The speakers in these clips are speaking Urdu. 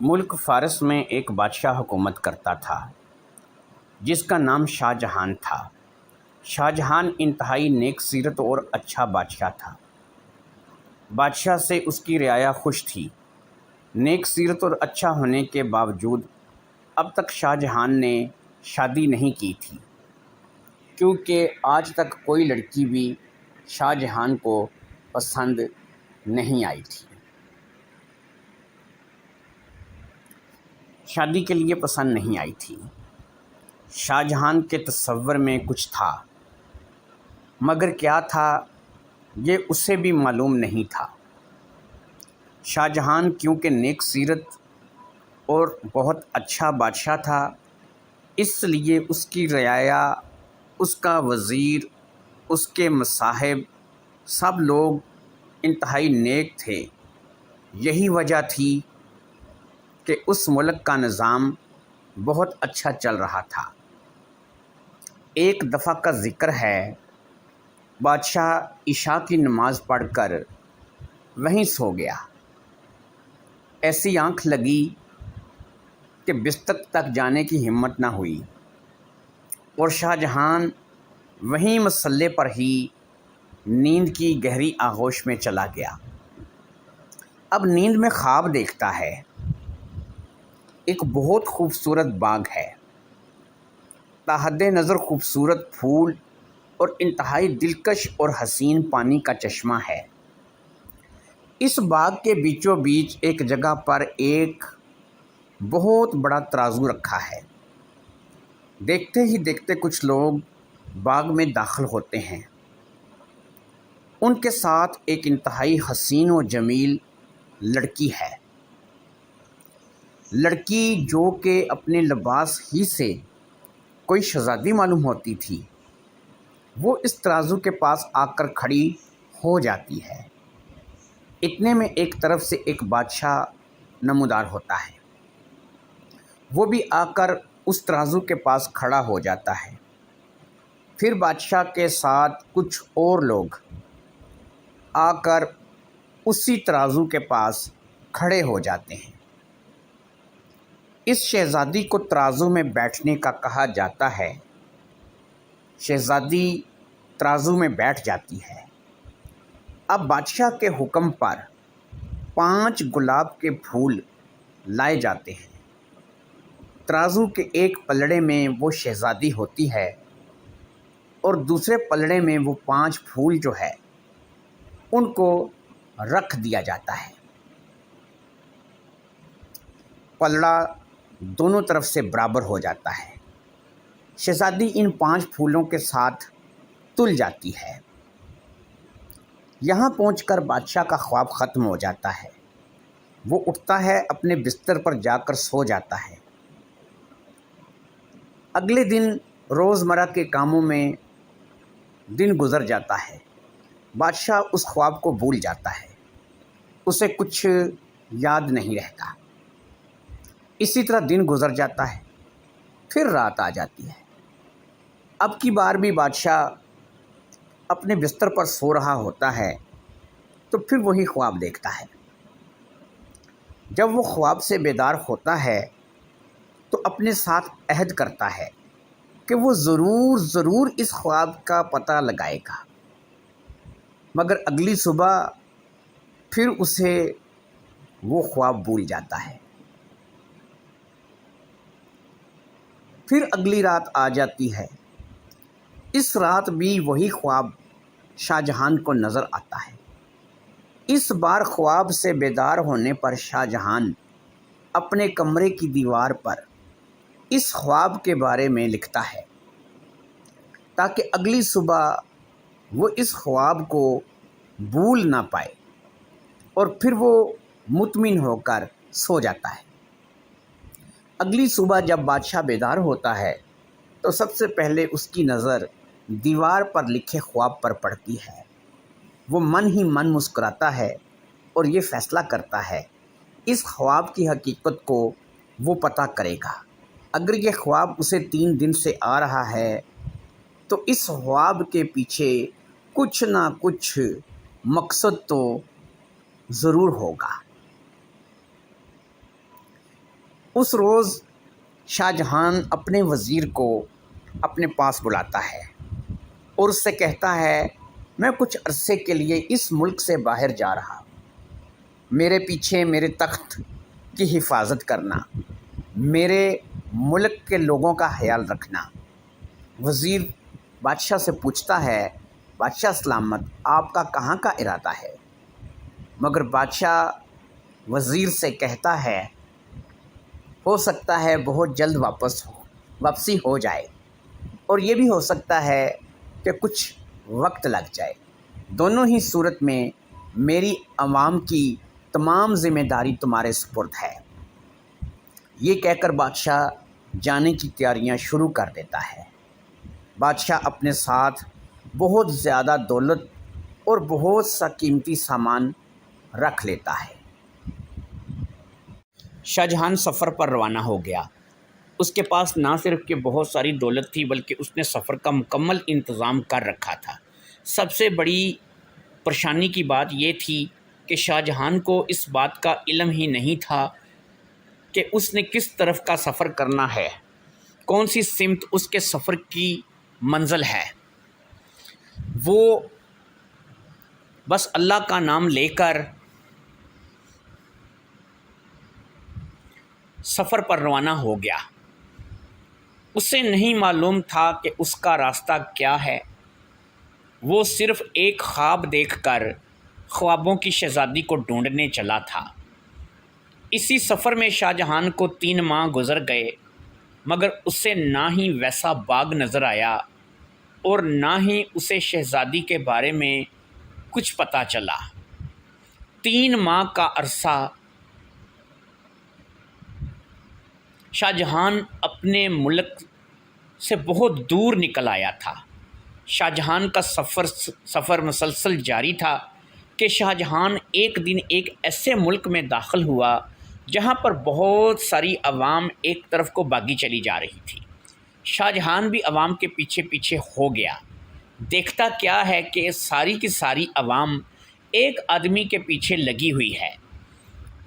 ملک فارس میں ایک بادشاہ حکومت کرتا تھا جس کا نام شاہ جہان تھا۔ شاہ جہان انتہائی نیک سیرت اور اچھا بادشاہ تھا۔ بادشاہ سے اس کی رعایا خوش تھی۔ نیک سیرت اور اچھا ہونے کے باوجود اب تک شاہ جہان نے شادی نہیں کی تھی، کیونکہ آج تک کوئی لڑکی بھی شاہ جہان کو پسند نہیں آئی تھی، شادی کے لیے پسند نہیں آئی تھی۔ شاہ جہان کے تصور میں کچھ تھا، مگر کیا تھا یہ اسے بھی معلوم نہیں تھا۔ شاہ جہان کیونکہ نیک سیرت اور بہت اچھا بادشاہ تھا، اس لیے اس کی رعایا، اس کا وزیر، اس کے مصاحب سب لوگ انتہائی نیک تھے۔ یہی وجہ تھی کہ اس ملک کا نظام بہت اچھا چل رہا تھا۔ ایک دفعہ کا ذکر ہے، بادشاہ عشاء کی نماز پڑھ کر وہیں سو گیا۔ ایسی آنکھ لگی کہ بستر تک جانے کی ہمت نہ ہوئی، اور شاہ جہان وہیں مصلے پر ہی نیند کی گہری آغوش میں چلا گیا۔ اب نیند میں خواب دیکھتا ہے۔ ایک بہت خوبصورت باغ ہے، تاحد نظر خوبصورت پھول اور انتہائی دلکش اور حسین پانی کا چشمہ ہے۔ اس باغ کے بیچوں بیچ ایک جگہ پر ایک بہت بڑا ترازو رکھا ہے۔ دیکھتے ہی دیکھتے کچھ لوگ باغ میں داخل ہوتے ہیں۔ ان کے ساتھ ایک انتہائی حسین و جمیل لڑکی ہے۔ لڑکی جو کہ اپنے لباس ہی سے کوئی شہزادی معلوم ہوتی تھی، وہ اس ترازو کے پاس آ کر کھڑی ہو جاتی ہے۔ اتنے میں ایک طرف سے ایک بادشاہ نمودار ہوتا ہے، وہ بھی آ کر اس ترازو کے پاس کھڑا ہو جاتا ہے۔ پھر بادشاہ کے ساتھ کچھ اور لوگ آ کر اسی ترازو کے پاس کھڑے ہو جاتے ہیں۔ اس شہزادی کو ترازو میں بیٹھنے کا کہا جاتا ہے۔ شہزادی ترازو میں بیٹھ جاتی ہے۔ اب بادشاہ کے حکم پر 5 گلاب کے پھول لائے جاتے ہیں۔ ترازو کے ایک پلڑے میں وہ شہزادی ہوتی ہے اور دوسرے پلڑے میں وہ 5 پھول جو ہے ان کو رکھ دیا جاتا ہے۔ پلڑا دونوں طرف سے برابر ہو جاتا ہے۔ شہزادی ان 5 پھولوں کے ساتھ تل جاتی ہے۔ یہاں پہنچ کر بادشاہ کا خواب ختم ہو جاتا ہے۔ وہ اٹھتا ہے، اپنے بستر پر جا کر سو جاتا ہے۔ اگلے دن روزمرہ کے کاموں میں دن گزر جاتا ہے۔ بادشاہ اس خواب کو بھول جاتا ہے، اسے کچھ یاد نہیں رہتا۔ اسی طرح دن گزر جاتا ہے، پھر رات آ جاتی ہے۔ اب کی بار بھی بادشاہ اپنے بستر پر سو رہا ہوتا ہے تو پھر وہی خواب دیکھتا ہے۔ جب وہ خواب سے بیدار ہوتا ہے تو اپنے ساتھ عہد کرتا ہے کہ وہ ضرور اس خواب کا پتہ لگائے گا، مگر اگلی صبح پھر اسے وہ خواب بھول جاتا ہے۔ پھر اگلی رات آ جاتی ہے۔ اس رات بھی وہی خواب شاہ جہان کو نظر آتا ہے۔ اس بار خواب سے بیدار ہونے پر شاہ جہان اپنے کمرے کی دیوار پر اس خواب کے بارے میں لکھتا ہے تاکہ اگلی صبح وہ اس خواب کو بھول نہ پائے، اور پھر وہ مطمئن ہو کر سو جاتا ہے۔ اگلی صبح جب بادشاہ بیدار ہوتا ہے تو سب سے پہلے اس کی نظر دیوار پر لکھے خواب پر پڑتی ہے۔ وہ من ہی من مسکراتا ہے اور یہ فیصلہ کرتا ہے اس خواب کی حقیقت کو وہ پتہ کرے گا۔ اگر یہ خواب اسے 3 دن سے آ رہا ہے تو اس خواب کے پیچھے کچھ نہ کچھ مقصد تو ضرور ہوگا۔ اس روز شاہ جہان اپنے وزیر کو اپنے پاس بلاتا ہے اور اس سے کہتا ہے میں کچھ عرصے کے لیے اس ملک سے باہر جا رہا ہوں، میرے پیچھے میرے تخت کی حفاظت کرنا، میرے ملک کے لوگوں کا خیال رکھنا۔ وزیر بادشاہ سے پوچھتا ہے بادشاہ سلامت آپ کا کہاں کا ارادہ ہے؟ مگر بادشاہ وزیر سے کہتا ہے ہو سکتا ہے بہت جلد واپسی ہو جائے، اور یہ بھی ہو سکتا ہے کہ کچھ وقت لگ جائے، دونوں ہی صورت میں میری عوام کی تمام ذمہ داری تمہارے سپرد ہے۔ یہ کہہ کر بادشاہ جانے کی تیاریاں شروع کر دیتا ہے۔ بادشاہ اپنے ساتھ بہت زیادہ دولت اور بہت سا قیمتی سامان رکھ لیتا ہے۔ شاہ جہان سفر پر روانہ ہو گیا۔ اس کے پاس نہ صرف کہ بہت ساری دولت تھی بلکہ اس نے سفر کا مکمل انتظام کر رکھا تھا۔ سب سے بڑی پریشانی کی بات یہ تھی کہ شاہ جہان کو اس بات کا علم ہی نہیں تھا کہ اس نے کس طرف کا سفر کرنا ہے، کون سی سمت اس کے سفر کی منزل ہے۔ وہ بس اللہ کا نام لے کر سفر پر روانہ ہو گیا۔ اسے نہیں معلوم تھا کہ اس کا راستہ کیا ہے۔ وہ صرف ایک خواب دیکھ کر خوابوں کی شہزادی کو ڈھونڈنے چلا تھا۔ اسی سفر میں شاہ جہان کو 3 ماہ گزر گئے، مگر اسے نہ ہی ویسا باغ نظر آیا اور نہ ہی اسے شہزادی کے بارے میں کچھ پتہ چلا۔ 3 ماہ کا عرصہ شاہ جہان اپنے ملک سے بہت دور نکل آیا تھا۔ شاہ جہان کا سفر مسلسل جاری تھا کہ شاہ جہان ایک دن ایک ایسے ملک میں داخل ہوا جہاں پر بہت ساری عوام ایک طرف کو بھاگی چلی جا رہی تھی۔ شاہ جہان بھی عوام کے پیچھے پیچھے ہو گیا۔ دیکھتا کیا ہے کہ ساری کی ساری عوام ایک آدمی کے پیچھے لگی ہوئی ہے۔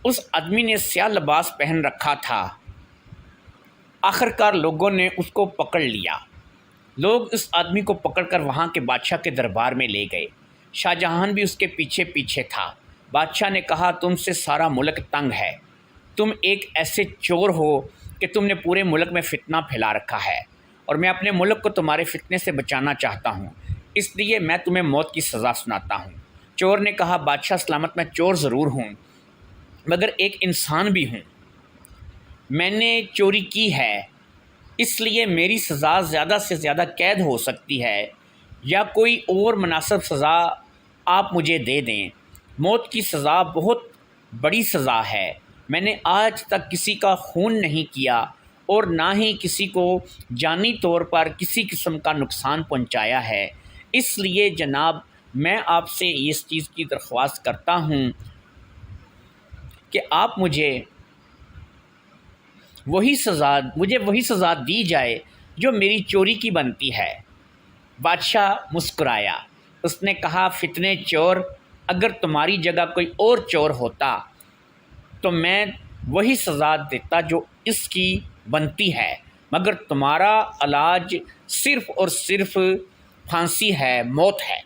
اس آدمی نے سیاہ لباس پہن رکھا تھا۔ آخرکار لوگوں نے اس کو پکڑ لیا۔ لوگ اس آدمی کو پکڑ کر وہاں کے بادشاہ کے دربار میں لے گئے۔ شاہ جہان بھی اس کے پیچھے پیچھے تھا۔ بادشاہ نے کہا تم سے سارا ملک تنگ ہے، تم ایک ایسے چور ہو کہ تم نے پورے ملک میں فتنہ پھیلا رکھا ہے، اور میں اپنے ملک کو تمہارے فتنے سے بچانا چاہتا ہوں، اس لیے میں تمہیں موت کی سزا سناتا ہوں۔ چور نے کہا بادشاہ سلامت میں چور ضرور ہوں مگر ایک انسان بھی ہوں، میں نے چوری کی ہے، اس لیے میری سزا زیادہ سے زیادہ قید ہو سکتی ہے یا کوئی اور مناسب سزا آپ مجھے دے دیں۔ موت کی سزا بہت بڑی سزا ہے، میں نے آج تک کسی کا خون نہیں کیا اور نہ ہی کسی کو جانی طور پر کسی قسم کا نقصان پہنچایا ہے، اس لیے جناب میں آپ سے اس چیز کی درخواست کرتا ہوں کہ آپ مجھے وہی سزا دی جائے جو میری چوری کی بنتی ہے۔ بادشاہ مسکرایا۔ اس نے کہا فتنے چور، اگر تمہاری جگہ کوئی اور چور ہوتا تو میں وہی سزا دیتا جو اس کی بنتی ہے، مگر تمہارا علاج صرف اور صرف پھانسی ہے، موت ہے،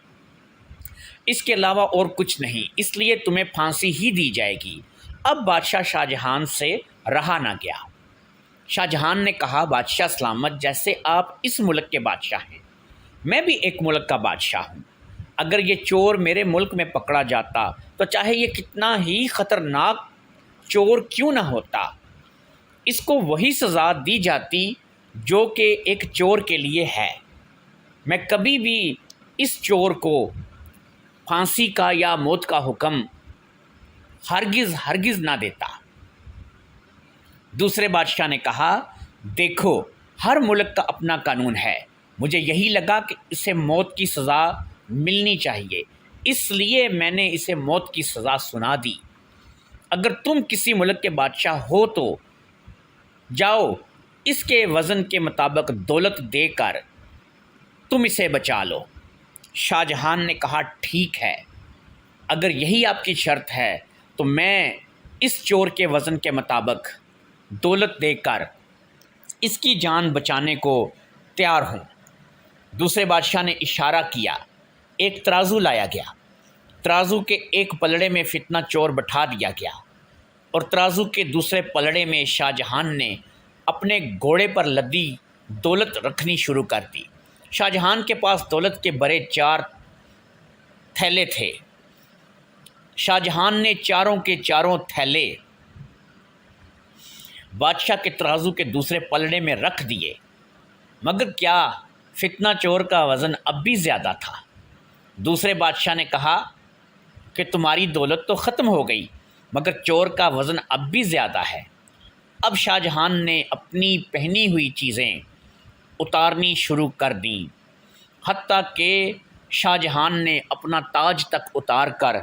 اس کے علاوہ اور کچھ نہیں، اس لیے تمہیں پھانسی ہی دی جائے گی۔ اب بادشاہ شاہ جہان سے رہا نہ گیا۔ شاہ جہان نے کہا بادشاہ سلامت جیسے آپ اس ملک کے بادشاہ ہیں، میں بھی ایک ملک کا بادشاہ ہوں۔ اگر یہ چور میرے ملک میں پکڑا جاتا تو چاہے یہ کتنا ہی خطرناک چور کیوں نہ ہوتا، اس کو وہی سزا دی جاتی جو کہ ایک چور کے لیے ہے۔ میں کبھی بھی اس چور کو پھانسی کا یا موت کا حکم ہرگز نہ دیتا۔ دوسرے بادشاہ نے کہا دیکھو ہر ملک کا اپنا قانون ہے، مجھے یہی لگا کہ اسے موت کی سزا ملنی چاہیے، اس لیے میں نے اسے موت کی سزا سنا دی۔ اگر تم کسی ملک کے بادشاہ ہو تو جاؤ اس کے وزن کے مطابق دولت دے کر تم اسے بچا لو۔ شاہ جہان نے کہا ٹھیک ہے، اگر یہی آپ کی شرط ہے تو میں اس چور کے وزن کے مطابق دولت دے کر اس کی جان بچانے کو تیار ہوں۔ دوسرے بادشاہ نے اشارہ کیا، ایک ترازو لایا گیا، ترازو کے ایک پلڑے میں فتنہ چور بٹھا دیا گیا اور ترازو کے دوسرے پلڑے میں شاہ جہان نے اپنے گھوڑے پر لدی دولت رکھنی شروع کر دی۔ شاہ جہان کے پاس دولت کے بڑے 4 تھیلے تھے۔ شاہ جہان نے چاروں کے چاروں تھیلے بادشاہ کے ترازو کے دوسرے پلڑے میں رکھ دیے، مگر کیا فتنہ چور کا وزن اب بھی زیادہ تھا۔ دوسرے بادشاہ نے کہا کہ تمہاری دولت تو ختم ہو گئی، مگر چور کا وزن اب بھی زیادہ ہے۔ اب شاہ جہان نے اپنی پہنی ہوئی چیزیں اتارنی شروع کر دیں، حتیٰ کہ شاہ جہان نے اپنا تاج تک اتار کر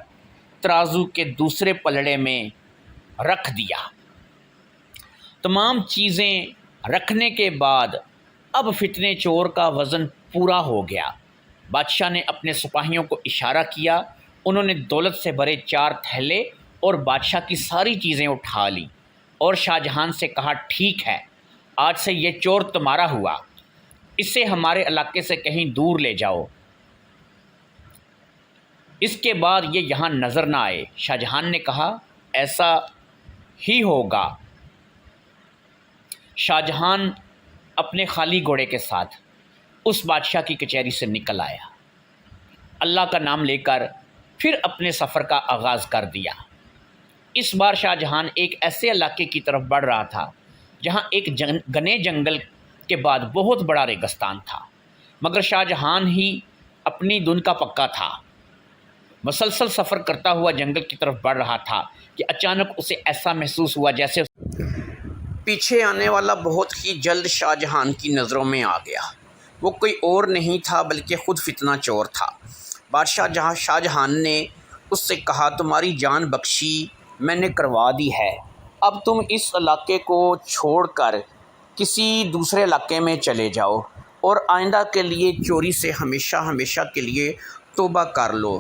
ترازو کے دوسرے پلڑے میں رکھ دیا۔ تمام چیزیں رکھنے کے بعد اب فتنے چور کا وزن پورا ہو گیا۔ بادشاہ نے اپنے سپاہیوں کو اشارہ کیا، انہوں نے دولت سے بھرے 4 تھیلے اور بادشاہ کی ساری چیزیں اٹھا لیں اور شاہ جہان سے کہا، ٹھیک ہے، آج سے یہ چور تمہارا ہوا، اسے ہمارے علاقے سے کہیں دور لے جاؤ، اس کے بعد یہ یہاں نظر نہ آئے۔ شاہ جہان نے کہا، ایسا ہی ہوگا۔ شاہ جہان اپنے خالی گھوڑے کے ساتھ اس بادشاہ کی کچہری سے نکل آیا، اللہ کا نام لے کر پھر اپنے سفر کا آغاز کر دیا۔ اس بار شاہ جہان ایک ایسے علاقے کی طرف بڑھ رہا تھا جہاں ایک گھنے جنگل کے بعد بہت بڑا ریگستان تھا، مگر شاہ جہان ہی اپنی دھن کا پکا تھا۔ مسلسل سفر کرتا ہوا جنگل کی طرف بڑھ رہا تھا کہ اچانک اسے ایسا محسوس ہوا جیسے پیچھے آنے والا بہت ہی جلد شاہ جہان کی نظروں میں آ گیا۔ وہ کوئی اور نہیں تھا بلکہ خود فتنہ چور تھا۔ بادشاہ شاہ جہان نے اس سے کہا، تمہاری جان بخشی میں نے کروا دی ہے، اب تم اس علاقے کو چھوڑ کر کسی دوسرے علاقے میں چلے جاؤ اور آئندہ کے لیے چوری سے ہمیشہ ہمیشہ کے لیے توبہ کر لو۔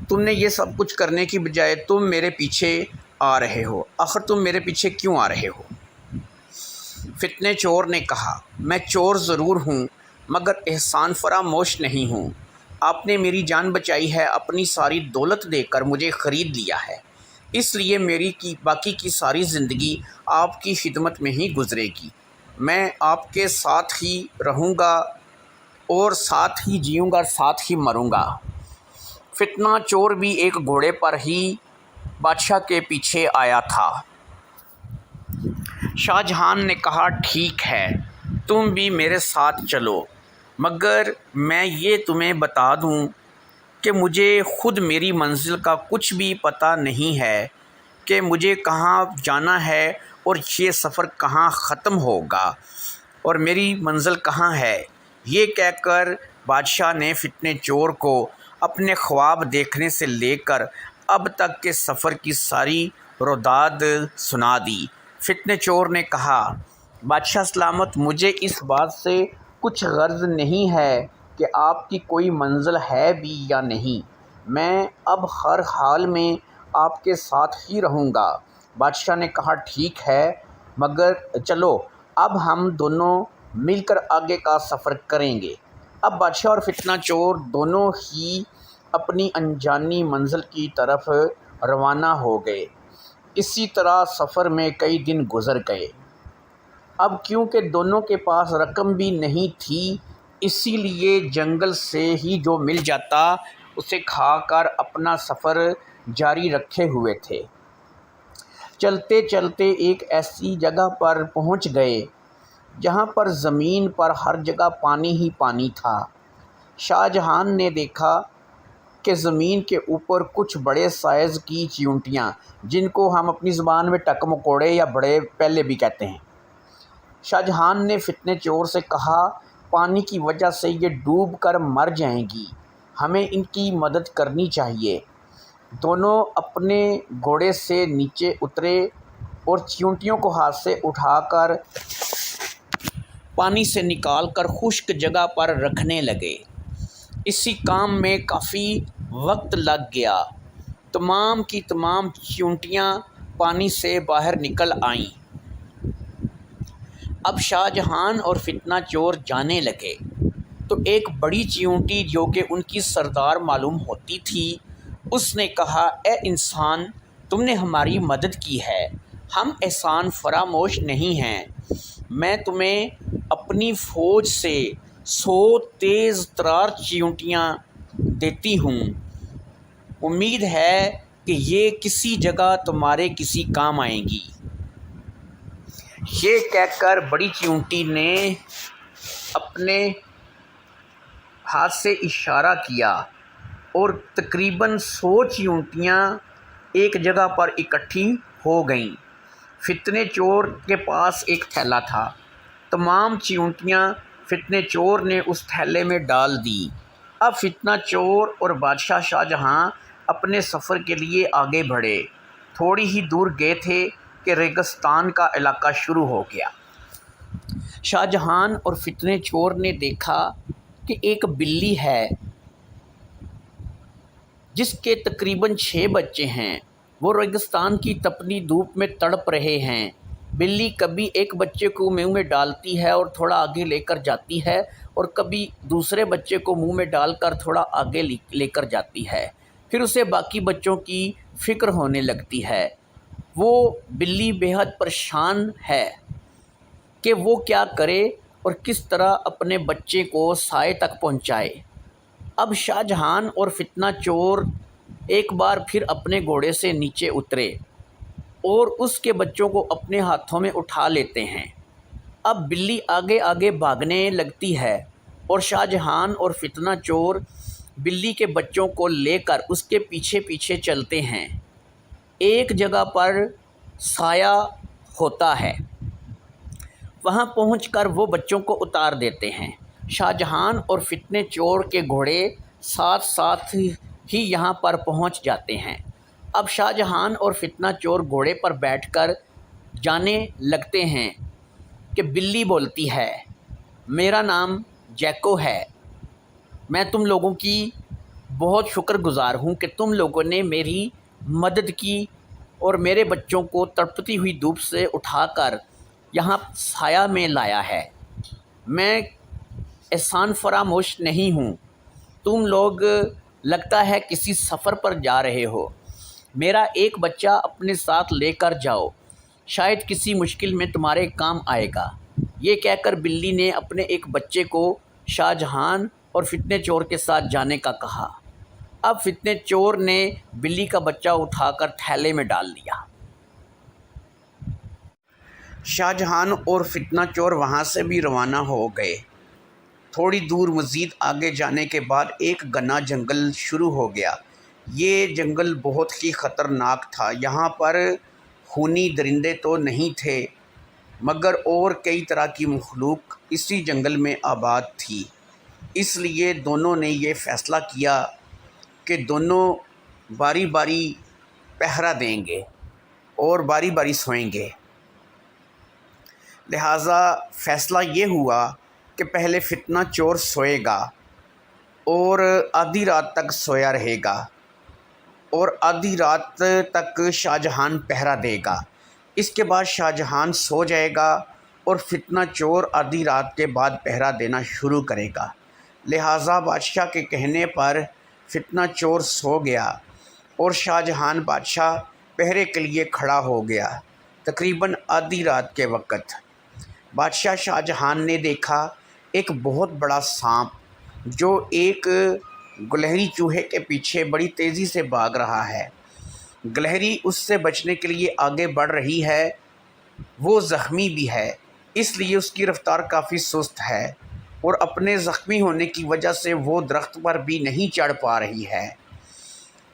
تم نے یہ سب کچھ کرنے کی بجائے تم میرے پیچھے آ رہے ہو، آخر تم میرے پیچھے کیوں آ رہے ہو؟ فتنے چور نے کہا، میں چور ضرور ہوں مگر احسان فراموش نہیں ہوں۔ آپ نے میری جان بچائی ہے، اپنی ساری دولت دے کر مجھے خرید لیا ہے، اس لیے میری باقی کی ساری زندگی آپ کی خدمت میں ہی گزرے گی۔ میں آپ کے ساتھ ہی رہوں گا اور ساتھ ہی جیوں گا اور ساتھ ہی مروں گا۔ فتنہ چور بھی ایک گھوڑے پر ہی بادشاہ کے پیچھے آیا تھا۔ شاہ جہان نے کہا، ٹھیک ہے، تم بھی میرے ساتھ چلو، مگر میں یہ تمہیں بتا دوں کہ مجھے خود میری منزل کا کچھ بھی پتہ نہیں ہے کہ مجھے کہاں جانا ہے اور یہ سفر کہاں ختم ہوگا اور میری منزل کہاں ہے۔ یہ کہہ کر بادشاہ نے فتنے چور کو اپنے خواب دیکھنے سے لے کر اب تک کے سفر کی ساری روداد سنا دی۔ فتنے چور نے کہا، بادشاہ سلامت، مجھے اس بات سے کچھ غرض نہیں ہے کہ آپ کی کوئی منزل ہے بھی یا نہیں، میں اب ہر حال میں آپ کے ساتھ ہی رہوں گا۔ بادشاہ نے کہا، ٹھیک ہے، مگر چلو اب ہم دونوں مل کر آگے کا سفر کریں گے۔ اب بادشاہ اور فتنہ چور دونوں ہی اپنی انجانی منزل کی طرف روانہ ہو گئے۔ اسی طرح سفر میں کئی دن گزر گئے۔ اب کیونکہ دونوں کے پاس رقم بھی نہیں تھی، اسی لیے جنگل سے ہی جو مل جاتا اسے کھا کر اپنا سفر جاری رکھے ہوئے تھے۔ چلتے چلتے ایک ایسی جگہ پر پہنچ گئے جہاں پر زمین پر ہر جگہ پانی ہی پانی تھا۔ شاہ جہان نے دیکھا کہ زمین کے اوپر کچھ بڑے سائز کی چیونٹیاں، جن کو ہم اپنی زبان میں ٹک مکوڑے یا بڑے پیلے بھی کہتے ہیں۔ شاہ جہان نے فتنے چور سے کہا، پانی کی وجہ سے یہ ڈوب کر مر جائیں گی، ہمیں ان کی مدد کرنی چاہیے۔ دونوں اپنے گھوڑے سے نیچے اترے اور چیونٹیوں کو ہاتھ سے اٹھا کر پانی سے نکال کر خشک جگہ پر رکھنے لگے۔ اسی کام میں کافی وقت لگ گیا۔ تمام کی تمام چیونٹیاں پانی سے باہر نکل آئیں اب شاہ جہان اور فتنہ چور جانے لگے تو ایک بڑی چیونٹی جو کہ ان کی سردار معلوم ہوتی تھی، اس نے کہا، اے انسان، تم نے ہماری مدد کی ہے، ہم احسان فراموش نہیں ہیں۔ میں تمہیں اپنی فوج سے 100 تیز ترار چیونٹیاں دیتی ہوں، امید ہے کہ یہ کسی جگہ تمہارے کسی کام آئیں گی۔ یہ کہہ کر بڑی چیونٹی نے اپنے ہاتھ سے اشارہ کیا اور تقریباً 100 چیونٹیاں ایک جگہ پر اکٹھی ہو گئیں۔ فتنہ چور کے پاس ایک تھیلا تھا، تمام چیونٹیاں فتنہ چور نے اس تھیلے میں ڈال دیں۔ اب فتنہ چور اور بادشاہ شاہ جہاں اپنے سفر کے لیے آگے بڑھے۔ تھوڑی ہی دور گئے تھے کہ ریگستان کا علاقہ شروع ہو گیا۔ شاہ جہان اور فتنہ چور نے دیکھا کہ ایک بلی ہے جس کے تقریباً 6 بچے ہیں، وہ ریگستان کی تپتی دھوپ میں تڑپ رہے ہیں۔ بلی کبھی ایک بچے کو منہ میں ڈالتی ہے اور تھوڑا آگے لے کر جاتی ہے، اور کبھی دوسرے بچے کو منہ میں ڈال کر تھوڑا آگے لے کر جاتی ہے، پھر اسے باقی بچوں کی فکر ہونے لگتی ہے۔ وہ بلی بے حد پریشان ہے کہ وہ کیا کرے اور کس طرح اپنے بچے کو سائے تک پہنچائے۔ اب شاہ جہان اور فتنہ چور ایک بار پھر اپنے گھوڑے سے نیچے اترے اور اس کے بچوں کو اپنے ہاتھوں میں اٹھا لیتے ہیں۔ اب بلی آگے آگے بھاگنے لگتی ہے اور شاہ جہان اور فتنہ چور بلی کے بچوں کو لے کر اس کے پیچھے پیچھے چلتے ہیں۔ ایک جگہ پر سایہ ہوتا ہے، وہاں پہنچ کر وہ بچوں کو اتار دیتے ہیں۔ شاہ جہان اور فتنہ چور کے گھوڑے ساتھ ساتھ ہی یہاں پر پہنچ جاتے ہیں۔ اب شاہ جہان اور فتنہ چور گھوڑے پر بیٹھ کر جانے لگتے ہیں کہ بلی بولتی ہے، میرا نام جیکو ہے، میں تم لوگوں کی بہت شکر گزار ہوں کہ تم لوگوں نے میری مدد کی اور میرے بچوں کو تڑپتی ہوئی دھوپ سے اٹھا کر یہاں سایہ میں لایا ہے۔ میں احسان فراموش نہیں ہوں۔ تم لوگ لگتا ہے کسی سفر پر جا رہے ہو، میرا ایک بچہ اپنے ساتھ لے کر جاؤ، شاید کسی مشکل میں تمہارے کام آئے گا۔ یہ کہہ کر بلی نے اپنے ایک بچے کو شاہ جہان اور فتنہ چور کے ساتھ جانے کا کہا۔ اب فتنہ چور نے بلی کا بچہ اٹھا کر تھیلے میں ڈال دیا۔ شاہ جہان اور فتنہ چور وہاں سے بھی روانہ ہو گئے۔ تھوڑی دور مزید آگے جانے کے بعد ایک گھنا جنگل شروع ہو گیا۔ یہ جنگل بہت ہی خطرناک تھا۔ یہاں پر خونی درندے تو نہیں تھے، مگر اور کئی طرح کی مخلوق اسی جنگل میں آباد تھی۔ اس لیے دونوں نے یہ فیصلہ کیا کہ دونوں باری باری پہرا دیں گے اور باری باری سوئیں گے۔ لہٰذا فیصلہ یہ ہوا کہ پہلے فتنہ چور سوئے گا اور آدھی رات تک سویا رہے گا، اور آدھی رات تک شاہ جہان پہرا دے گا۔ اس کے بعد شاہ جہان سو جائے گا اور فتنہ چور آدھی رات کے بعد پہرا دینا شروع کرے گا۔ لہٰذا بادشاہ کے کہنے پر فتنہ چور سو گیا اور شاہ جہان بادشاہ پہرے کے لیے کھڑا ہو گیا۔ تقریباً آدھی رات کے وقت بادشاہ شاہ جہان نے دیکھا ایک بہت بڑا سانپ جو ایک گلہری چوہے کے پیچھے بڑی تیزی سے بھاگ رہا ہے۔ گلہری اس سے بچنے کے لیے آگے بڑھ رہی ہے، وہ زخمی بھی ہے، اس لیے اس کی رفتار کافی سست ہے اور اپنے زخمی ہونے کی وجہ سے وہ درخت پر بھی نہیں چڑھ پا رہی ہے۔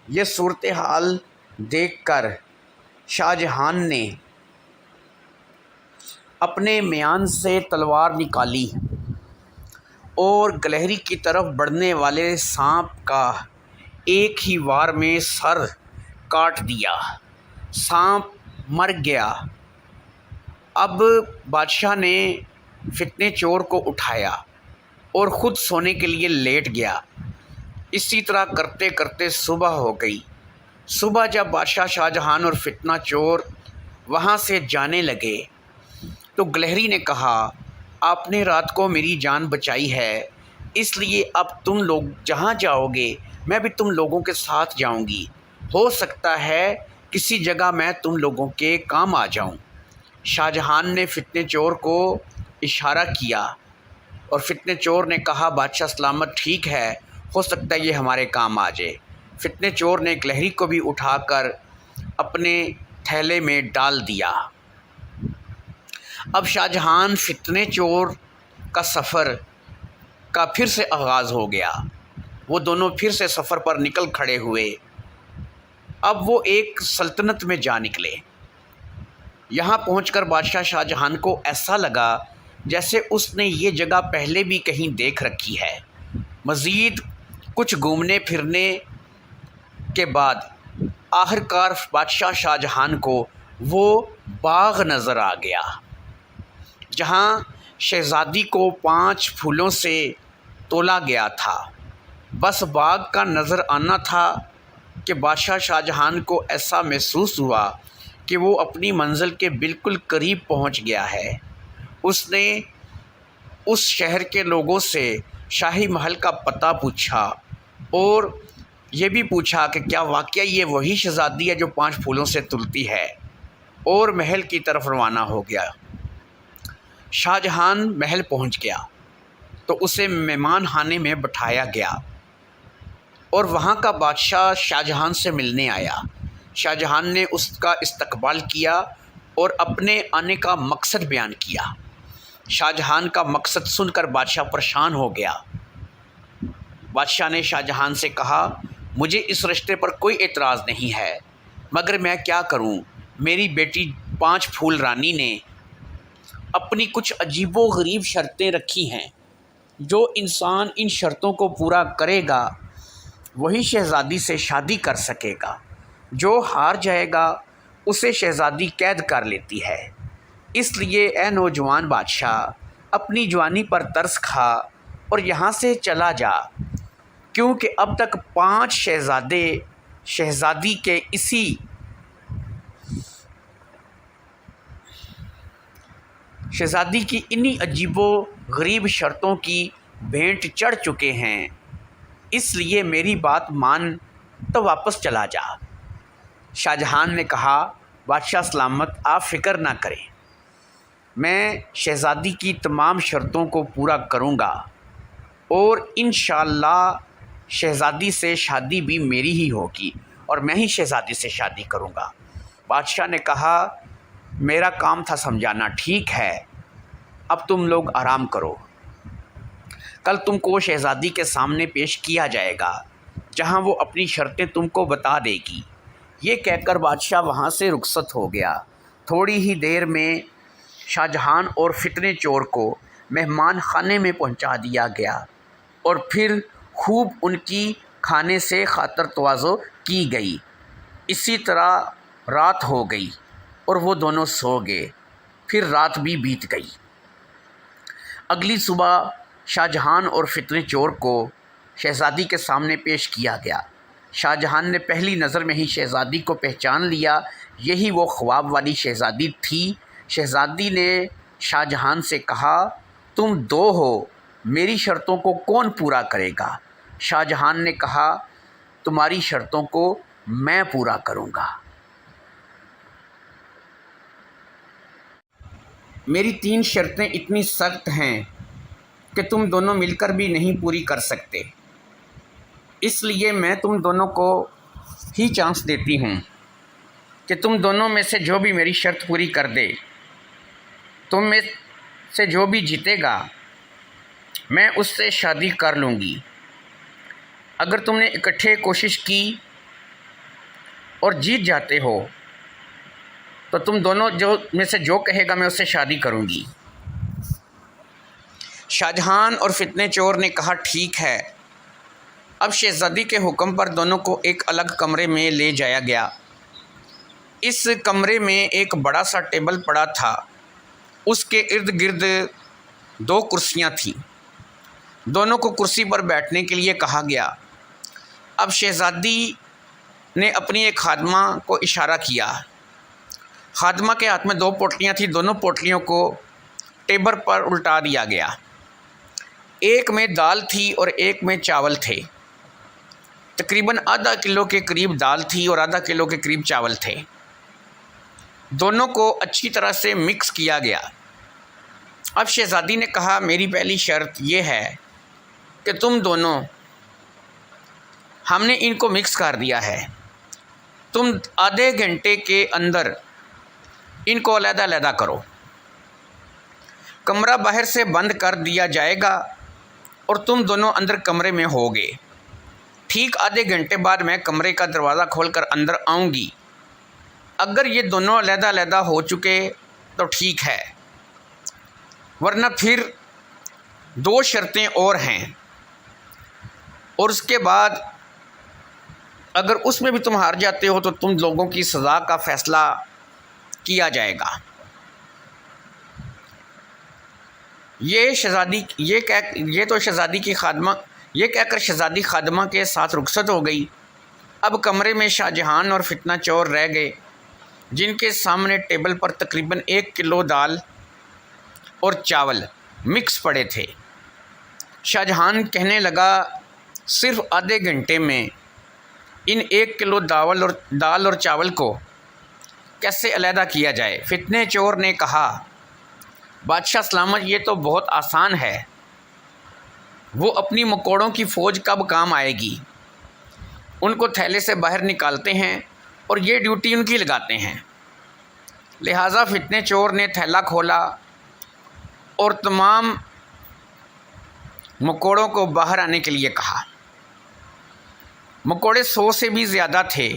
یہ صورتحال دیکھ کر شاہ جہان نے اپنے میان سے تلوار نکالی اور گلہری کی طرف بڑھنے والے سانپ کا ایک ہی وار میں سر کاٹ دیا۔ سانپ مر گیا۔ اب بادشاہ نے فتنہ چور کو اٹھایا اور خود سونے کے لیے لیٹ گیا۔ اسی طرح کرتے کرتے صبح ہو گئی۔ صبح جب بادشاہ شاہ جہان اور فتنہ چور وہاں سے جانے لگے تو گلہری نے کہا آپ نے رات کو میری جان بچائی ہے، اس لیے اب تم لوگ جہاں جاؤ گے میں بھی تم لوگوں کے ساتھ جاؤں گی، ہو سکتا ہے کسی جگہ میں تم لوگوں کے کام آ جاؤں۔ شاہ جہان نے فتنہ چور کو اشارہ کیا اور فتنہ چور نے کہا بادشاہ سلامت ٹھیک ہے، ہو سکتا ہے یہ ہمارے کام آ جائے۔ فتنہ چور نے گلہری کو بھی اٹھا کر اپنے تھیلے میں ڈال دیا۔ اب شاہ جہان فتنہ چور کا سفر کا پھر سے آغاز ہو گیا۔ وہ دونوں پھر سے سفر پر نکل کھڑے ہوئے۔ اب وہ ایک سلطنت میں جا نکلے۔ یہاں پہنچ کر بادشاہ شاہ جہان کو ایسا لگا جیسے اس نے یہ جگہ پہلے بھی کہیں دیکھ رکھی ہے۔ مزید کچھ گھومنے پھرنے کے بعد آخرکار بادشاہ شاہ جہان کو وہ باغ نظر آ گیا جہاں شہزادی کو 5 پھولوں سے تولا گیا تھا۔ بس باغ کا نظر آنا تھا کہ بادشاہ شاہ جہان کو ایسا محسوس ہوا کہ وہ اپنی منزل کے بالکل قریب پہنچ گیا ہے۔ اس نے اس شہر کے لوگوں سے شاہی محل کا پتہ پوچھا اور یہ بھی پوچھا کہ کیا واقعہ یہ وہی شہزادی ہے جو 5 پھولوں سے تلتی ہے، اور محل کی طرف روانہ ہو گیا۔ شاہ جہان محل پہنچ گیا تو اسے مہمان خانے میں بٹھایا گیا اور وہاں کا بادشاہ شاہ جہان سے ملنے آیا۔ شاہ جہان نے اس کا استقبال کیا اور اپنے آنے کا مقصد بیان کیا۔ شاہ جہان کا مقصد سن کر بادشاہ پریشان ہو گیا۔ بادشاہ نے شاہ جہان سے کہا مجھے اس رشتے پر کوئی اعتراض نہیں ہے، مگر میں کیا کروں، میری بیٹی 5 پھول رانی نے اپنی کچھ عجیب و غریب شرطیں رکھی ہیں۔ جو انسان ان شرطوں کو پورا کرے گا وہی شہزادی سے شادی کر سکے گا، جو ہار جائے گا اسے شہزادی قید کر لیتی ہے۔ اس لیے اے نوجوان بادشاہ اپنی جوانی پر ترس کھا اور یہاں سے چلا جا، کیونکہ اب تک 5 شہزادے شہزادی کے شہزادی کی انہی عجیب و غریب شرطوں کی بھینٹ چڑھ چکے ہیں، اس لیے میری بات مان تو واپس چلا جا۔ شاہ جہان نے کہا بادشاہ سلامت آپ فکر نہ کریں، میں شہزادی کی تمام شرطوں کو پورا کروں گا اور انشاءاللہ شہزادی سے شادی بھی میری ہی ہوگی اور میں ہی شہزادی سے شادی کروں گا۔ بادشاہ نے کہا میرا کام تھا سمجھانا، ٹھیک ہے اب تم لوگ آرام کرو، کل تم کو شہزادی کے سامنے پیش کیا جائے گا جہاں وہ اپنی شرطیں تم کو بتا دے گی۔ یہ کہہ کر بادشاہ وہاں سے رخصت ہو گیا۔ تھوڑی ہی دیر میں شاہ جہان اور فتنہ چور کو مہمان خانے میں پہنچا دیا گیا اور پھر خوب ان کی کھانے سے خاطر تواضع کی گئی۔ اسی طرح رات ہو گئی اور وہ دونوں سو گئے، پھر رات بھی بیت گئی۔ اگلی صبح شاہ جہان اور فتنہ چور کو شہزادی کے سامنے پیش کیا گیا۔ شاہ جہان نے پہلی نظر میں ہی شہزادی کو پہچان لیا، یہی وہ خواب والی شہزادی تھی۔ شہزادی نے شاہ جہان سے کہا تم 2 ہو، میری شرطوں کو کون پورا کرے گا؟ شاہ جہان نے کہا تمہاری شرطوں کو میں پورا کروں گا۔ میری 3 شرطیں اتنی سخت ہیں کہ تم دونوں مل کر بھی نہیں پوری کر سکتے، اس لیے میں تم دونوں کو ہی چانس دیتی ہوں کہ تم دونوں میں سے جو بھی میری شرط پوری کر دے، تم میں سے جو بھی جیتے گا میں اس سے شادی کر لوں گی۔ اگر تم نے اکٹھے کوشش کی اور جیت جاتے ہو تو تم دونوں میں سے جو کہے گا میں اس سے شادی کروں گی۔ شاہ جہان اور فتنہ چور نے کہا ٹھیک ہے۔ اب شہزادی کے حکم پر دونوں کو ایک الگ کمرے میں لے جایا گیا۔ اس کمرے میں ایک بڑا سا ٹیبل پڑا تھا، اس کے ارد گرد 2 کرسیاں تھیں۔ دونوں کو کرسی پر بیٹھنے کے لیے کہا گیا۔ اب شہزادی نے اپنی ایک خادمہ کو اشارہ کیا خادمہ کے ہاتھ میں 2 پوٹلیاں تھیں، دونوں پوٹلیوں کو ٹیبل پر الٹا دیا گیا۔ ایک میں دال تھی اور ایک میں چاول تھے۔ تقریباً ½ کلو کے قریب دال تھی اور ½ کلو کے قریب چاول تھے۔ دونوں کو اچھی طرح سے مکس کیا گیا۔ اب شہزادی نے کہا، میری پہلی شرط یہ ہے کہ تم دونوں، ہم نے ان کو مکس کر دیا ہے، تم آدھے گھنٹے کے اندر ان کو علیحدہ علیحدہ کرو۔ کمرہ باہر سے بند کر دیا جائے گا اور تم دونوں اندر کمرے میں ہوگے۔ ٹھیک آدھے گھنٹے بعد میں کمرے کا دروازہ کھول کر اندر آؤں گی۔ اگر یہ دونوں علیحدہ علیحدہ ہو چکے تو ٹھیک ہے، ورنہ پھر 2 شرطیں اور ہیں، اور اس کے بعد اگر اس میں بھی تم ہار جاتے ہو تو تم لوگوں کی سزا کا فیصلہ کیا جائے گا۔ یہ کہہ کر شہزادی خادمہ کے ساتھ رخصت ہو گئی۔ اب کمرے میں شاہ جہان اور فتنہ چور رہ گئے، جن کے سامنے ٹیبل پر تقریباً 1 کلو دال اور چاول مکس پڑے تھے۔ شاہ جہان کہنے لگا، صرف آدھے گھنٹے میں ان 1 کلو دال اور چاول کو کیسے علیحدہ کیا جائے؟ فتنہ چور نے کہا، بادشاہ سلامت، یہ تو بہت آسان ہے، وہ اپنی مکوڑوں کی فوج کب کام آئے گی؟ ان کو تھیلے سے باہر نکالتے ہیں اور یہ ڈیوٹی ان کی لگاتے ہیں۔ لہٰذا فتنہ چور نے تھیلا کھولا اور تمام مکوڑوں کو باہر آنے کے لیے کہا۔ مکوڑے 100 سے بھی زیادہ تھے۔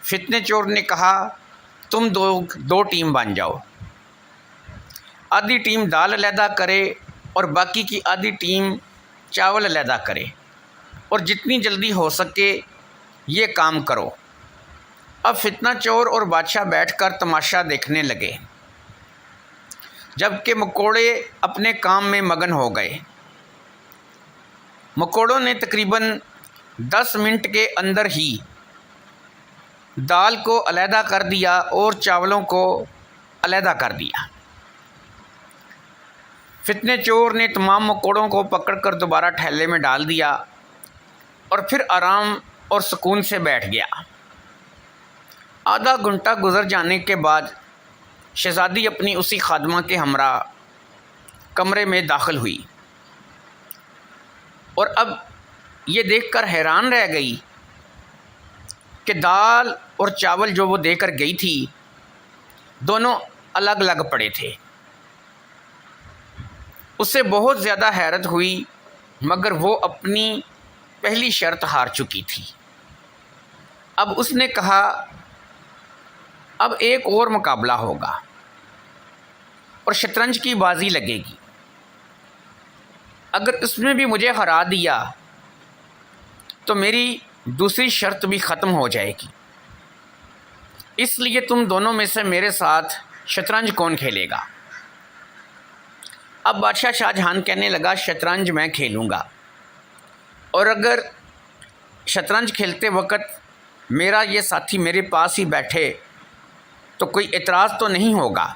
فتنہ چور نے کہا، تم دو ٹیم بن جاؤ، آدھی ٹیم دال علیحدہ کرے اور باقی کی آدھی ٹیم چاول علیحدہ کرے، اور جتنی جلدی ہو سکے یہ کام کرو۔ اب فتنہ چور اور بادشاہ بیٹھ کر تماشا دیکھنے لگے، جبکہ مکوڑے اپنے کام میں مگن ہو گئے۔ مکوڑوں نے تقریباً 10 منٹ کے اندر ہی دال کو علیحدہ کر دیا اور چاولوں کو علیحدہ کر دیا۔ فتنہ چور نے تمام مکوڑوں کو پکڑ کر دوبارہ ٹھیلے میں ڈال دیا اور پھر آرام اور سکون سے بیٹھ گیا۔ آدھا گھنٹہ گزر جانے کے بعد شہزادی اپنی اسی خادمہ کے ہمراہ کمرے میں داخل ہوئی، اور اب یہ دیکھ کر حیران رہ گئی کہ دال اور چاول جو وہ دے کر گئی تھی دونوں الگ الگ پڑے تھے۔ اسے بہت زیادہ حیرت ہوئی، مگر وہ اپنی پہلی شرط ہار چکی تھی۔ اب اس نے کہا، اب ایک اور مقابلہ ہوگا اور شطرنج کی بازی لگے گی۔ اگر اس میں بھی مجھے ہرا دیا تو میری دوسری شرط بھی ختم ہو جائے گی، اس لیے تم دونوں میں سے میرے ساتھ شطرنج کون کھیلے گا؟ اب بادشاہ شاہ جہان کہنے لگا، شطرنج میں کھیلوں گا، اور اگر شطرنج کھیلتے وقت میرا یہ ساتھی میرے پاس ہی بیٹھے تو کوئی اعتراض تو نہیں ہوگا؟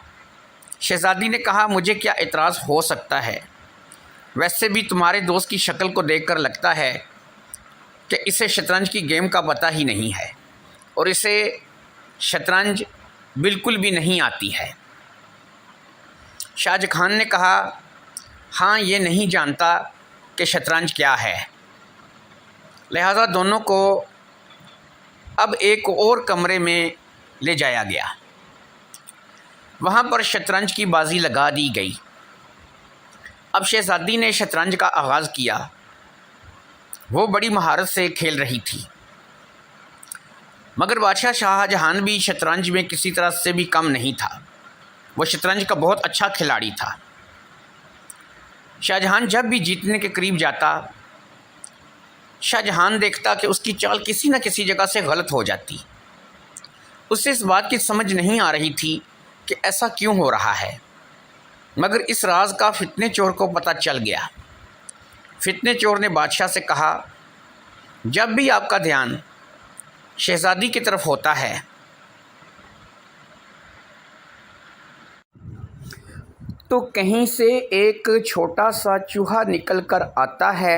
شہزادی نے کہا، مجھے کیا اعتراض ہو سکتا ہے؟ ویسے بھی تمہارے دوست کی شکل کو دیکھ کر لگتا ہے کہ اسے شطرنج کی گیم کا پتہ ہی نہیں ہے، اور اسے شطرنج بالکل بھی نہیں آتی ہے۔ شاہ جہان نے کہا، ہاں، یہ نہیں جانتا کہ شطرنج کیا ہے۔ لہٰذا دونوں کو اب ایک اور کمرے میں لے جایا گیا۔ وہاں پر شطرنج کی بازی لگا دی گئی۔ اب شہزادی نے شطرنج کا آغاز کیا۔ وہ بڑی مہارت سے کھیل رہی تھی، مگر بادشاہ شاہ جہان بھی شطرنج میں کسی طرح سے بھی کم نہیں تھا۔ وہ شطرنج کا بہت اچھا کھلاڑی تھا۔ شاہ جہان جب بھی جیتنے کے قریب جاتا، شاہ جہان دیکھتا کہ اس کی چال کسی نہ کسی جگہ سے غلط ہو جاتی۔ اسے اس بات کی سمجھ نہیں آ رہی تھی کہ ایسا کیوں ہو رہا ہے، مگر اس راز کا فتنہ چور کو پتہ چل گیا۔ فتنہ چور نے بادشاہ سے کہا، جب بھی آپ کا دھیان شہزادی کی طرف ہوتا ہے تو کہیں سے ایک چھوٹا سا چوہا نکل کر آتا ہے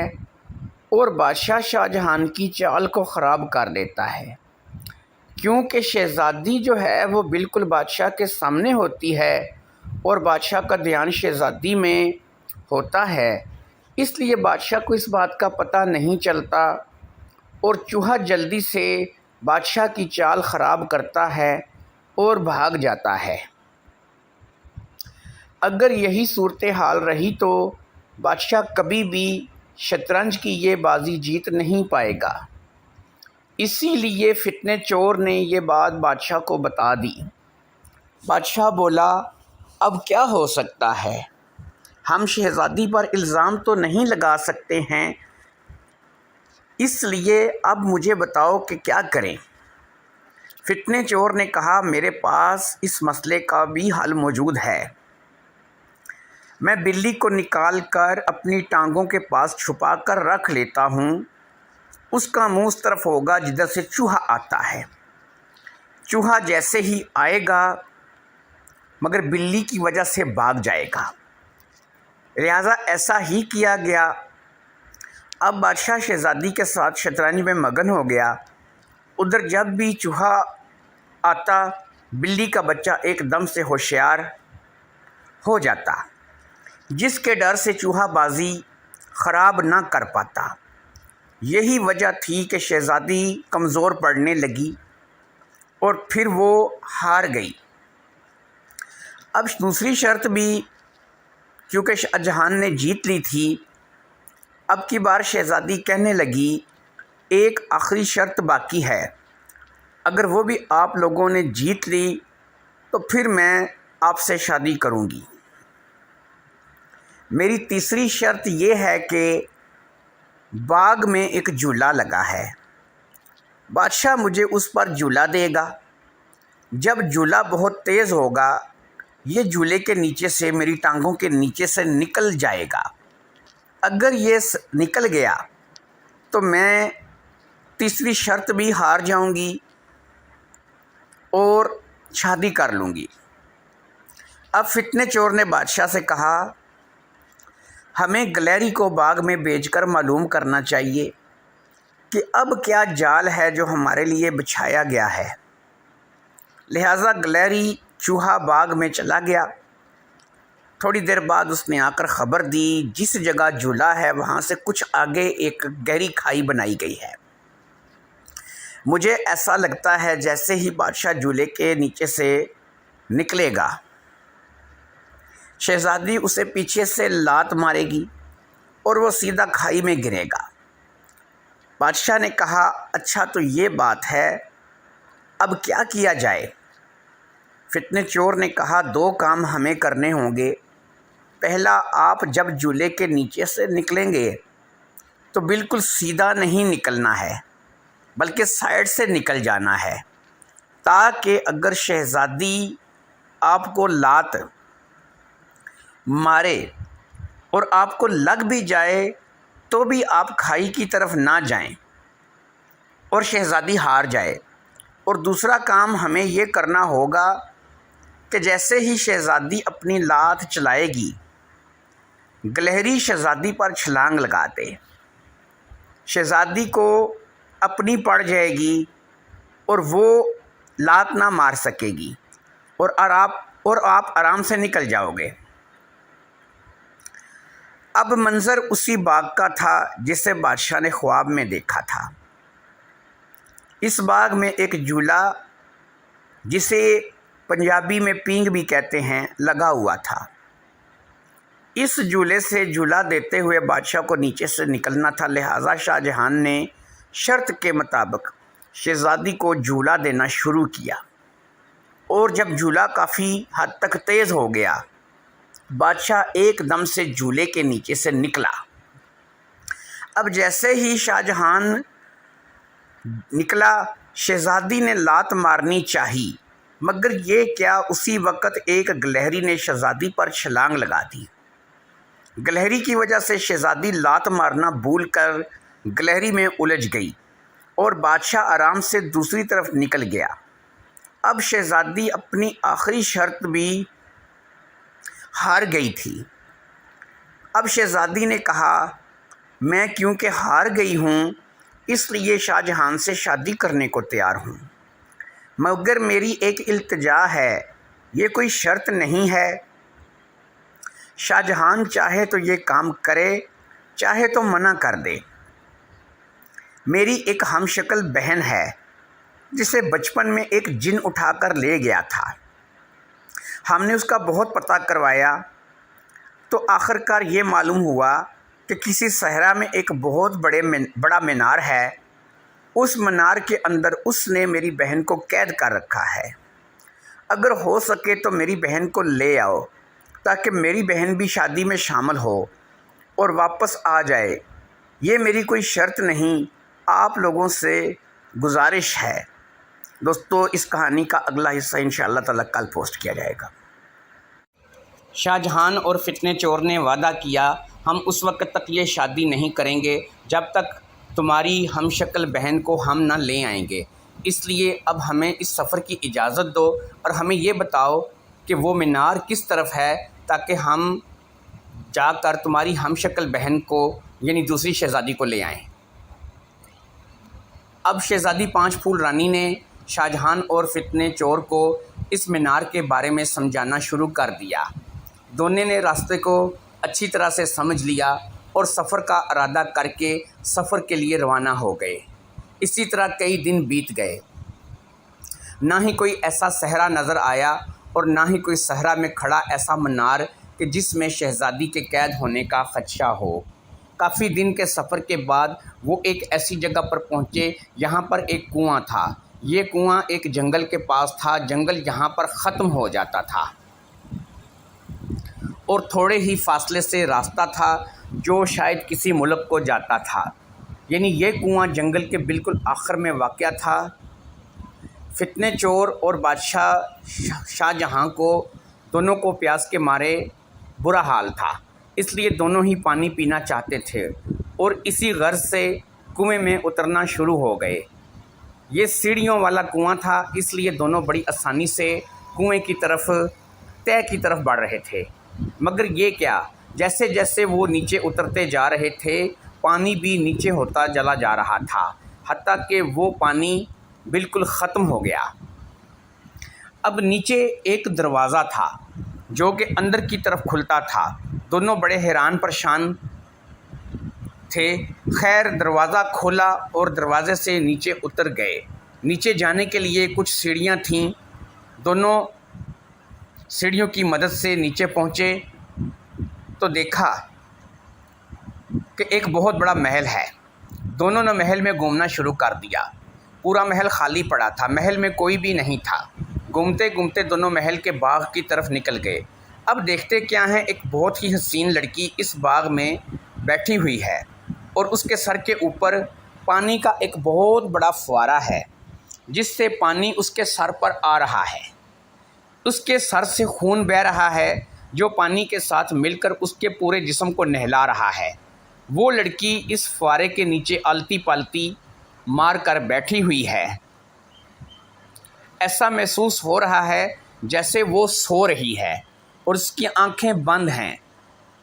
اور بادشاہ شاہ جہان کی چال کو خراب کر دیتا ہے، کیونکہ شہزادی جو ہے وہ بالکل بادشاہ کے سامنے ہوتی ہے اور بادشاہ کا دھیان شہزادی میں ہوتا ہے، اس لیے بادشاہ کو اس بات کا پتہ نہیں چلتا اور چوہا جلدی سے بادشاہ کی چال خراب کرتا ہے اور بھاگ جاتا ہے۔ اگر یہی صورتحال رہی تو بادشاہ کبھی بھی شطرنج کی یہ بازی جیت نہیں پائے گا۔ اسی لیے فتنہ چور نے یہ بات بادشاہ کو بتا دی۔ بادشاہ بولا، اب کیا ہو سکتا ہے؟ ہم شہزادی پر الزام تو نہیں لگا سکتے ہیں، اس لیے اب مجھے بتاؤ کہ کیا کریں؟ فتنہ چور نے کہا، میرے پاس اس مسئلے کا بھی حل موجود ہے۔ میں بلی کو نکال کر اپنی ٹانگوں کے پاس چھپا کر رکھ لیتا ہوں، اس کا منہ اس طرف ہوگا جدھر سے چوہا آتا ہے۔ چوہا جیسے ہی آئے گا مگر بلی کی وجہ سے بھاگ جائے گا، لہٰذا ایسا ہی کیا گیا۔ اب بادشاہ شہزادی کے ساتھ شطرنج میں مگن ہو گیا۔ ادھر جب بھی چوہا آتا بلی کا بچہ ایک دم سے ہوشیار ہو جاتا، جس کے ڈر سے چوہا بازی خراب نہ کر پاتا۔ یہی وجہ تھی کہ شہزادی کمزور پڑنے لگی اور پھر وہ ہار گئی۔ اب دوسری شرط بھی کیونکہ شاہ جہان نے جیت لی تھی، اب کی بار شہزادی کہنے لگی، ایک آخری شرط باقی ہے، اگر وہ بھی آپ لوگوں نے جیت لی تو پھر میں آپ سے شادی کروں گی۔ میری تیسری شرط یہ ہے کہ باغ میں ایک جھولا لگا ہے، بادشاہ مجھے اس پر جھولا دے گا۔ جب جھولا بہت تیز ہوگا یہ جھولے کے نیچے سے میری ٹانگوں کے نیچے سے نکل جائے گا، اگر یہ نکل گیا تو میں تیسری شرط بھی ہار جاؤں گی اور شادی کر لوں گی۔ اب فتنہ چور نے بادشاہ سے کہا، ہمیں گلہری کو باغ میں بھیج کر معلوم کرنا چاہیے کہ اب کیا جال ہے جو ہمارے لیے بچھایا گیا ہے۔ لہٰذا گلہری چوہا باغ میں چلا گیا۔ تھوڑی دیر بعد اس نے آ کر خبر دی، جس جگہ جھولا ہے وہاں سے کچھ آگے ایک گہری کھائی بنائی گئی ہے۔ مجھے ایسا لگتا ہے جیسے ہی بادشاہ جھولے کے نیچے سے نکلے گا شہزادی اسے پیچھے سے لات مارے گی اور وہ سیدھا کھائی میں گرے گا۔ بادشاہ نے کہا، اچھا تو یہ بات ہے، اب کیا کیا جائے؟ فتنہ چور نے کہا، دو کام ہمیں کرنے ہوں گے۔ پہلا، آپ جب جھولے کے نیچے سے نکلیں گے تو بالکل سیدھا نہیں نکلنا ہے بلکہ سائڈ سے نکل جانا ہے، تاکہ اگر شہزادی آپ کو لات مارے اور آپ کو لگ بھی جائے تو بھی آپ کھائی کی طرف نہ جائیں اور شہزادی ہار جائے۔ اور دوسرا کام ہمیں یہ کرنا ہوگا کہ جیسے ہی شہزادی اپنی لات چلائے گی گلہری شہزادی پر چھلانگ لگا دے، شہزادی کو اپنی پڑ جائے گی اور وہ لات نہ مار سکے گی اور آپ آرام سے نکل جاؤ گے۔ اب منظر اسی باغ کا تھا جسے بادشاہ نے خواب میں دیکھا تھا۔ اس باغ میں ایک جھولا جسے پنجابی میں پینگ بھی کہتے ہیں لگا ہوا تھا۔ اس جھولے سے جھولا دیتے ہوئے بادشاہ کو نیچے سے نکلنا تھا، لہٰذا شاہ جہان نے شرط کے مطابق شہزادی کو جھولا دینا شروع کیا، اور جب جھولا کافی حد تک تیز ہو گیا بادشاہ ایک دم سے جھولے کے نیچے سے نکلا۔ اب جیسے ہی شاہ جہان نکلا شہزادی نے لات مارنی چاہی، مگر یہ کیا، اسی وقت ایک گلہری نے شہزادی پر چھلانگ لگا دی۔ گلہری کی وجہ سے شہزادی لات مارنا بھول کر گلہری میں الجھ گئی اور بادشاہ آرام سے دوسری طرف نکل گیا۔ اب شہزادی اپنی آخری شرط بھی ہار گئی تھی۔ اب شہزادی نے کہا میں کیونکہ ہار گئی ہوں اس لیے شاہ جہان سے شادی کرنے کو تیار ہوں، مگر میری ایک التجا ہے، یہ کوئی شرط نہیں ہے۔ شاہ جہان چاہے تو یہ کام کرے، چاہے تو منع کر دے۔ میری ایک ہم شکل بہن ہے جسے بچپن میں ایک جن اٹھا کر لے گیا تھا۔ ہم نے اس کا بہت پتہ کروایا تو آخر کار یہ معلوم ہوا کہ کسی صحرا میں ایک بہت بڑا مینار ہے، اس مینار کے اندر اس نے میری بہن کو قید کر رکھا ہے۔ اگر ہو سکے تو میری بہن کو لے آؤ تاکہ میری بہن بھی شادی میں شامل ہو اور واپس آ جائے۔ یہ میری کوئی شرط نہیں، آپ لوگوں سے گزارش ہے۔ دوستو اس کہانی کا اگلا حصہ انشاءاللہ تعالی کل پوسٹ کیا جائے گا۔ شاہ جہان اور فتنہ چور نے وعدہ کیا ہم اس وقت تک یہ شادی نہیں کریں گے جب تک تمہاری ہم شکل بہن کو ہم نہ لے آئیں گے، اس لیے اب ہمیں اس سفر کی اجازت دو اور ہمیں یہ بتاؤ کہ وہ مینار کس طرف ہے تاکہ ہم جا کر تمہاری ہم شکل بہن کو یعنی دوسری شہزادی کو لے آئیں۔ اب شہزادی پانچ پھول رانی نے شاہ جہان اور فتنہ چور کو اس مینار کے بارے میں سمجھانا شروع کر دیا۔ دونوں نے راستے کو اچھی طرح سے سمجھ لیا اور سفر کا ارادہ کر کے سفر کے لیے روانہ ہو گئے۔ اسی طرح کئی دن بیت گئے، نہ ہی کوئی ایسا صحرا نظر آیا اور نہ ہی کوئی صحرا میں کھڑا ایسا مینار کہ جس میں شہزادی کے قید ہونے کا خدشہ ہو۔ کافی دن کے سفر کے بعد وہ ایک ایسی جگہ پر پہنچے، یہاں پر ایک کنواں تھا۔ یہ کنواں ایک جنگل کے پاس تھا، جنگل یہاں پر ختم ہو جاتا تھا اور تھوڑے ہی فاصلے سے راستہ تھا جو شاید کسی ملک کو جاتا تھا، یعنی یہ کنواں جنگل کے بالکل آخر میں واقع تھا۔ فتنہ چور اور بادشاہ شاہ جہاں کو دونوں کو پیاس کے مارے برا حال تھا، اس لیے دونوں ہی پانی پینا چاہتے تھے اور اسی غرض سے کنویں میں اترنا شروع ہو گئے۔ یہ سیڑھیوں والا کنواں تھا، اس لیے دونوں بڑی آسانی سے کنویں کی طرف تہہ کی طرف بڑھ رہے تھے، مگر یہ کیا، جیسے جیسے وہ نیچے اترتے جا رہے تھے پانی بھی نیچے ہوتا چلا جا رہا تھا، حتیٰ کہ وہ پانی بالکل ختم ہو گیا۔ اب نیچے ایک دروازہ تھا جو کہ اندر کی طرف کھلتا تھا۔ دونوں بڑے حیران پریشان تھے۔ خیر دروازہ کھولا اور دروازے سے نیچے اتر گئے۔ نیچے جانے کے لیے کچھ سیڑھیاں تھیں، دونوں سیڑھیوں کی مدد سے نیچے پہنچے تو دیکھا کہ ایک بہت بڑا محل ہے۔ دونوں نے محل میں گھومنا شروع کر دیا۔ پورا محل خالی پڑا تھا، محل میں کوئی بھی نہیں تھا۔ گھومتے گھومتے دونوں محل کے باغ کی طرف نکل گئے۔ اب دیکھتے کیا ہیں، ایک بہت ہی حسین لڑکی اس باغ میں بیٹھی ہوئی ہے اور اس کے سر کے اوپر پانی کا ایک بہت بڑا فوارہ ہے جس سے پانی اس کے سر پر آ رہا ہے۔ اس کے سر سے خون بہہ رہا ہے جو پانی کے ساتھ مل کر اس کے پورے جسم کو نہلا رہا ہے۔ وہ لڑکی اس فوارے کے نیچے آلتی پالتی مار کر بیٹھی ہوئی ہے۔ ایسا محسوس ہو رہا ہے جیسے وہ سو رہی ہے اور اس کی آنکھیں بند ہیں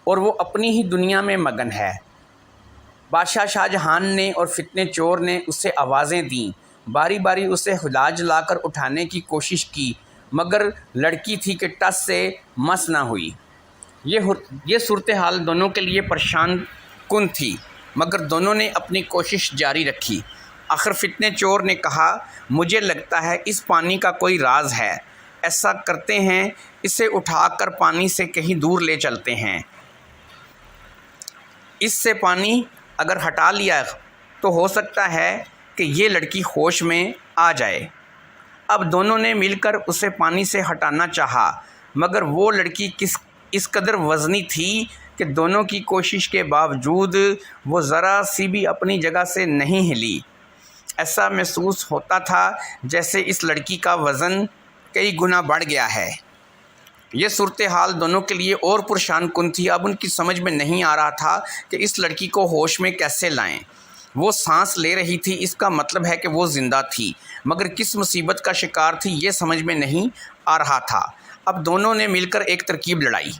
اور وہ اپنی ہی دنیا میں مگن ہے۔ بادشاہ شاہ جہان نے اور فتنہ چور نے اسے آوازیں دیں، باری باری اسے ہلا جلا کر اٹھانے کی کوشش کی، مگر لڑکی تھی کہ ٹس سے مس نہ ہوئی۔ یہ صورتحال دونوں کے لیے پریشان کن تھی، مگر دونوں نے اپنی کوشش جاری رکھی۔ آخر فتنہ چور نے کہا مجھے لگتا ہے اس پانی کا کوئی راز ہے، ایسا کرتے ہیں اسے اٹھا کر پانی سے کہیں دور لے چلتے ہیں، اس سے پانی اگر ہٹا لیا تو ہو سکتا ہے کہ یہ لڑکی ہوش میں آ جائے۔ اب دونوں نے مل کر اسے پانی سے ہٹانا چاہا، مگر وہ لڑکی اس قدر وزنی تھی کہ دونوں کی کوشش کے باوجود وہ ذرا سی بھی اپنی جگہ سے نہیں ہلی۔ ایسا محسوس ہوتا تھا جیسے اس لڑکی کا وزن کئی گنا بڑھ گیا ہے۔ یہ صورتحال دونوں کے لیے اور پریشان کن تھی۔ اب ان کی سمجھ میں نہیں آ رہا تھا کہ اس لڑکی کو ہوش میں کیسے لائیں۔ وہ سانس لے رہی تھی، اس کا مطلب ہے کہ وہ زندہ تھی، مگر کس مصیبت کا شکار تھی یہ سمجھ میں نہیں آ رہا تھا۔ اب دونوں نے مل کر ایک ترکیب لڑائی۔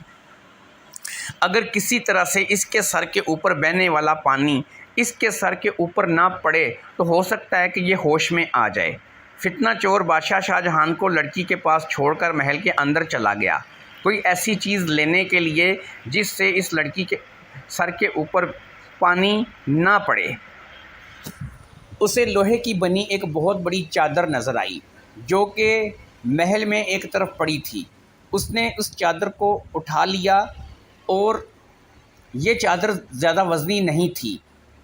اگر کسی طرح سے اس کے سر کے اوپر بہنے والا پانی اس کے سر کے اوپر نہ پڑے تو ہو سکتا ہے کہ یہ ہوش میں آ جائے۔ فتنہ چور بادشاہ شاہ جہان کو لڑکی کے پاس چھوڑ کر محل کے اندر چلا گیا، کوئی ایسی چیز لینے کے لیے جس سے اس لڑکی کے سر کے اوپر پانی نہ پڑے۔ اسے لوہے کی بنی ایک بہت بڑی چادر نظر آئی جو کہ محل میں ایک طرف پڑی تھی۔ اس نے اس چادر کو اٹھا لیا اور یہ چادر زیادہ وزنی نہیں تھی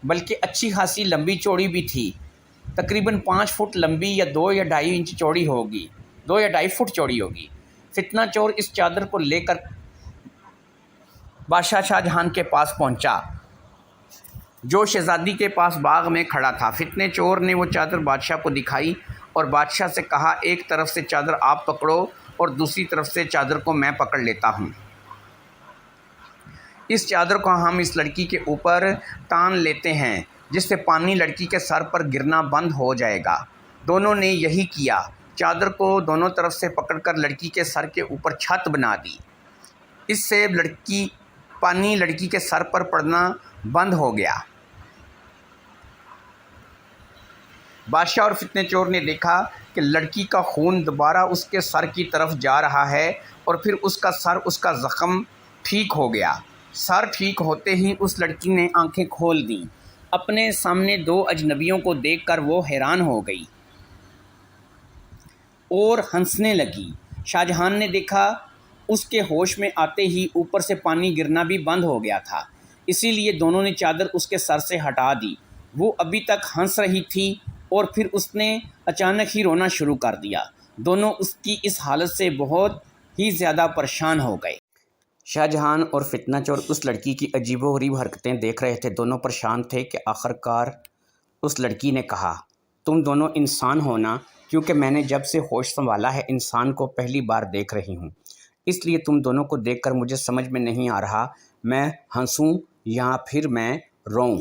بلکہ اچھی خاصی لمبی چوڑی بھی تھی، تقریباً 5 فٹ لمبی یا 2 یا 2.5 انچ چوڑی ہوگی، 2 یا 2.5 فٹ چوڑی ہوگی۔ فتنہ چور اس چادر کو لے کر بادشاہ شاہ جہان کے پاس پہنچا جو شہزادی کے پاس باغ میں کھڑا تھا۔ فتنہ چور نے وہ چادر بادشاہ کو دکھائی اور بادشاہ سے کہا، ایک طرف سے چادر آپ پکڑو اور دوسری طرف سے چادر کو میں پکڑ لیتا ہوں۔ اس چادر کو ہم اس لڑکی کے اوپر تان لیتے ہیں جس سے پانی لڑکی کے سر پر گرنا بند ہو جائے گا۔ دونوں نے یہی کیا، چادر کو دونوں طرف سے پکڑ کر لڑکی کے سر کے اوپر چھت بنا دی۔ اس سے پانی لڑکی کے سر پر پڑنا بند ہو گیا۔ بادشاہ اور فتنہ چور نے دیکھا کہ لڑکی کا خون دوبارہ اس کے سر کی طرف جا رہا ہے اور پھر اس کا زخم ٹھیک ہو گیا۔ سر ٹھیک ہوتے ہی اس لڑکی نے آنکھیں کھول دیں۔ اپنے سامنے 2 اجنبیوں کو دیکھ کر وہ حیران ہو گئی اور ہنسنے لگی۔ شاہ جہان نے دیکھا اس کے ہوش میں آتے ہی اوپر سے پانی گرنا بھی بند ہو گیا تھا، اسی لیے دونوں نے چادر اس کے سر سے ہٹا دی۔ وہ ابھی تک ہنس رہی تھی اور پھر اس نے اچانک ہی رونا شروع کر دیا۔ دونوں اس کی اس حالت سے بہت ہی زیادہ پریشان ہو گئے۔ شاہ جہان اور فتنہ چور اس لڑکی کی عجیب و غریب حرکتیں دیکھ رہے تھے۔ دونوں پریشان تھے کہ آخرکار اس لڑکی نے کہا، تم دونوں انسان ہو نا؟ کیونکہ میں نے جب سے ہوش سنبھالا ہے انسان کو پہلی بار دیکھ رہی ہوں، اس لیے تم دونوں کو دیکھ کر مجھے سمجھ میں نہیں آ رہا میں ہنسوں یا پھر میں روؤں،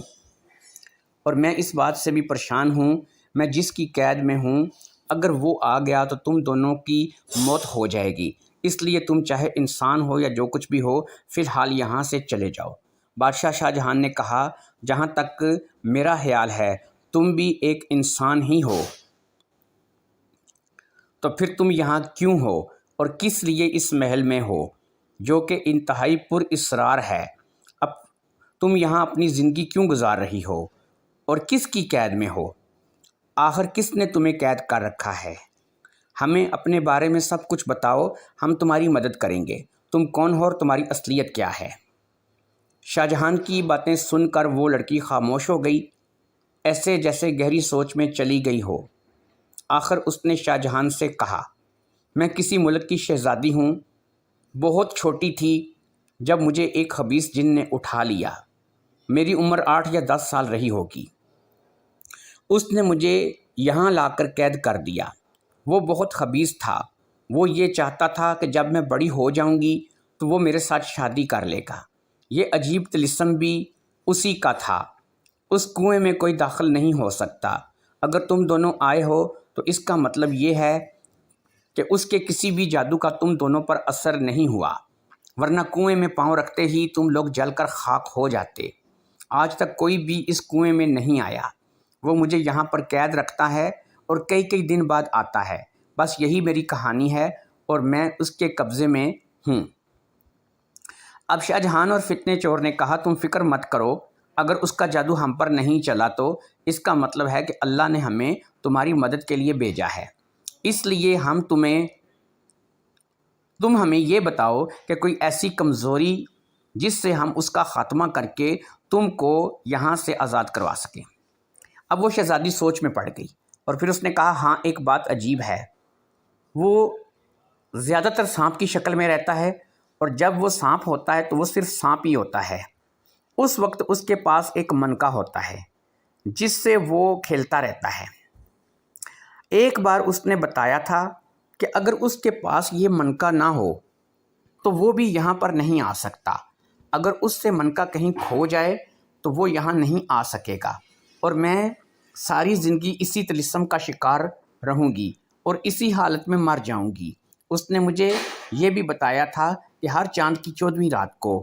اور میں اس بات سے بھی پریشان ہوں میں جس کی قید میں ہوں اگر وہ آ گیا تو تم دونوں کی موت ہو جائے گی، اس لیے تم چاہے انسان ہو یا جو کچھ بھی ہو فی الحال یہاں سے چلے جاؤ۔ بادشاہ شاہ جہان نے کہا، جہاں تک میرا خیال ہے تم بھی ایک انسان ہی ہو، تو پھر تم یہاں کیوں ہو اور کس لیے اس محل میں ہو جو کہ انتہائی پر اسرار ہے؟ اب تم یہاں اپنی زندگی کیوں گزار رہی ہو اور کس کی قید میں ہو؟ آخر کس نے تمہیں قید کر رکھا ہے؟ ہمیں اپنے بارے میں سب کچھ بتاؤ، ہم تمہاری مدد کریں گے۔ تم کون ہو اور تمہاری اصلیت کیا ہے؟ شاہ جہان کی باتیں سن کر وہ لڑکی خاموش ہو گئی، ایسے جیسے گہری سوچ میں چلی گئی ہو۔ آخر اس نے شاہ جہان سے کہا، میں کسی ملک کی شہزادی ہوں، بہت چھوٹی تھی جب مجھے ایک خبیث جن نے اٹھا لیا، میری عمر 8 یا 10 سال رہی ہوگی۔ اس نے مجھے یہاں لا کر قید کر دیا۔ وہ بہت خبیث تھا، وہ یہ چاہتا تھا کہ جب میں بڑی ہو جاؤں گی تو وہ میرے ساتھ شادی کر لے گا۔ یہ عجیب طلسم بھی اسی کا تھا۔ اس کنویں میں کوئی داخل نہیں ہو سکتا۔ اگر تم دونوں آئے ہو تو اس کا مطلب یہ ہے کہ اس کے کسی بھی جادو کا تم دونوں پر اثر نہیں ہوا، ورنہ کنویں میں پاؤں رکھتے ہی تم لوگ جل کر خاک ہو جاتے۔ آج تک کوئی بھی اس کنویں میں نہیں آیا، وہ مجھے یہاں پر قید رکھتا ہے اور کئی دن بعد آتا ہے، بس یہی میری کہانی ہے اور میں اس کے قبضے میں ہوں۔ اب شاہ جہان اور فتنہ چور نے کہا، تم فکر مت کرو، اگر اس کا جادو ہم پر نہیں چلا تو اس کا مطلب ہے کہ اللہ نے ہمیں تمہاری مدد کے لیے بھیجا ہے، اس لیے تم ہمیں یہ بتاؤ کہ کوئی ایسی کمزوری جس سے ہم اس کا خاتمہ کر کے تم کو یہاں سے آزاد کروا سکیں۔ اب وہ شہزادی سوچ میں پڑ گئی اور پھر اس نے کہا، ہاں ایک بات عجیب ہے، وہ زیادہ تر سانپ کی شکل میں رہتا ہے اور جب وہ سانپ ہوتا ہے تو وہ صرف سانپ ہی ہوتا ہے۔ اس وقت اس کے پاس ایک منکا ہوتا ہے جس سے وہ کھیلتا رہتا ہے۔ ایک بار اس نے بتایا تھا کہ اگر اس کے پاس یہ منکا نہ ہو تو وہ بھی یہاں پر نہیں آ سکتا، اگر اس سے منکا کہیں کھو جائے تو وہ یہاں نہیں آ سکے گا اور میں ساری زندگی اسی طلسم کا شکار رہوں گی اور اسی حالت میں مر جاؤں گی۔ اس نے مجھے یہ بھی بتایا تھا کہ ہر چاند کی 14ویں رات کو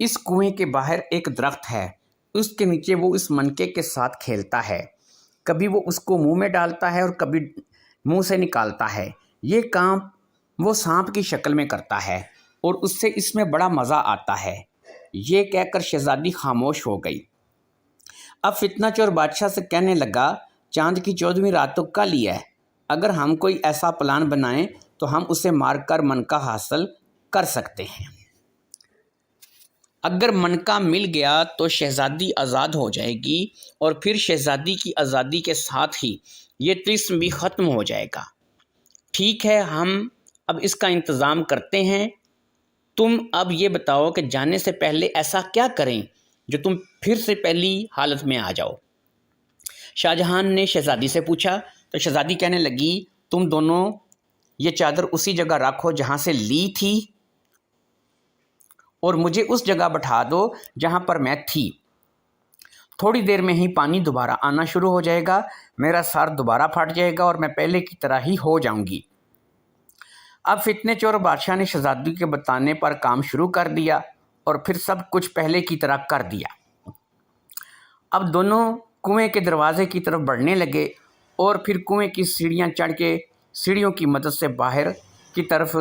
اس کنویں کے باہر ایک درخت ہے، اس کے نیچے وہ اس منکے کے ساتھ کھیلتا ہے، کبھی وہ اس کو منہ میں ڈالتا ہے اور کبھی منہ سے نکالتا ہے۔ یہ کام وہ سانپ کی شکل میں کرتا ہے اور اس سے اس میں بڑا مزہ آتا ہے۔ یہ کہہ کر شہزادی خاموش ہو گئی۔ اب فتنہ چور بادشاہ سے کہنے لگا، چاند کی 14ویں رات تو کل ہی ہے، اگر ہم کوئی ایسا پلان بنائیں تو ہم اسے مار کر منکا حاصل کر سکتے ہیں۔ اگر منکا مل گیا تو شہزادی آزاد ہو جائے گی اور پھر شہزادی کی آزادی کے ساتھ ہی یہ طلسم بھی ختم ہو جائے گا۔ ٹھیک ہے، ہم اب اس کا انتظام کرتے ہیں۔ تم اب یہ بتاؤ کہ جانے سے پہلے ایسا کیا کریں جو تم پھر سے پہلی حالت میں آ جاؤ۔ شاہ جہان نے شہزادی سے پوچھا تو شہزادی کہنے لگی، تم دونوں یہ چادر اسی جگہ رکھو جہاں سے لی تھی اور مجھے اس جگہ بٹھا دو جہاں پر میں تھی۔ تھوڑی دیر میں ہی پانی دوبارہ آنا شروع ہو جائے گا، میرا سر دوبارہ پھٹ جائے گا اور میں پہلے کی طرح ہی ہو جاؤں گی۔ اب فتنے چور بادشاہ نے شہزادی کے بتانے پر کام شروع کر دیا اور پھر سب کچھ پہلے کی طرح کر دیا۔ اب دونوں کنویں کے دروازے کی طرف بڑھنے لگے اور پھر کنویں کی سیڑھیاں چڑھ کے سیڑھیوں کی مدد سے باہر کی طرف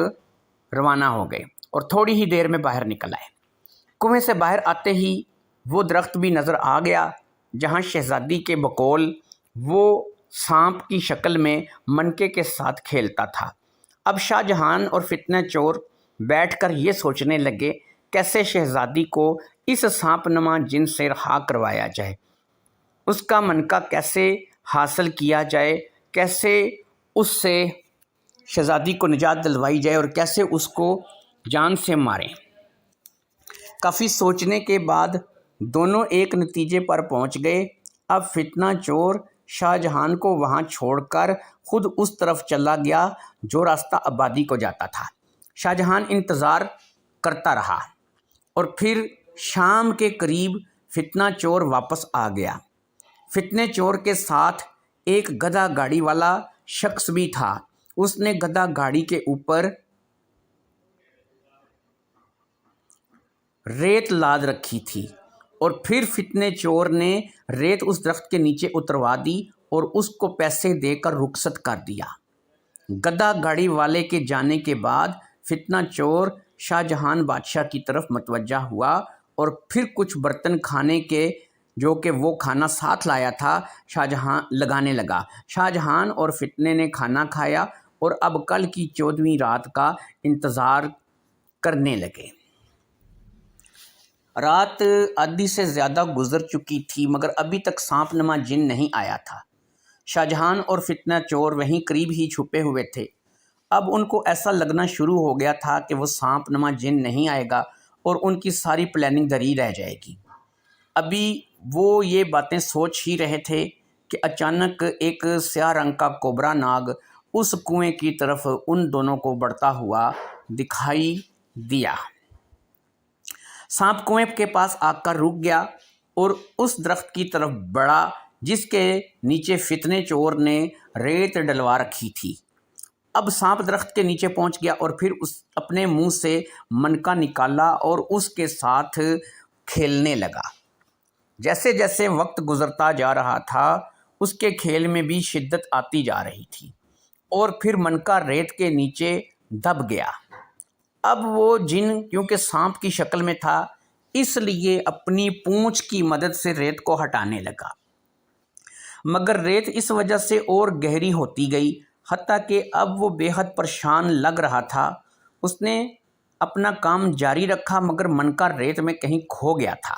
روانہ ہو گئے اور تھوڑی ہی دیر میں باہر نکل آئے۔ کنویں سے باہر آتے ہی وہ درخت بھی نظر آ گیا جہاں شہزادی کے بقول وہ سانپ کی شکل میں منکے کے ساتھ کھیلتا تھا۔ اب شاہ جہان اور فتنہ چور بیٹھ کر یہ سوچنے لگے کیسے شہزادی کو اس سانپ نما جن سے رہا کروایا جائے، اس کا منکا کیسے حاصل کیا جائے، کیسے اس سے شہزادی کو نجات دلوائی جائے اور کیسے اس کو جان سے ماریں۔ کافی سوچنے کے بعد دونوں ایک نتیجے پر پہنچ گئے۔ اب فتنہ چور شاہ جہان کو وہاں چھوڑ کر خود اس طرف چلا گیا جو راستہ آبادی کو جاتا تھا۔ شاہ جہان انتظار کرتا رہا اور پھر شام کے قریب فتنہ چور واپس آ گیا۔ فتنے چور کے ساتھ ایک گدھا گاڑی والا شخص بھی تھا۔ اس نے گدھا گاڑی کے اوپر ریت لاد رکھی تھی اور پھر فتنے چور نے ریت اس درخت کے نیچے اتروا دی اور اس کو پیسے دے کر رخصت کر دیا۔ گدھا گاڑی والے کے جانے کے بعد فتنہ چور شاہ جہان بادشاہ کی طرف متوجہ ہوا اور پھر کچھ برتن کھانے کے جو کہ وہ کھانا ساتھ لایا تھا شاہ جہاں لگانے لگا۔ شاہ جہان اور فتنے نے کھانا کھایا اور اب کل کی 14ویں رات کا انتظار کرنے لگے۔ رات آدھی سے زیادہ گزر چکی تھی مگر ابھی تک سانپ نما جن نہیں آیا تھا۔ شاہ جہان اور فتنہ چور وہیں قریب ہی چھپے ہوئے تھے۔ اب ان کو ایسا لگنا شروع ہو گیا تھا کہ وہ سانپ نما جن نہیں آئے گا اور ان کی ساری پلاننگ دھری رہ جائے گی۔ ابھی وہ یہ باتیں سوچ ہی رہے تھے کہ اچانک ایک سیاہ رنگ کا کوبرا ناگ اس کنویں کی طرف ان دونوں کو بڑھتا ہوا دکھائی دیا۔ سانپ کنویں کے پاس آ کر رک گیا اور اس درخت کی طرف بڑھا جس کے نیچے فتنے چور نے ریت ڈلوا رکھی تھی۔ اب سانپ درخت کے نیچے پہنچ گیا اور پھر اپنے منہ سے منکا نکالا اور اس کے ساتھ کھیلنے لگا۔ جیسے جیسے وقت گزرتا جا رہا تھا اس کے کھیل میں بھی شدت آتی جا رہی تھی اور پھر منکا ریت کے نیچے دب گیا۔ اب وہ جن کیونکہ سانپ کی شکل میں تھا اس لیے اپنی پونچھ کی مدد سے ریت کو ہٹانے لگا، مگر ریت اس وجہ سے اور گہری ہوتی گئی حتیٰ کہ اب وہ بے حد پریشان لگ رہا تھا۔ اس نے اپنا کام جاری رکھا مگر منکا ریت میں کہیں کھو گیا تھا۔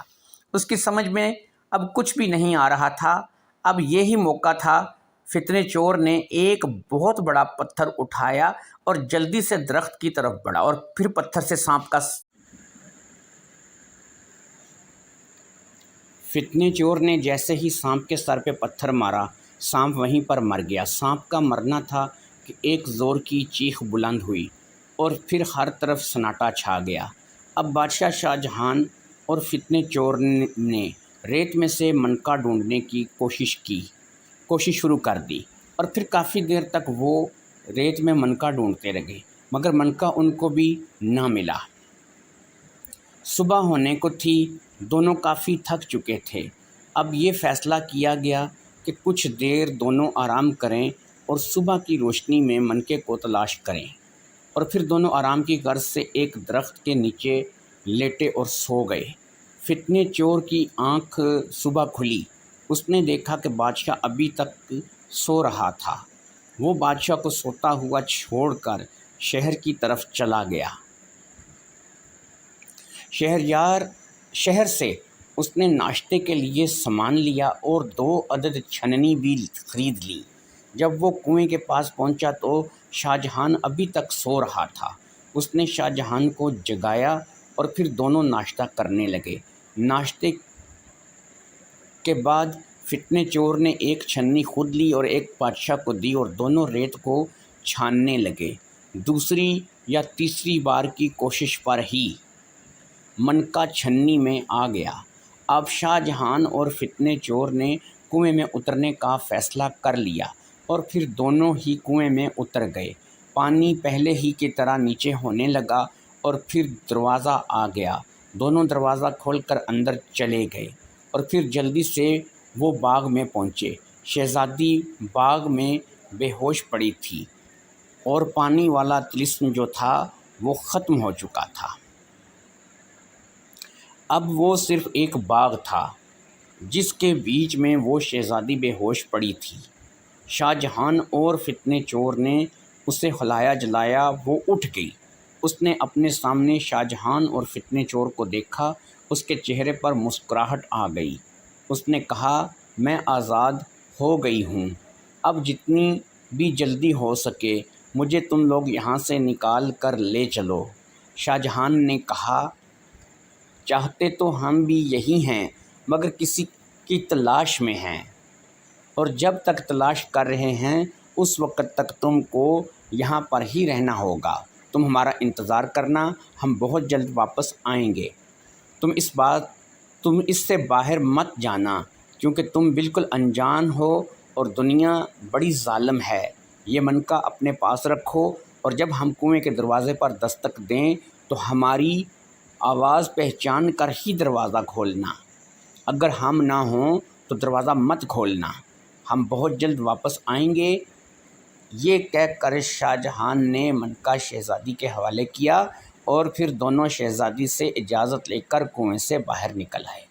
اس کی سمجھ میں اب کچھ بھی نہیں آ رہا تھا۔ اب یہی موقع تھا۔ فتنے چور نے ایک بہت بڑا پتھر اٹھایا اور جلدی سے درخت کی طرف بڑھا اور پھر پتھر سے سانپ کا فتنے چور نے جیسے ہی سانپ کے سر پہ پتھر مارا سانپ وہیں پر مر گیا۔ سانپ کا مرنا تھا کہ ایک زور کی چیخ بلند ہوئی اور پھر ہر طرف سناٹا چھا گیا۔ اب بادشاہ شاہ جہان اور فتنے چور نے ریت میں سے منکا ڈھونڈنے کی کوشش شروع کر دی اور پھر کافی دیر تک وہ ریت میں منکا ڈھونڈتے رہے مگر منکا ان کو بھی نہ ملا۔ صبح ہونے کو تھی، دونوں کافی تھک چکے تھے۔ اب یہ فیصلہ کیا گیا کہ کچھ دیر دونوں آرام کریں اور صبح کی روشنی میں منکے کو تلاش کریں، اور پھر دونوں آرام کی غرض سے ایک درخت کے نیچے لیٹے اور سو گئے۔ فتنے چور کی آنکھ صبح کھلی۔ اس نے دیکھا کہ بادشاہ ابھی تک سو رہا تھا۔ وہ بادشاہ کو سوتا ہوا چھوڑ کر شہر کی طرف چلا گیا۔ شہر سے اس نے ناشتے کے لیے سامان لیا اور 2 عدد چھننی بھی خرید لی۔ جب وہ کنویں کے پاس پہنچا تو شاہ جہان ابھی تک سو رہا تھا۔ اس نے شاہ جہان کو جگایا اور پھر دونوں ناشتہ کرنے لگے۔ ناشتے کے بعد فتنے چور نے ایک چھنی خود لی اور ایک بادشاہ کو دی اور دونوں ریت کو چھاننے لگے۔ دوسری یا تیسری بار کی کوشش پر ہی منکا چھنی میں آ گیا۔ اب شاہ جہان اور فتنے چور نے کنویں میں اترنے کا فیصلہ کر لیا اور پھر دونوں ہی کنویں میں اتر گئے۔ پانی پہلے ہی کی طرح نیچے ہونے لگا اور پھر دروازہ آ گیا۔ دونوں دروازہ کھول کر اندر چلے گئے اور پھر جلدی سے وہ باغ میں پہنچے۔ شہزادی باغ میں بے ہوش پڑی تھی اور پانی والا طلسم جو تھا وہ ختم ہو چکا تھا۔ اب وہ صرف ایک باغ تھا جس کے بیچ میں وہ شہزادی بے ہوش پڑی تھی۔ شاہ جہان اور فتنے چور نے اسے ہلایا جلایا، وہ اٹھ گئی۔ اس نے اپنے سامنے شاہ جہان اور فتنے چور کو دیکھا۔ اس کے چہرے پر مسکراہٹ آ گئی۔ اس نے کہا، میں آزاد ہو گئی ہوں، اب جتنی بھی جلدی ہو سکے مجھے تم لوگ یہاں سے نکال کر لے چلو۔ شاہ جہان نے کہا، چاہتے تو ہم بھی یہی ہیں مگر کسی کی تلاش میں ہیں، اور جب تک تلاش کر رہے ہیں اس وقت تک تم کو یہاں پر ہی رہنا ہوگا۔ تم ہمارا انتظار کرنا، ہم بہت جلد واپس آئیں گے۔ تم اس سے باہر مت جانا کیونکہ تم بالکل انجان ہو اور دنیا بڑی ظالم ہے۔ یہ منکا اپنے پاس رکھو اور جب ہم کنویں کے دروازے پر دستک دیں تو ہماری آواز پہچان کر ہی دروازہ کھولنا۔ اگر ہم نہ ہوں تو دروازہ مت کھولنا، ہم بہت جلد واپس آئیں گے۔ یہ کہہ کر شاہ جہان نے منکا شہزادی کے حوالے کیا اور پھر دونوں شہزادی سے اجازت لے کر کنویں سے باہر نکل آئے۔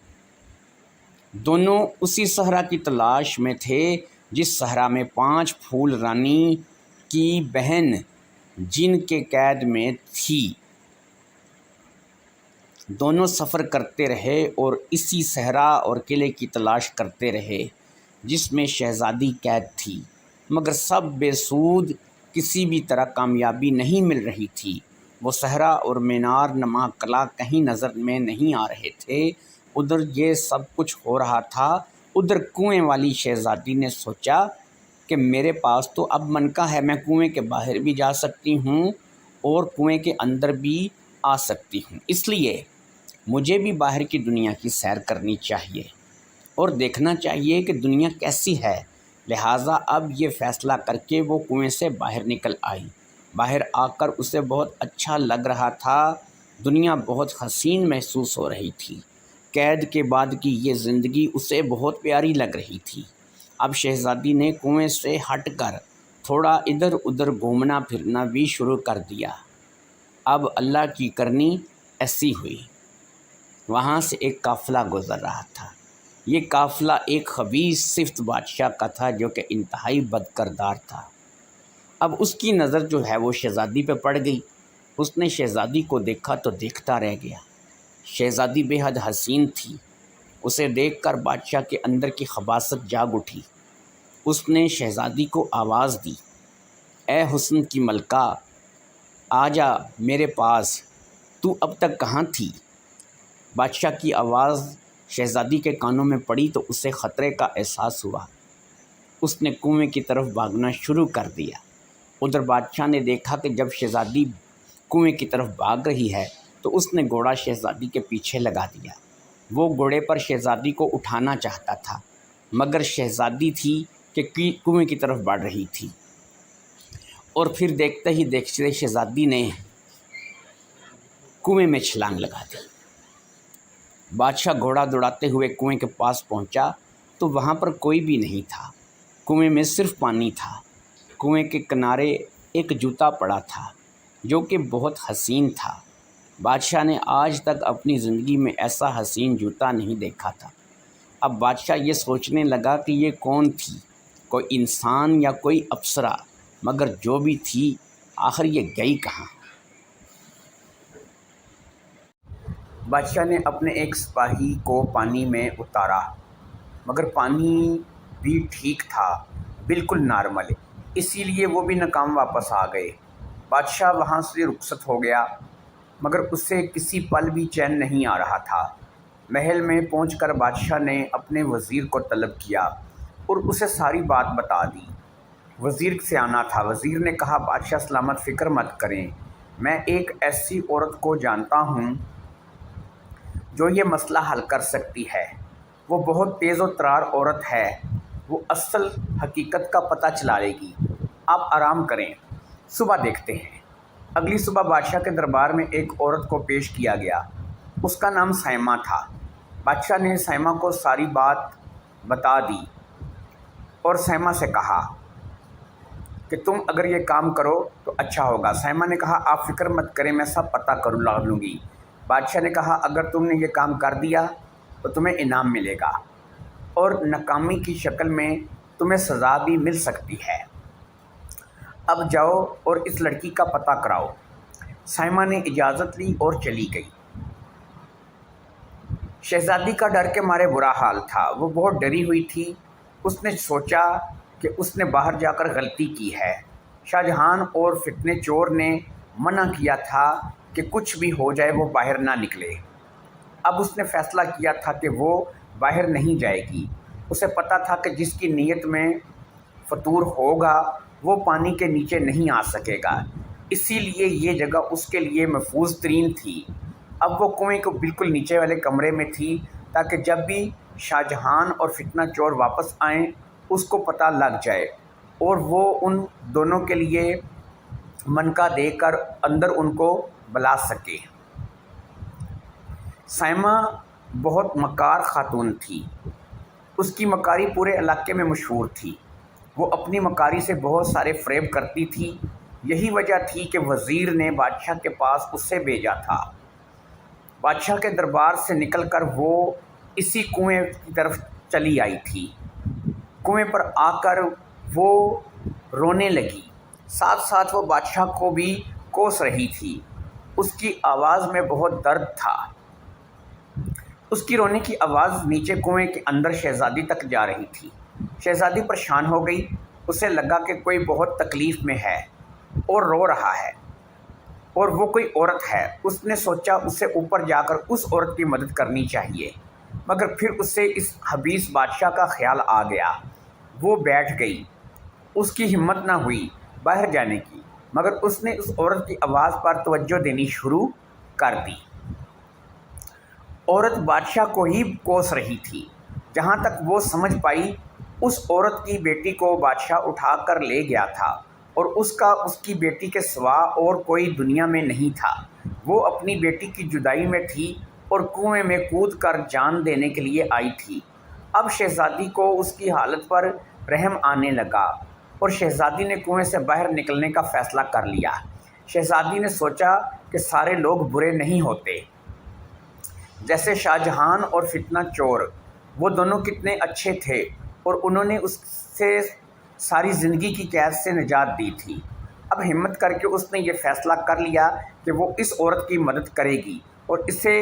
دونوں اسی صحرا کی تلاش میں تھے جس صحرا میں 5 پھول رانی کی بہن جن کے قید میں تھی۔ دونوں سفر کرتے رہے اور اسی صحرا اور قلعے کی تلاش کرتے رہے جس میں شہزادی قید تھی، مگر سب بے سود، کسی بھی طرح کامیابی نہیں مل رہی تھی۔ وہ صحرا اور مینار نما قلعہ کہیں نظر میں نہیں آ رہے تھے۔ ادھر یہ سب کچھ ہو رہا تھا، ادھر کنویں والی شہزادی نے سوچا کہ میرے پاس تو اب منکا ہے، میں کنویں کے باہر بھی جا سکتی ہوں اور کنویں کے اندر بھی آ سکتی ہوں، اس لیے مجھے بھی باہر کی دنیا کی سیر کرنی چاہیے اور دیکھنا چاہیے کہ دنیا کیسی ہے۔ لہٰذا اب یہ فیصلہ کر کے وہ کنویں سے باہر نکل آئی۔ باہر آ کر اسے بہت اچھا لگ رہا تھا، دنیا بہت حسین محسوس ہو رہی تھی۔ قید کے بعد کی یہ زندگی اسے بہت پیاری لگ رہی تھی۔ اب شہزادی نے کنویں سے ہٹ کر تھوڑا ادھر ادھر گھومنا پھرنا بھی شروع کر دیا۔ اب اللہ کی کرنی ایسی ہوئی، وہاں سے ایک قافلہ گزر رہا تھا۔ یہ قافلہ ایک خبیث صفت بادشاہ کا تھا جو کہ انتہائی بد کردار تھا۔ اب اس کی نظر جو ہے وہ شہزادی پہ پڑ گئی۔ اس نے شہزادی کو دیکھا تو دیکھتا رہ گیا۔ شہزادی بے حد حسین تھی۔ اسے دیکھ کر بادشاہ کے اندر کی خباثت جاگ اٹھی۔ اس نے شہزادی کو آواز دی، اے حسن کی ملکہ، آ جا میرے پاس، تو اب تک کہاں تھی؟ بادشاہ کی آواز شہزادی کے کانوں میں پڑی تو اسے خطرے کا احساس ہوا۔ اس نے کنویں کی طرف بھاگنا شروع کر دیا۔ ادھر بادشاہ نے دیکھا کہ جب شہزادی کنویں کی طرف بھاگ رہی ہے تو اس نے گھوڑا شہزادی کے پیچھے لگا دیا۔ وہ گھوڑے پر شہزادی کو اٹھانا چاہتا تھا مگر شہزادی تھی کہ کنویں کی طرف بڑھ رہی تھی، اور پھر دیکھتے ہی دیکھتے شہزادی نے کنویں میں چھلانگ لگا دی۔ بادشاہ گھوڑا دوڑاتے ہوئے کنویں کے پاس پہنچا تو وہاں پر کوئی بھی نہیں تھا۔ کنویں میں صرف پانی تھا۔ کنویں کے کنارے ایک جوتا پڑا تھا جو کہ بہت حسین تھا۔ بادشاہ نے آج تک اپنی زندگی میں ایسا حسین جوتا نہیں دیکھا تھا۔ اب بادشاہ یہ سوچنے لگا کہ یہ کون تھی، کوئی انسان یا کوئی اپسرا، مگر جو بھی تھی آخر یہ گئی کہاں؟ بادشاہ نے اپنے ایک سپاہی کو پانی میں اتارا، مگر پانی بھی ٹھیک تھا، بالکل نارمل، اسی لیے وہ بھی ناکام واپس آ گئے۔ بادشاہ وہاں سے رخصت ہو گیا، مگر اسے کسی پل بھی چین نہیں آ رہا تھا۔ محل میں پہنچ کر بادشاہ نے اپنے وزیر کو طلب کیا اور اسے ساری بات بتا دی۔ وزیر سیانا تھا۔ وزیر نے کہا، بادشاہ سلامت، فکر مت کریں، میں ایک ایسی عورت کو جانتا ہوں جو یہ مسئلہ حل کر سکتی ہے۔ وہ بہت تیز و ترار عورت ہے، وہ اصل حقیقت کا پتہ چلا لے گی۔ آپ آرام کریں، صبح دیکھتے ہیں۔ اگلی صبح بادشاہ کے دربار میں ایک عورت کو پیش کیا گیا۔ اس کا نام سائمہ تھا۔ بادشاہ نے سائمہ کو ساری بات بتا دی اور سائمہ سے کہا کہ تم اگر یہ کام کرو تو اچھا ہوگا۔ سائمہ نے کہا، آپ فکر مت کریں، میں سب پتہ کر لوں گی۔ بادشاہ نے کہا، اگر تم نے یہ کام کر دیا تو تمہیں انعام ملے گا اور ناکامی کی شکل میں تمہیں سزا بھی مل سکتی ہے۔ اب جاؤ اور اس لڑکی کا پتہ کراؤ۔ سائمہ نے اجازت لی اور چلی گئی۔ شہزادی کا ڈر کے مارے برا حال تھا، وہ بہت ڈری ہوئی تھی۔ اس نے سوچا کہ اس نے باہر جا کر غلطی کی ہے۔ شاہجہان اور فتنہ چور نے منع کیا تھا کہ کچھ بھی ہو جائے وہ باہر نہ نکلے۔ اب اس نے فیصلہ کیا تھا کہ وہ باہر نہیں جائے گی۔ اسے پتہ تھا کہ جس کی نیت میں فطور ہوگا وہ پانی کے نیچے نہیں آ سکے گا، اسی لیے یہ جگہ اس کے لیے محفوظ ترین تھی۔ اب وہ کنویں کے بالکل نیچے والے کمرے میں تھی تاکہ جب بھی شاہجہان اور فتنہ چور واپس آئیں اس کو پتہ لگ جائے اور وہ ان دونوں کے لیے منکا دے کر اندر ان کو بلا سکے۔ سائمہ بہت مکار خاتون تھی۔ اس کی مکاری پورے علاقے میں مشہور تھی۔ وہ اپنی مکاری سے بہت سارے فریب کرتی تھی۔ یہی وجہ تھی کہ وزیر نے بادشاہ کے پاس اسے بھیجا تھا۔ بادشاہ کے دربار سے نکل کر وہ اسی کنویں کی طرف چلی آئی تھی۔ کنویں پر آ کر وہ رونے لگی، ساتھ ساتھ وہ بادشاہ کو بھی کوس رہی تھی۔ اس کی آواز میں بہت درد تھا۔ اس کی رونے کی آواز نیچے کنویں کے اندر شہزادی تک جا رہی تھی۔ شہزادی پریشان ہو گئی۔ اسے لگا کہ کوئی بہت تکلیف میں ہے اور رو رہا ہے اور وہ کوئی عورت ہے۔ اس نے سوچا اسے اوپر جا کر اس عورت کی مدد کرنی چاہیے، مگر پھر اسے اس حبیس بادشاہ کا خیال آ گیا۔ وہ بیٹھ گئی۔ اس کی ہمت نہ ہوئی باہر جانے کی، مگر اس نے اس عورت کی آواز پر توجہ دینی شروع کر دی۔ عورت بادشاہ کو ہی کوس رہی تھی۔ جہاں تک وہ سمجھ پائی اس عورت کی بیٹی کو بادشاہ اٹھا کر لے گیا تھا اور اس کی بیٹی کے سوا اور کوئی دنیا میں نہیں تھا۔ وہ اپنی بیٹی کی جدائی میں تھی اور کنویں میں کود کر جان دینے کے لیے آئی تھی۔ اب شہزادی کو اس کی حالت پر رحم آنے لگا اور شہزادی نے کنویں سے باہر نکلنے کا فیصلہ کر لیا۔ شہزادی نے سوچا کہ سارے لوگ برے نہیں ہوتے، جیسے شاہجہان اور فتنہ چور، وہ دونوں کتنے اچھے تھے اور انہوں نے اس سے ساری زندگی کی قید سے نجات دی تھی۔ اب ہمت کر کے اس نے یہ فیصلہ کر لیا کہ وہ اس عورت کی مدد کرے گی اور اسے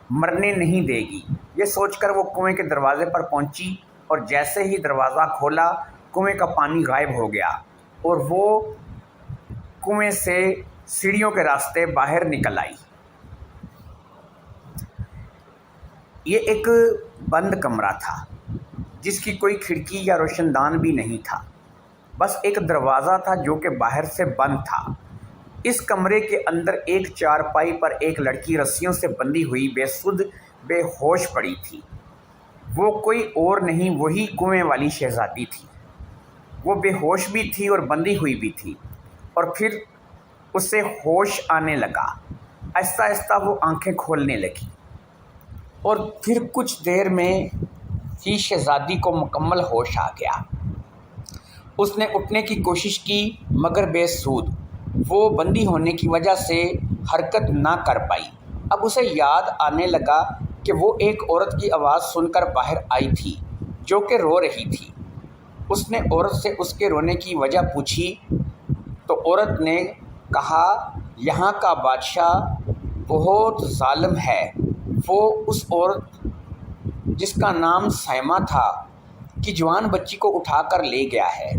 مرنے نہیں دے گی۔ یہ سوچ کر وہ کنویں کے دروازے پر پہنچی اور جیسے ہی دروازہ کھولا کنویں کا پانی غائب ہو گیا اور وہ کنویں سے سیڑھیوں کے راستے باہر نکل آئی۔ یہ ایک بند کمرہ تھا جس کی کوئی کھڑکی یا روشن دان بھی نہیں تھا، بس ایک دروازہ تھا جو کہ باہر سے بند تھا۔ اس کمرے کے اندر ایک چارپائی پر ایک لڑکی رسیوں سے بندھی ہوئی بے سدھ بے ہوش پڑی تھی۔ وہ کوئی اور نہیں، وہی کنویں والی شہزادی تھی۔ وہ بے ہوش بھی تھی اور بندھی ہوئی بھی تھی، اور پھر اسے ہوش آنے لگا۔ آہستہ آہستہ وہ آنکھیں کھولنے لگی۔ اور پھر کچھ دیر میں ہی شہزادی کو مکمل ہوش آ گیا۔ اس نے اٹھنے کی کوشش کی مگر بے سود، وہ بندی ہونے کی وجہ سے حرکت نہ کر پائی۔ اب اسے یاد آنے لگا کہ وہ ایک عورت کی آواز سن کر باہر آئی تھی جو کہ رو رہی تھی۔ اس نے عورت سے اس کے رونے کی وجہ پوچھی تو عورت نے کہا، یہاں کا بادشاہ بہت ظالم ہے، وہ اس عورت جس کا نام سائمہ تھا کی جوان بچی کو اٹھا کر لے گیا ہے۔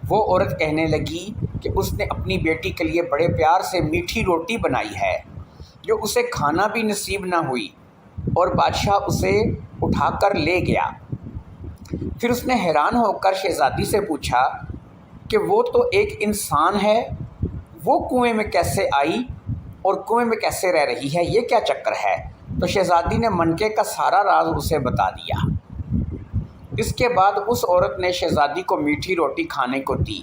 وہ عورت کہنے لگی کہ اس نے اپنی بیٹی کے لیے بڑے پیار سے میٹھی روٹی بنائی ہے جو اسے کھانا بھی نصیب نہ ہوئی اور بادشاہ اسے اٹھا کر لے گیا۔ پھر اس نے حیران ہو کر شہزادی سے پوچھا کہ وہ تو ایک انسان ہے، وہ کنویں میں کیسے آئی اور کنویں میں کیسے رہ رہی ہے، یہ کیا چکر ہے؟ تو شہزادی نے منکے کا سارا راز اسے بتا دیا۔ اس کے بعد اس عورت نے شہزادی کو میٹھی روٹی کھانے کو دی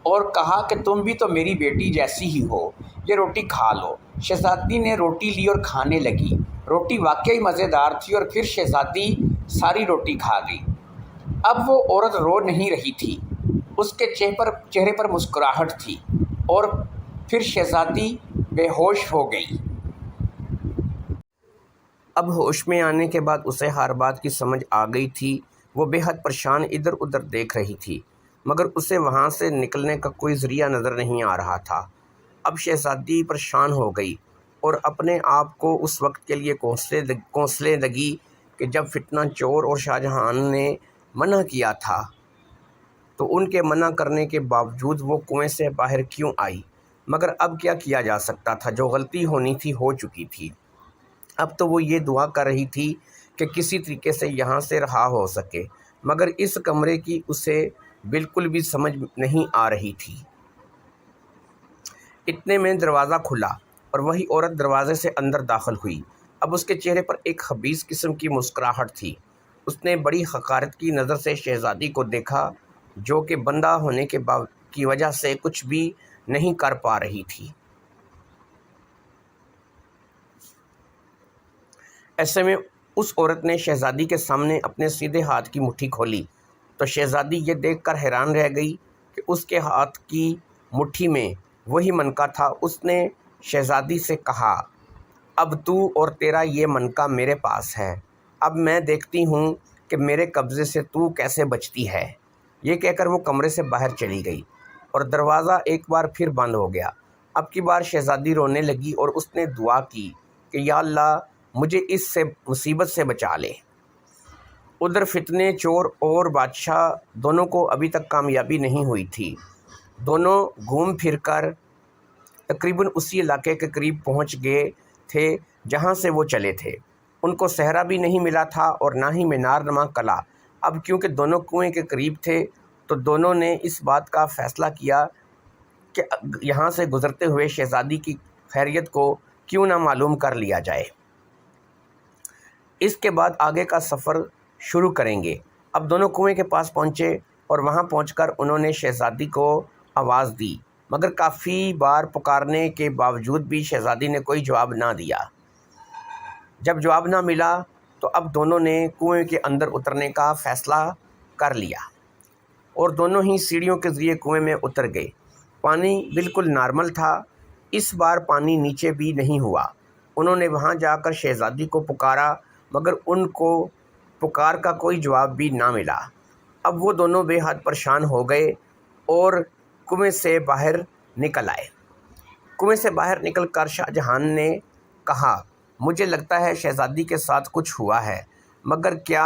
اور کہا کہ تم بھی تو میری بیٹی جیسی ہی ہو، یہ روٹی کھا لو۔ شہزادی نے روٹی لی اور کھانے لگی۔ روٹی واقعی مزیدار تھی اور پھر شہزادی ساری روٹی کھا گئی۔ اب وہ عورت رو نہیں رہی تھی، اس کے چہرے پر مسکراہٹ تھی اور پھر شہزادی بے ہوش ہو گئی۔ اب ہوش میں آنے کے بعد اسے ہر بات کی سمجھ آ گئی تھی۔ وہ بے حد پریشان ادھر ادھر دیکھ رہی تھی مگر اسے وہاں سے نکلنے کا کوئی ذریعہ نظر نہیں آ رہا تھا۔ اب شہزادی پریشان ہو گئی اور اپنے آپ کو اس وقت کے لیے کوسنے لگی کہ جب فتنہ چور اور شاہ جہان نے منع کیا تھا تو ان کے منع کرنے کے باوجود وہ کنویں سے باہر کیوں آئی؟ مگر اب کیا کیا جا سکتا تھا؟ جو غلطی ہونی تھی ہو چکی تھی۔ اب تو وہ یہ دعا کر رہی تھی کہ کسی طریقے سے یہاں سے رہا ہو سکے، مگر اس کمرے کی اسے بالکل بھی سمجھ نہیں آ رہی تھی۔ اتنے میں دروازہ کھلا اور وہی عورت دروازے سے اندر داخل ہوئی۔ اب اس کے چہرے پر ایک خبیث قسم کی مسکراہٹ تھی۔ اس نے بڑی حقارت کی نظر سے شہزادی کو دیکھا جو کہ بندہ ہونے کی وجہ سے کچھ بھی نہیں کر پا رہی تھی۔ ایسے میں اس عورت نے شہزادی کے سامنے اپنے سیدھے ہاتھ کی مٹھی کھولی تو شہزادی یہ دیکھ کر حیران رہ گئی کہ اس کے ہاتھ کی مٹھی میں وہی منکا تھا۔ اس نے شہزادی سے کہا، اب تو اور تیرا یہ منکا میرے پاس ہے، اب میں دیکھتی ہوں کہ میرے قبضے سے تو کیسے بچتی ہے۔ یہ کہہ کر وہ کمرے سے باہر چلی گئی اور دروازہ ایک بار پھر بند ہو گیا۔ اب کی بار شہزادی رونے لگی اور اس نے دعا کی کہ یا اللہ مجھے اس سے مصیبت سے بچا لے۔ ادھر فتنے چور اور بادشاہ دونوں کو ابھی تک کامیابی نہیں ہوئی تھی۔ دونوں گھوم پھر کر تقریباً اسی علاقے کے قریب پہنچ گئے تھے جہاں سے وہ چلے تھے۔ ان کو صحرا بھی نہیں ملا تھا اور نہ ہی مینار نما قلعہ۔ اب کیونکہ دونوں کنویں کے قریب تھے تو دونوں نے اس بات کا فیصلہ کیا کہ یہاں سے گزرتے ہوئے شہزادی کی خیریت کو کیوں نہ معلوم کر لیا جائے۔ اس کے بعد آگے کا سفر شروع کریں گے۔ اب دونوں کنویں کے پاس پہنچے اور وہاں پہنچ کر انہوں نے شہزادی کو آواز دی مگر کافی بار پکارنے کے باوجود بھی شہزادی نے کوئی جواب نہ دیا۔ جب جواب نہ ملا تو اب دونوں نے کنویں کے اندر اترنے کا فیصلہ کر لیا اور دونوں ہی سیڑھیوں کے ذریعے کنویں میں اتر گئے۔ پانی بالکل نارمل تھا، اس بار پانی نیچے بھی نہیں ہوا۔ انہوں نے وہاں جا کر شہزادی کو پکارا مگر ان کو پکار کا کوئی جواب بھی نہ ملا۔ اب وہ دونوں بے حد پریشان ہو گئے اور کنویں سے باہر نکل آئے۔ کنویں سے باہر نکل کر شاہ جہان نے کہا، مجھے لگتا ہے شہزادی کے ساتھ کچھ ہوا ہے مگر کیا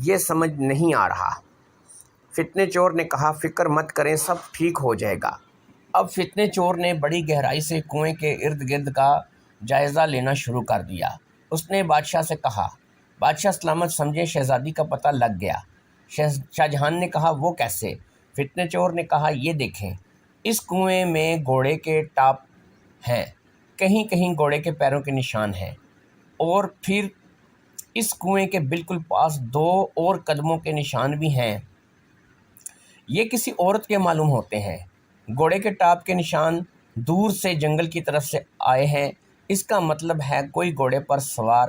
یہ سمجھ نہیں آ رہا۔ فتنے چور نے کہا، فکر مت کریں، سب ٹھیک ہو جائے گا۔ اب فتنے چور نے بڑی گہرائی سے کنویں کے ارد گرد کا جائزہ لینا شروع کر دیا۔ اس نے بادشاہ سے کہا، بادشاہ سلامت سمجھے، شہزادی کا پتہ لگ گیا۔ شاہ جہان نے کہا، وہ کیسے؟ فتنے چور نے کہا، یہ دیکھیں، اس کنویں میں گھوڑے کے ٹاپ ہیں، کہیں کہیں گھوڑے کے پیروں کے نشان ہیں اور پھر اس کنویں کے بالکل پاس 2 اور قدموں کے نشان بھی ہیں۔ یہ کسی عورت کے معلوم ہوتے ہیں۔ گھوڑے کے ٹاپ کے نشان دور سے جنگل کی طرف سے آئے ہیں، اس کا مطلب ہے کوئی گھوڑے پر سوار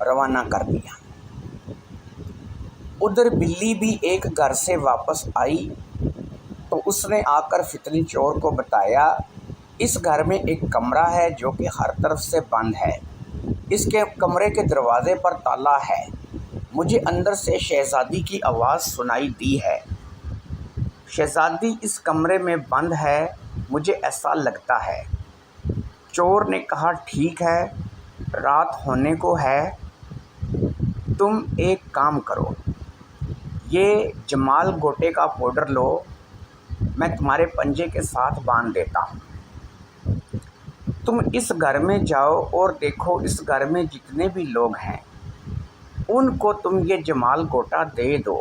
روانہ کر دیا۔ ادھر بلی بھی ایک گھر سے واپس آئی تو اس نے آ کر فتنی چور کو بتایا، اس گھر میں ایک کمرہ ہے جو کہ ہر طرف سے بند ہے، اس کے کمرے کے دروازے پر تالا ہے، مجھے اندر سے شہزادی کی آواز سنائی دی ہے، شہزادی اس کمرے میں بند ہے، مجھے ایسا لگتا ہے۔ چور نے کہا ٹھیک ہے، رات ہونے کو ہے، تم ایک کام کرو، یہ جمال گوٹے کا پاؤڈر لو، میں تمہارے پنجے کے ساتھ باندھ دیتا ہوں، تم اس گھر میں جاؤ اور دیکھو اس گھر میں جتنے بھی لوگ ہیں ان کو تم یہ جمال گوٹا دے دو،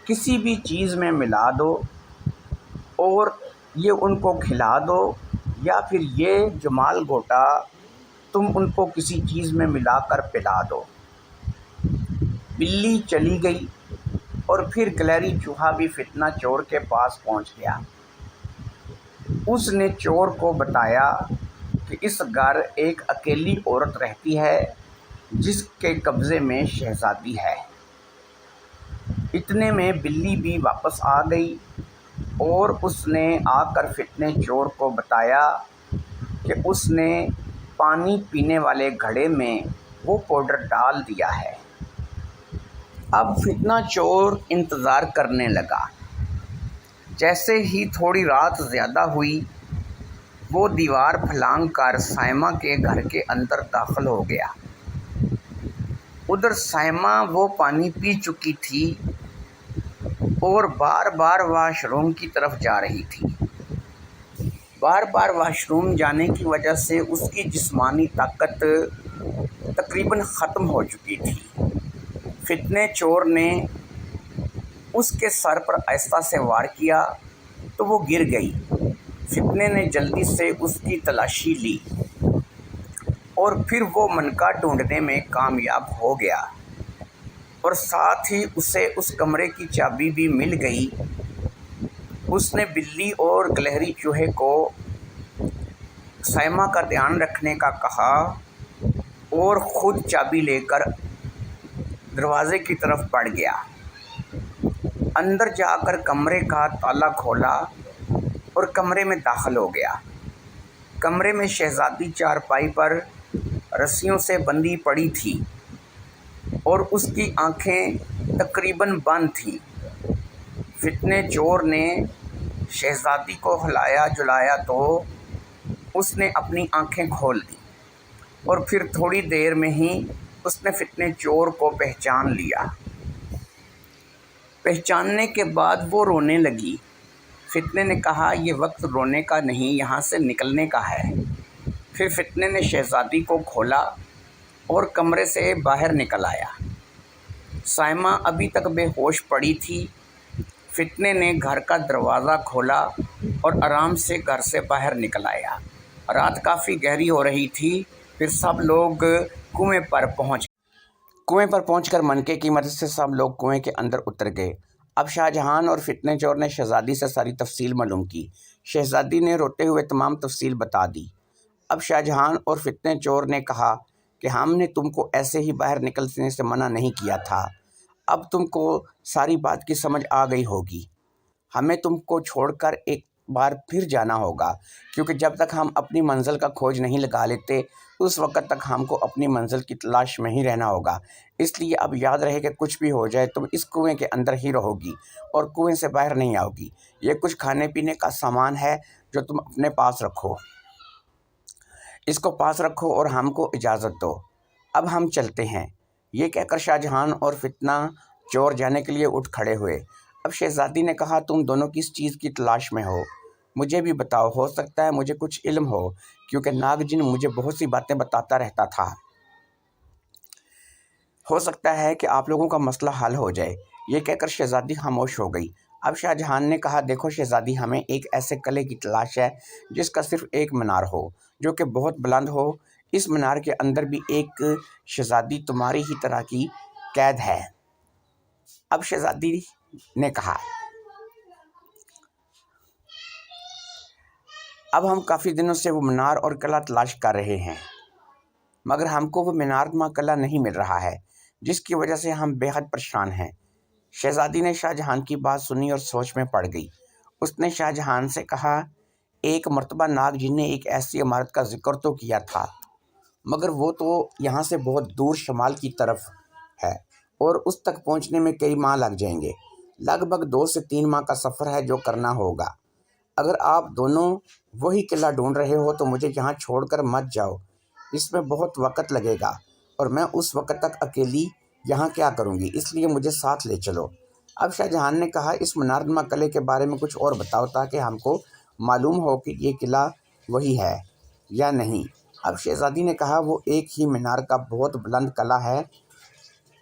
کسی بھی چیز میں ملا دو اور یہ ان کو کھلا دو، یا پھر یہ جمال گوٹا تم ان کو کسی چیز میں ملا کر پلا دو۔ بلی چلی گئی اور پھر گلہری چوہا بھی فتنہ چور کے پاس پہنچ گیا۔ اس نے چور کو بتایا کہ اس گھر ایک اکیلی عورت رہتی ہے جس کے قبضے میں شہزادی ہے۔ اتنے میں بلی بھی واپس آ گئی اور اس نے آ کر فتنے چور کو بتایا کہ اس نے پانی پینے والے گھڑے میں وہ پاؤڈر ڈال دیا ہے۔ اب فتنہ چور انتظار کرنے لگا۔ جیسے ہی تھوڑی رات زیادہ ہوئی وہ دیوار پھلانگ کر سائمہ کے گھر کے اندر داخل ہو گیا۔ ادھر سائمہ وہ پانی پی چکی تھی اور بار بار واش روم کی طرف جا رہی تھی۔ بار بار واش روم جانے کی وجہ سے اس کی جسمانی طاقت تقریباً ختم ہو چکی تھی۔ فتنے چور نے اس کے سر پر آہستہ سے وار کیا تو وہ گر گئی۔ فتنے نے جلدی سے اس کی تلاشی لی اور پھر وہ منکا ڈھونڈنے میں کامیاب ہو گیا اور ساتھ ہی اسے اس کمرے کی چابی بھی مل گئی۔ اس نے بلی اور گلہری چوہے کو سائمہ کا دھیان رکھنے کا کہا اور خود چابی لے کر دروازے کی طرف بڑھ گیا۔ اندر جا کر کمرے کا تالا کھولا اور کمرے میں داخل ہو گیا۔ کمرے میں شہزادی چارپائی پر رسیوں سے بندھی پڑی تھی اور اس کی آنکھیں تقریباً بند تھیں۔ فتنے چور نے شہزادی کو ہلایا جلایا تو اس نے اپنی آنکھیں کھول دیں اور پھر تھوڑی دیر میں ہی اس نے فتنے چور کو پہچان لیا۔ پہچاننے کے بعد وہ رونے لگی۔ فتنے نے کہا یہ وقت رونے کا نہیں، یہاں سے نکلنے کا ہے۔ پھر فتنے نے شہزادی کو کھولا اور کمرے سے باہر نکل آیا۔ سائمہ ابھی تک بے ہوش پڑی تھی۔ فتنے نے گھر کا دروازہ کھولا اور آرام سے گھر سے باہر نکل آیا۔ رات کافی گہری ہو رہی تھی۔ پھر سب لوگ کنویں پر پہنچ کر منکے کی مدد سے سب لوگ کنویں کے اندر اتر گئے۔ اب شاہجہان اور فتنے چور نے شہزادی سے ساری تفصیل معلوم کی۔ شہزادی نے روتے ہوئے تمام تفصیل بتا دی۔ اب شاہجہان اور فتنے چور نے کہا کہ ہم نے تم کو ایسے ہی باہر نکلنے سے منع نہیں کیا تھا، اب تم کو ساری بات کی سمجھ آ گئی ہوگی، ہمیں تم کو چھوڑ کر ایک بار پھر جانا ہوگا، کیونکہ جب تک ہم اپنی منزل کا کھوج نہیں لگا لیتے اس وقت تک ہم کو اپنی منزل کی تلاش میں ہی رہنا ہوگا۔ اس لیے اب یاد رہے کہ کچھ بھی ہو جائے تم اس کنویں کے اندر ہی رہو گی اور کنویں سے باہر نہیں آؤ گی۔ یہ کچھ کھانے پینے کا سامان ہے جو تم اپنے پاس رکھو، اس کو پاس رکھو اور ہم کو اجازت دو، اب ہم چلتے ہیں۔ یہ کہہ کر شاہجہان اور فتنہ چور جانے کے لیے اٹھ کھڑے ہوئے۔ اب شہزادی نے کہا تم دونوں کس چیز کی تلاش میں ہو، مجھے بھی بتاؤ، ہو سکتا ہے مجھے کچھ علم ہو، کیونکہ ناگ جن مجھے بہت سی باتیں بتاتا رہتا تھا، ہو سکتا ہے کہ آپ لوگوں کا مسئلہ حل ہو جائے۔ یہ کہہ کر شہزادی خاموش ہو گئی۔ اب شاہجہان نے کہا دیکھو شہزادی، ہمیں ایک ایسے قلعے کی تلاش ہے جس کا صرف ایک مینار ہو جو کہ بہت بلند ہو، اس مینار کے اندر بھی ایک شہزادی تمہاری ہی طرح کی قید ہے۔ اب شہزادی نے کہا اب ہم کافی دنوں سے وہ مینار اور قلعہ تلاش کر رہے ہیں، مگر ہم کو وہ مینار نما قلعہ نہیں مل رہا ہے، جس کی وجہ سے ہم بے حد پریشان ہیں۔ شہزادی نے شاہ جہان کی بات سنی اور سوچ میں پڑ گئی۔ اس نے شاہ جہان سے کہا، ایک مرتبہ ناگ جی نے ایک ایسی عمارت کا ذکر تو کیا تھا، مگر وہ تو یہاں سے بہت دور شمال کی طرف ہے اور اس تک پہنچنے میں کئی ماہ لگ جائیں گے۔ لگ بھگ 2 سے 3 ماہ کا سفر ہے جو کرنا ہوگا۔ اگر آپ دونوں وہی قلعہ ڈھونڈ رہے ہو تو مجھے یہاں چھوڑ کر مت جاؤ، اس میں بہت وقت لگے گا اور میں اس وقت تک اکیلی یہاں کیا کروں گی، اس لیے مجھے ساتھ لے چلو۔ اب شاہ جہان نے کہا، اس منار نما قلعے کے بارے میں کچھ اور بتاؤ تاکہ ہم کو معلوم ہو کہ یہ قلعہ وہی ہے یا نہیں۔ اب شہزادی نے کہا، وہ ایک ہی مینار کا بہت بلند قلعہ ہے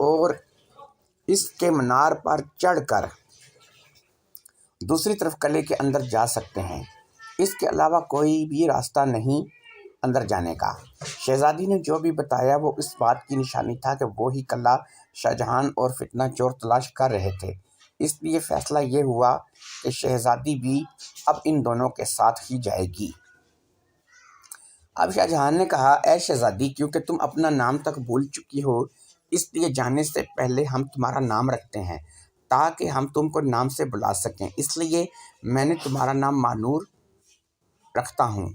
اور اس کے مینار پر چڑھ کر دوسری طرف قلعے کے اندر جا سکتے ہیں، اس کے علاوہ کوئی بھی راستہ نہیں اندر جانے کا۔ شہزادی نے جو بھی بتایا وہ اس بات کی نشانی تھا کہ وہی قلعہ شاہ جہان اور فتنہ چور تلاش کر رہے تھے۔ اس لیے فیصلہ یہ ہوا کہ شہزادی بھی اب ان دونوں کے ساتھ ہی جائے گی۔ اب شاہ جہان نے کہا، اے شہزادی، کیونکہ تم اپنا نام تک بھول چکی ہو، اس لیے جانے سے پہلے ہم تمہارا نام رکھتے ہیں تاکہ ہم تم کو نام سے بلا سکیں۔ اس لیے میں نے تمہارا نام مانور رکھتا ہوں،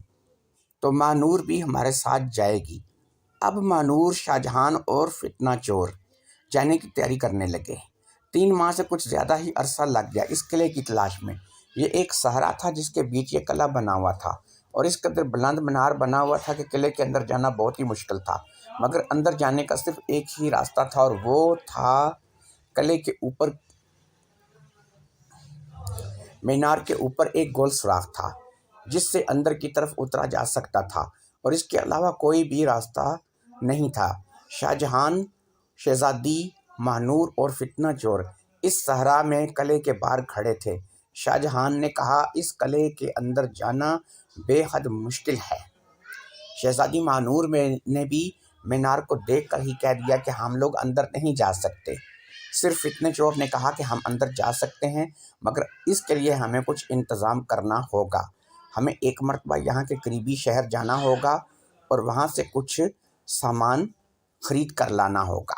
تو مانور بھی ہمارے ساتھ جائے گی۔ اب مانور، شاہ جہان اور فتنہ چور جانے کی تیاری کرنے لگے۔ 3 ماہ سے کچھ زیادہ ہی عرصہ لگ گیا اس قلعے کی تلاش میں۔ یہ ایک صحرا تھا جس کے بیچ یہ قلعہ بنا ہوا تھا اور اس قدر بلند مینار بنا ہوا تھا کہ قلعے کے اندر جانا بہت ہی مشکل تھا، مگر اندر جانے کا صرف ایک ہی راستہ تھا اور وہ تھا قلعے کے اوپر، مینار کے اوپر ایک گول سوراخ تھا جس سے اندر کی طرف اترا جا سکتا تھا اور اس کے علاوہ کوئی بھی راستہ نہیں تھا۔ شاہ جہان، شہزادی، مانور اور فتنہ چور اس صحرا میں قلعے کے باہر کھڑے تھے۔ شاہ جہان نے کہا، اس قلعے کے اندر جانا بے حد مشکل ہے۔ شہزادی مانور نے بھی مینار کو دیکھ کر ہی کہہ دیا کہ ہم لوگ اندر نہیں جا سکتے۔ صرف فتنہ چور نے کہا کہ ہم اندر جا سکتے ہیں، مگر اس کے لیے ہمیں کچھ انتظام کرنا ہوگا۔ ہمیں ایک مرتبہ یہاں کے قریبی شہر جانا ہوگا اور وہاں سے کچھ سامان خرید کر لانا ہوگا،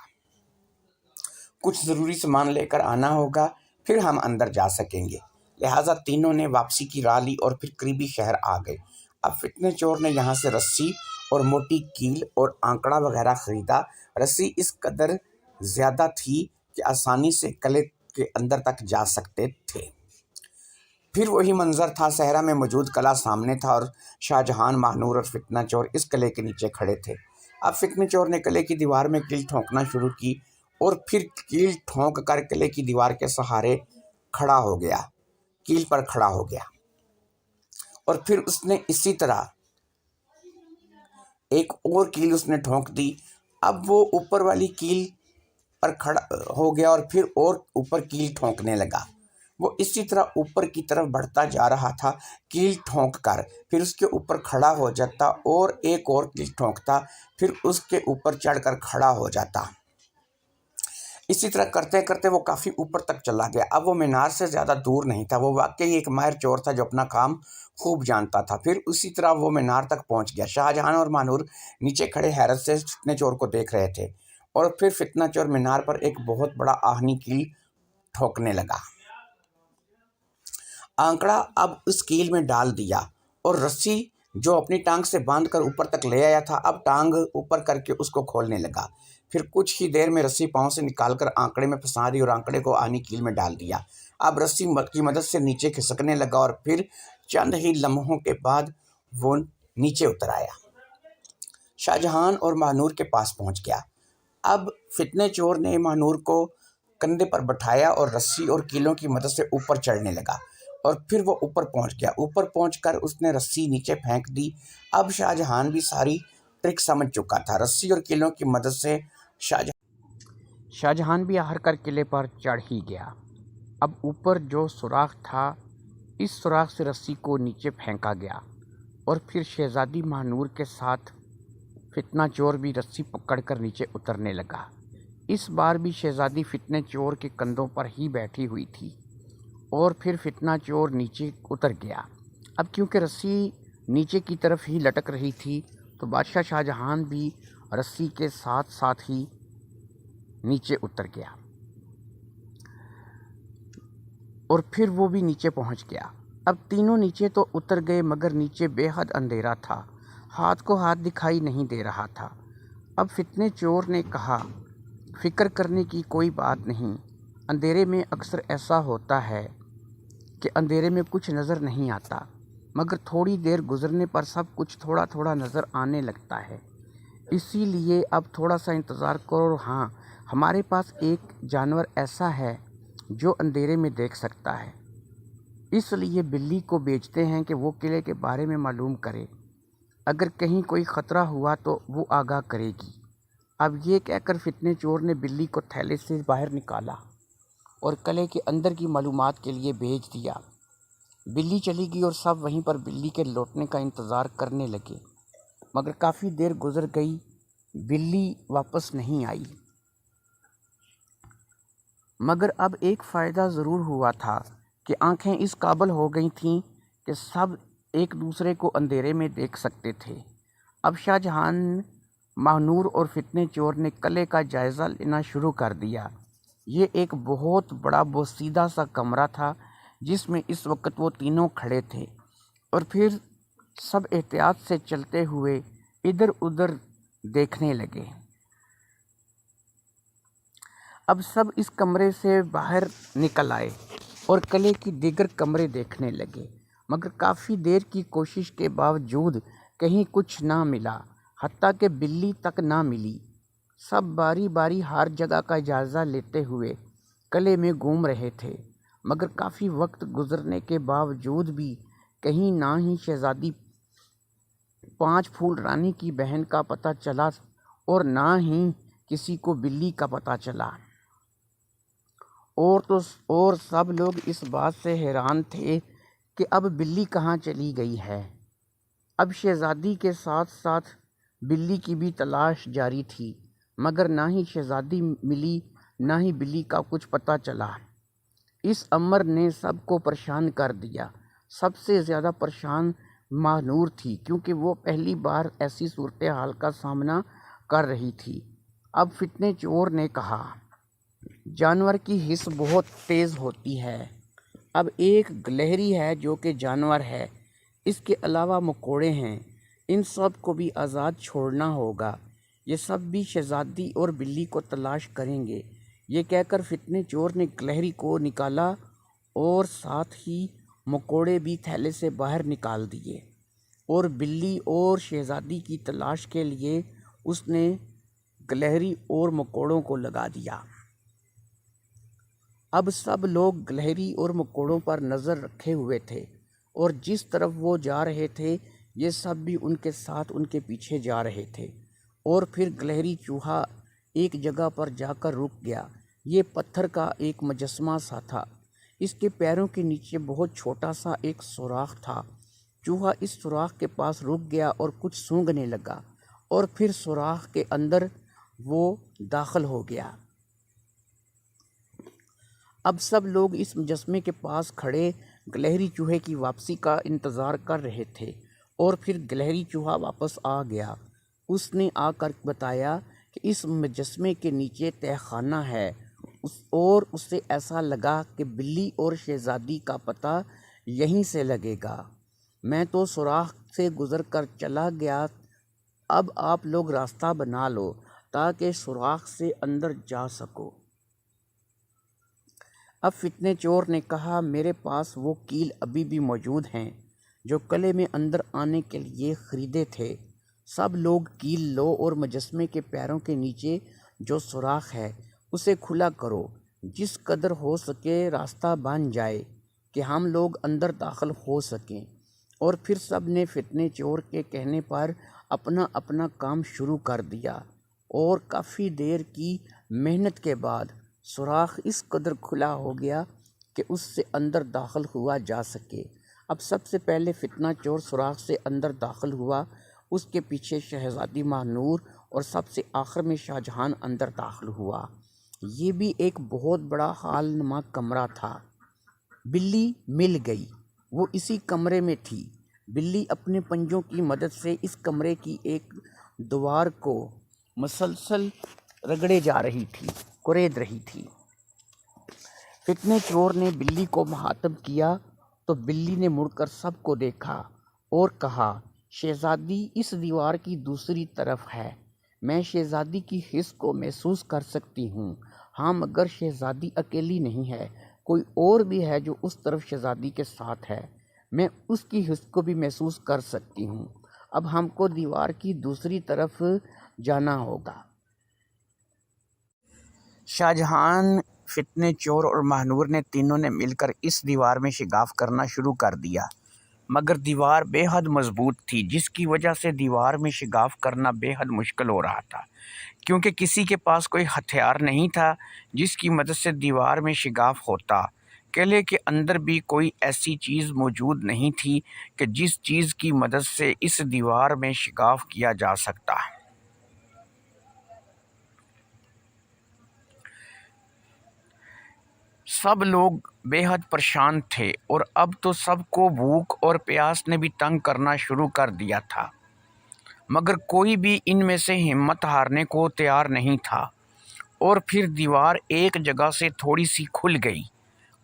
کچھ ضروری سامان لے کر آنا ہوگا، پھر ہم اندر جا سکیں گے۔ لہٰذا تینوں نے واپسی کی راہ لی اور پھر قریبی شہر آ گئے۔ اب فتنہ چور نے یہاں سے رسی اور موٹی کیل اور آنکڑا وغیرہ خریدا۔ رسی اس قدر زیادہ تھی کہ آسانی سے قلعے کے اندر تک جا سکتے تھے۔ پھر وہی منظر تھا، صحرا میں موجود قلعہ سامنے تھا اور شاہ جہان، مانور اور فتنہ چور اس قلعے کے نیچے کھڑے تھے۔ اب فتنہ چور نے قلعے کی دیوار میں کیل ٹھونکنا شروع کی اور پھر کیل ٹھونک کر قلعے کی دیوار کے سہارے کھڑا ہو گیا، کیل پر کھڑا ہو گیا اور پھر اس نے اسی طرح ایک اور کیل اس نے ٹھونک دی۔ اب وہ اوپر والی کیل پر کھڑا ہو گیا اور پھر اور اوپر کیل ٹھونکنے لگا۔ وہ اسی طرح اوپر کی طرف بڑھتا جا رہا تھا، کیل ٹھونک کر پھر اس کے اوپر کھڑا ہو جاتا اور ایک اور کیل ٹھونکتا، پھر اس کے اوپر چڑھ کر کھڑا ہو جاتا۔ اسی طرح کرتے کرتے وہ کافی اوپر تک چلا گیا۔ اب وہ مینار سے زیادہ دور نہیں تھا، وہ واقعی ایک ماہر چور تھا جو اپنا کام خوب جانتا تھا۔ پھر اسی طرح وہ مینار تک پہنچ گیا۔ شاہ جہان اور مانور نیچے کھڑے حیرت سے فتنہ چور کو دیکھ رہے تھے اور پھر فتنہ چور مینار پر ایک بہت بڑا آہنی کیل ٹھوکنے لگا۔ آنکڑا اب اس کیل میں ڈال دیا اور رسی جو اپنی ٹانگ سے باندھ کر اوپر تک لے آیا تھا، اب ٹانگ اوپر کر کے اس کو کھولنے لگا۔ پھر کچھ ہی دیر میں رسی پاؤں سے نکال کر آنکڑے میں پھنسا دی اور آنکڑے کو آہنی کیل میں ڈال دیا۔ اب رسی کی مدد سے نیچے کھسکنے لگا اور پھر چند ہی لمحوں کے بعد وہ نیچے اتر آیا۔ شاہ جہان اور مانور کے پاس پہنچ گیا۔ اب فتنہ چور نے مانور کو کندھے پر بٹھایا اور رسی اور کیلوں کی مدد سے اوپر چڑھنے لگا اور پھر وہ اوپر پہنچ گیا۔ اوپر پہنچ کر اس نے رسی نیچے پھینک دی۔ اب شاہ جہان بھی ساری ٹرک سمجھ چکا تھا۔ رسی اور کیلوں کی مدد سے شاہ جہان بھی آخر کر قلعے پر چڑھ ہی گیا۔ اب اوپر جو سوراخ تھا، اس سوراخ سے رسی کو نیچے پھینکا گیا اور پھر شہزادی مانور کے ساتھ فتنہ چور بھی رسی پکڑ کر نیچے اترنے لگا۔ اس بار بھی شہزادی فتنہ چور کے کندھوں پر ہی بیٹھی ہوئی تھی اور پھر فتنہ چور نیچے اتر گیا۔ اب کیونکہ رسی نیچے کی طرف ہی لٹک رہی تھی تو بادشاہ شاہ جہان بھی رسی کے ساتھ ساتھ ہی نیچے اتر گیا، اور پھر وہ بھی نیچے پہنچ گیا۔ اب تینوں نیچے تو اتر گئے مگر نیچے بے حد اندھیرا تھا، ہاتھ کو ہاتھ دکھائی نہیں دے رہا تھا۔ اب فتنہ چور نے کہا، فکر کرنے کی کوئی بات نہیں، اندھیرے میں اکثر ایسا ہوتا ہے کہ اندھیرے میں کچھ نظر نہیں آتا، مگر تھوڑی دیر گزرنے پر سب کچھ تھوڑا تھوڑا نظر آنے لگتا ہے، اسی لیے اب تھوڑا سا انتظار کرو۔ ہاں، ہمارے پاس ایک جانور ایسا ہے جو اندھیرے میں دیکھ سکتا ہے، اس لیے بلی کو بھیجتے ہیں کہ وہ قلعے کے بارے میں معلوم کرے، اگر کہیں کوئی خطرہ ہوا تو وہ آگاہ کرے گی۔ اب یہ کہہ کر فتنہ چور نے بلی کو تھیلے سے باہر نکالا اور قلعے کے اندر کی معلومات کے لیے بھیج دیا۔ بلی چلی گئی اور سب وہیں پر بلی کے لوٹنے کا انتظار کرنے لگے، مگر کافی دیر گزر گئی، بلی واپس نہیں آئی۔ مگر اب ایک فائدہ ضرور ہوا تھا کہ آنکھیں اس قابل ہو گئی تھیں کہ سب ایک دوسرے کو اندھیرے میں دیکھ سکتے تھے۔ اب شاہ جہان، ماہنور اور فتنہ چور نے قلعے کا جائزہ لینا شروع کر دیا۔ یہ ایک بہت بڑا بوسیدہ سا کمرہ تھا جس میں اس وقت وہ تینوں کھڑے تھے، اور پھر سب احتیاط سے چلتے ہوئے ادھر ادھر دیکھنے لگے۔ اب سب اس کمرے سے باہر نکل آئے اور قلعے کی دیگر کمرے دیکھنے لگے، مگر کافی دیر کی کوشش کے باوجود کہیں کچھ نہ ملا، حتیٰ کہ بلی تک نہ ملی۔ سب باری باری ہر جگہ کا جائزہ لیتے ہوئے قلعے میں گھوم رہے تھے، مگر کافی وقت گزرنے کے باوجود بھی کہیں نہ ہی شہزادی پانچ پھول رانی کی بہن کا پتہ چلا اور نہ ہی کسی کو بلی کا پتہ چلا۔ اور سب لوگ اس بات سے حیران تھے کہ اب بلی کہاں چلی گئی ہے۔ اب شہزادی کے ساتھ ساتھ بلی کی بھی تلاش جاری تھی، مگر نہ ہی شہزادی ملی نہ ہی بلی کا کچھ پتہ چلا۔ اس امر نے سب کو پریشان کر دیا۔ سب سے زیادہ پریشان ماہنور تھی، کیونکہ وہ پہلی بار ایسی صورتحال کا سامنا کر رہی تھی۔ اب فتنہ چور نے کہا، جانور کی حس بہت تیز ہوتی ہے۔ اب ایک گلہری ہے جو کہ جانور ہے، اس کے علاوہ مکوڑے ہیں، ان سب کو بھی آزاد چھوڑنا ہوگا۔ یہ سب بھی شہزادی اور بلی کو تلاش کریں گے۔ یہ کہہ کر فتنہ چور نے گلہری کو نکالا اور ساتھ ہی مکوڑے بھی تھیلے سے باہر نکال دیے، اور بلی اور شہزادی کی تلاش کے لیے اس نے گلہری اور مکوڑوں کو لگا دیا۔ اب سب لوگ گلہری اور مکوڑوں پر نظر رکھے ہوئے تھے، اور جس طرف وہ جا رہے تھے یہ سب بھی ان کے ساتھ ان کے پیچھے جا رہے تھے۔ اور پھر گلہری چوہا ایک جگہ پر جا کر رک گیا۔ یہ پتھر کا ایک مجسمہ سا تھا، اس کے پیروں کے نیچے بہت چھوٹا سا ایک سوراخ تھا۔ چوہا اس سوراخ کے پاس رک گیا اور کچھ سونگھنے لگا، اور پھر سوراخ کے اندر وہ داخل ہو گیا۔ اب سب لوگ اس مجسمے کے پاس کھڑے گلہری چوہے کی واپسی کا انتظار کر رہے تھے، اور پھر گلہری چوہا واپس آ گیا۔ اس نے آ کر بتایا کہ اس مجسمے کے نیچے تہہ خانہ ہے، اور اسے ایسا لگا کہ بلی اور شہزادی کا پتہ یہیں سے لگے گا۔ میں تو سوراخ سے گزر کر چلا گیا، اب آپ لوگ راستہ بنا لو تاکہ سوراخ سے اندر جا سکو۔ اب فتنہ چور نے کہا، میرے پاس وہ کیل ابھی بھی موجود ہیں جو قلعے میں اندر آنے کے لیے خریدے تھے۔ سب لوگ کیل لو اور مجسمے کے پیروں کے نیچے جو سوراخ ہے اسے کھلا کرو، جس قدر ہو سکے راستہ بن جائے کہ ہم لوگ اندر داخل ہو سکیں۔ اور پھر سب نے فتنہ چور کے کہنے پر اپنا اپنا کام شروع کر دیا، اور کافی دیر کی محنت کے بعد سوراخ اس قدر کھلا ہو گیا کہ اس سے اندر داخل ہوا جا سکے۔ اب سب سے پہلے فتنہ چور سوراخ سے اندر داخل ہوا، اس کے پیچھے شہزادی ماہنور، اور سب سے آخر میں شاہ جہان اندر داخل ہوا۔ یہ بھی ایک بہت بڑا ہال نما کمرہ تھا۔ بلی مل گئی، وہ اسی کمرے میں تھی۔ بلی اپنے پنجوں کی مدد سے اس کمرے کی ایک دیوار کو مسلسل رگڑے جا رہی تھی، کرید رہی تھی۔ فتنہ چور نے بلی کو مخاطب کیا تو بلی نے مڑ کر سب کو دیکھا اور کہا، شہزادی اس دیوار کی دوسری طرف ہے، میں شہزادی کی حس کو محسوس کر سکتی ہوں۔ ہاں مگر شہزادی اکیلی نہیں ہے، کوئی اور بھی ہے جو اس طرف شہزادی کے ساتھ ہے، میں اس کی حس کو بھی محسوس کر سکتی ہوں۔ اب ہم کو دیوار کی دوسری طرف جانا ہوگا۔ شاہجہاں، فتنہ چور اور ماہنور نے تینوں نے مل کر اس دیوار میں شگاف کرنا شروع کر دیا، مگر دیوار بے حد مضبوط تھی، جس کی وجہ سے دیوار میں شگاف کرنا بے حد مشکل ہو رہا تھا، کیونکہ کسی کے پاس کوئی ہتھیار نہیں تھا جس کی مدد سے دیوار میں شگاف ہوتا۔ قلعے کے اندر بھی کوئی ایسی چیز موجود نہیں تھی کہ جس چیز کی مدد سے اس دیوار میں شگاف کیا جا سکتا۔ سب لوگ بے حد پریشان تھے اور اب تو سب کو بھوک اور پیاس نے بھی تنگ کرنا شروع کر دیا تھا، مگر کوئی بھی ان میں سے ہمت ہارنے کو تیار نہیں تھا۔ اور پھر دیوار ایک جگہ سے تھوڑی سی کھل گئی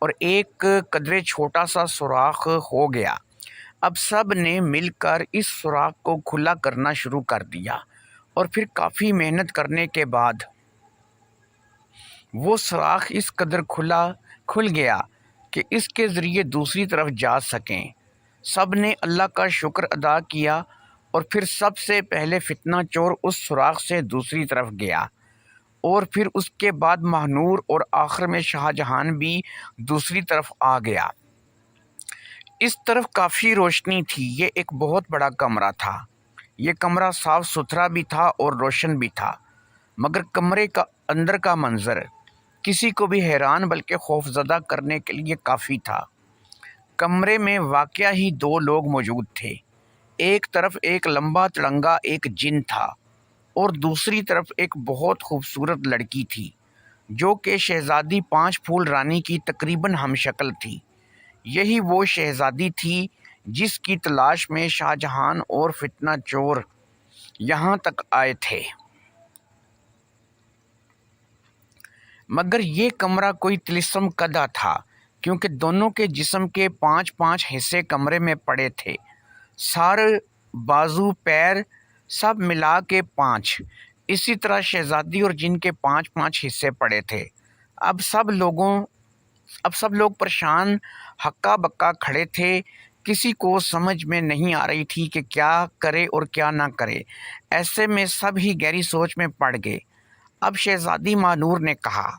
اور ایک قدرے چھوٹا سا سوراخ ہو گیا۔ اب سب نے مل کر اس سوراخ کو کھلا کرنا شروع کر دیا اور پھر کافی محنت کرنے کے بعد وہ سوراخ اس قدر کھل گیا کہ اس کے ذریعے دوسری طرف جا سکیں۔ سب نے اللہ کا شکر ادا کیا اور پھر سب سے پہلے فتنہ چور اس سوراخ سے دوسری طرف گیا اور پھر اس کے بعد ماہنور اور آخر میں شاہجہاں بھی دوسری طرف آ گیا۔ اس طرف کافی روشنی تھی، یہ ایک بہت بڑا کمرہ تھا۔ یہ کمرہ صاف ستھرا بھی تھا اور روشن بھی تھا، مگر کمرے کا اندر کا منظر کسی کو بھی حیران بلکہ خوفزدہ کرنے کے لیے کافی تھا۔ کمرے میں واقعہ ہی دو لوگ موجود تھے، ایک طرف ایک لمبا تڑنگا ایک جن تھا اور دوسری طرف ایک بہت خوبصورت لڑکی تھی جو کہ شہزادی پانچ پھول رانی کی تقریباً ہم شکل تھی۔ یہی وہ شہزادی تھی جس کی تلاش میں شاہجہاں اور فتنہ چور یہاں تک آئے تھے۔ مگر یہ کمرہ کوئی طلسم کدہ تھا، کیونکہ دونوں کے جسم کے 5 حصے کمرے میں پڑے تھے، سر، بازو، پیر سب ملا کے 5۔ اسی طرح شہزادی اور جن کے 5 حصے پڑے تھے۔ اب سب لوگ پریشان ہکا بکا کھڑے تھے، کسی کو سمجھ میں نہیں آ رہی تھی کہ کیا کرے اور کیا نہ کرے۔ ایسے میں سب ہی گہری سوچ میں پڑ گئے۔ اب شہزادی ماہنور نے کہا،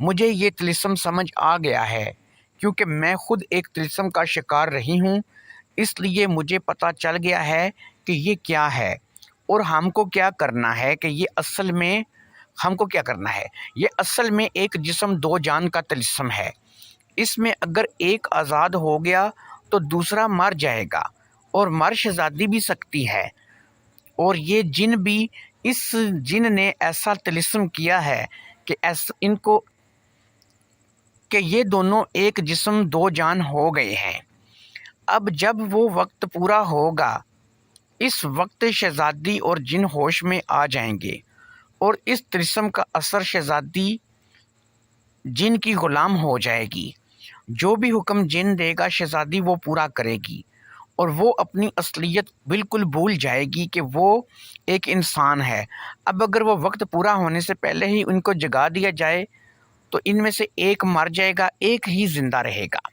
مجھے یہ طلسم سمجھ آ گیا ہے، کیونکہ میں خود ایک طلسم کا شکار رہی ہوں، اس لیے مجھے پتہ چل گیا ہے کہ یہ کیا ہے اور ہم کو کیا کرنا ہے کہ یہ اصل میں ایک جسم دو جان کا طلسم ہے۔ اس میں اگر ایک آزاد ہو گیا تو دوسرا مر جائے گا اور مر شہزادی بھی سکتی ہے، اور یہ جن بھی، اس جن نے ایسا طلسم کیا ہے کہ یہ دونوں ایک جسم دو جان ہو گئے ہیں۔ اب جب وہ وقت پورا ہوگا، اس وقت شہزادی اور جن ہوش میں آ جائیں گے اور اس طلسم کا اثر شہزادی جن کی غلام ہو جائے گی۔ جو بھی حکم جن دے گا شہزادی وہ پورا کرے گی اور وہ اپنی اصلیت بالکل بھول جائے گی کہ وہ ایک انسان ہے۔ اب اگر وہ وقت پورا ہونے سے پہلے ہی ان کو جگا دیا جائے تو ان میں سے ایک مر جائے گا، ایک ہی زندہ رہے گا۔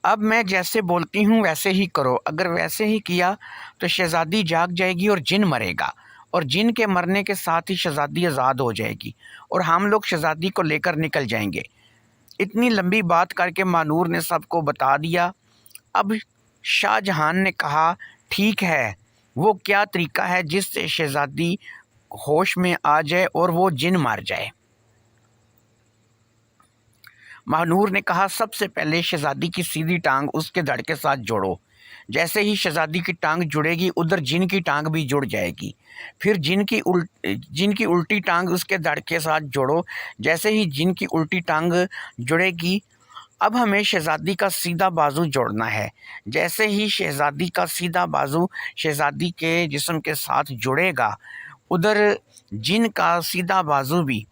اب میں جیسے بولتی ہوں ویسے ہی کرو، اگر ویسے ہی کیا تو شہزادی جاگ جائے گی اور جن مرے گا، اور جن کے مرنے کے ساتھ ہی شہزادی آزاد ہو جائے گی اور ہم لوگ شہزادی کو لے کر نکل جائیں گے۔ اتنی لمبی بات کر کے ماہنور نے سب کو بتا دیا۔ اب شاہجہاں نے کہا، ٹھیک ہے، وہ کیا طریقہ ہے جس سے شہزادی ہوش میں آ جائے اور وہ جن مار جائے؟ ماہنور نے کہا، سب سے پہلے شہزادی کی سیدھی ٹانگ اس کے دھڑ کے ساتھ جوڑو، جیسے ہی شہزادی کی ٹانگ جڑے گی ادھر جن کی ٹانگ بھی جڑ جائے گی۔ پھر جن کی الٹی ٹانگ اس کے دھڑ کے ساتھ جوڑو، جیسے ہی جن کی الٹی ٹانگ جڑے گی اب ہمیں شہزادی کا سیدھا بازو جوڑنا ہے۔ جیسے ہی شہزادی کا سیدھا بازو شہزادی کے جسم کے ساتھ جڑے گا ادھر جن کا سیدھا بازو بھی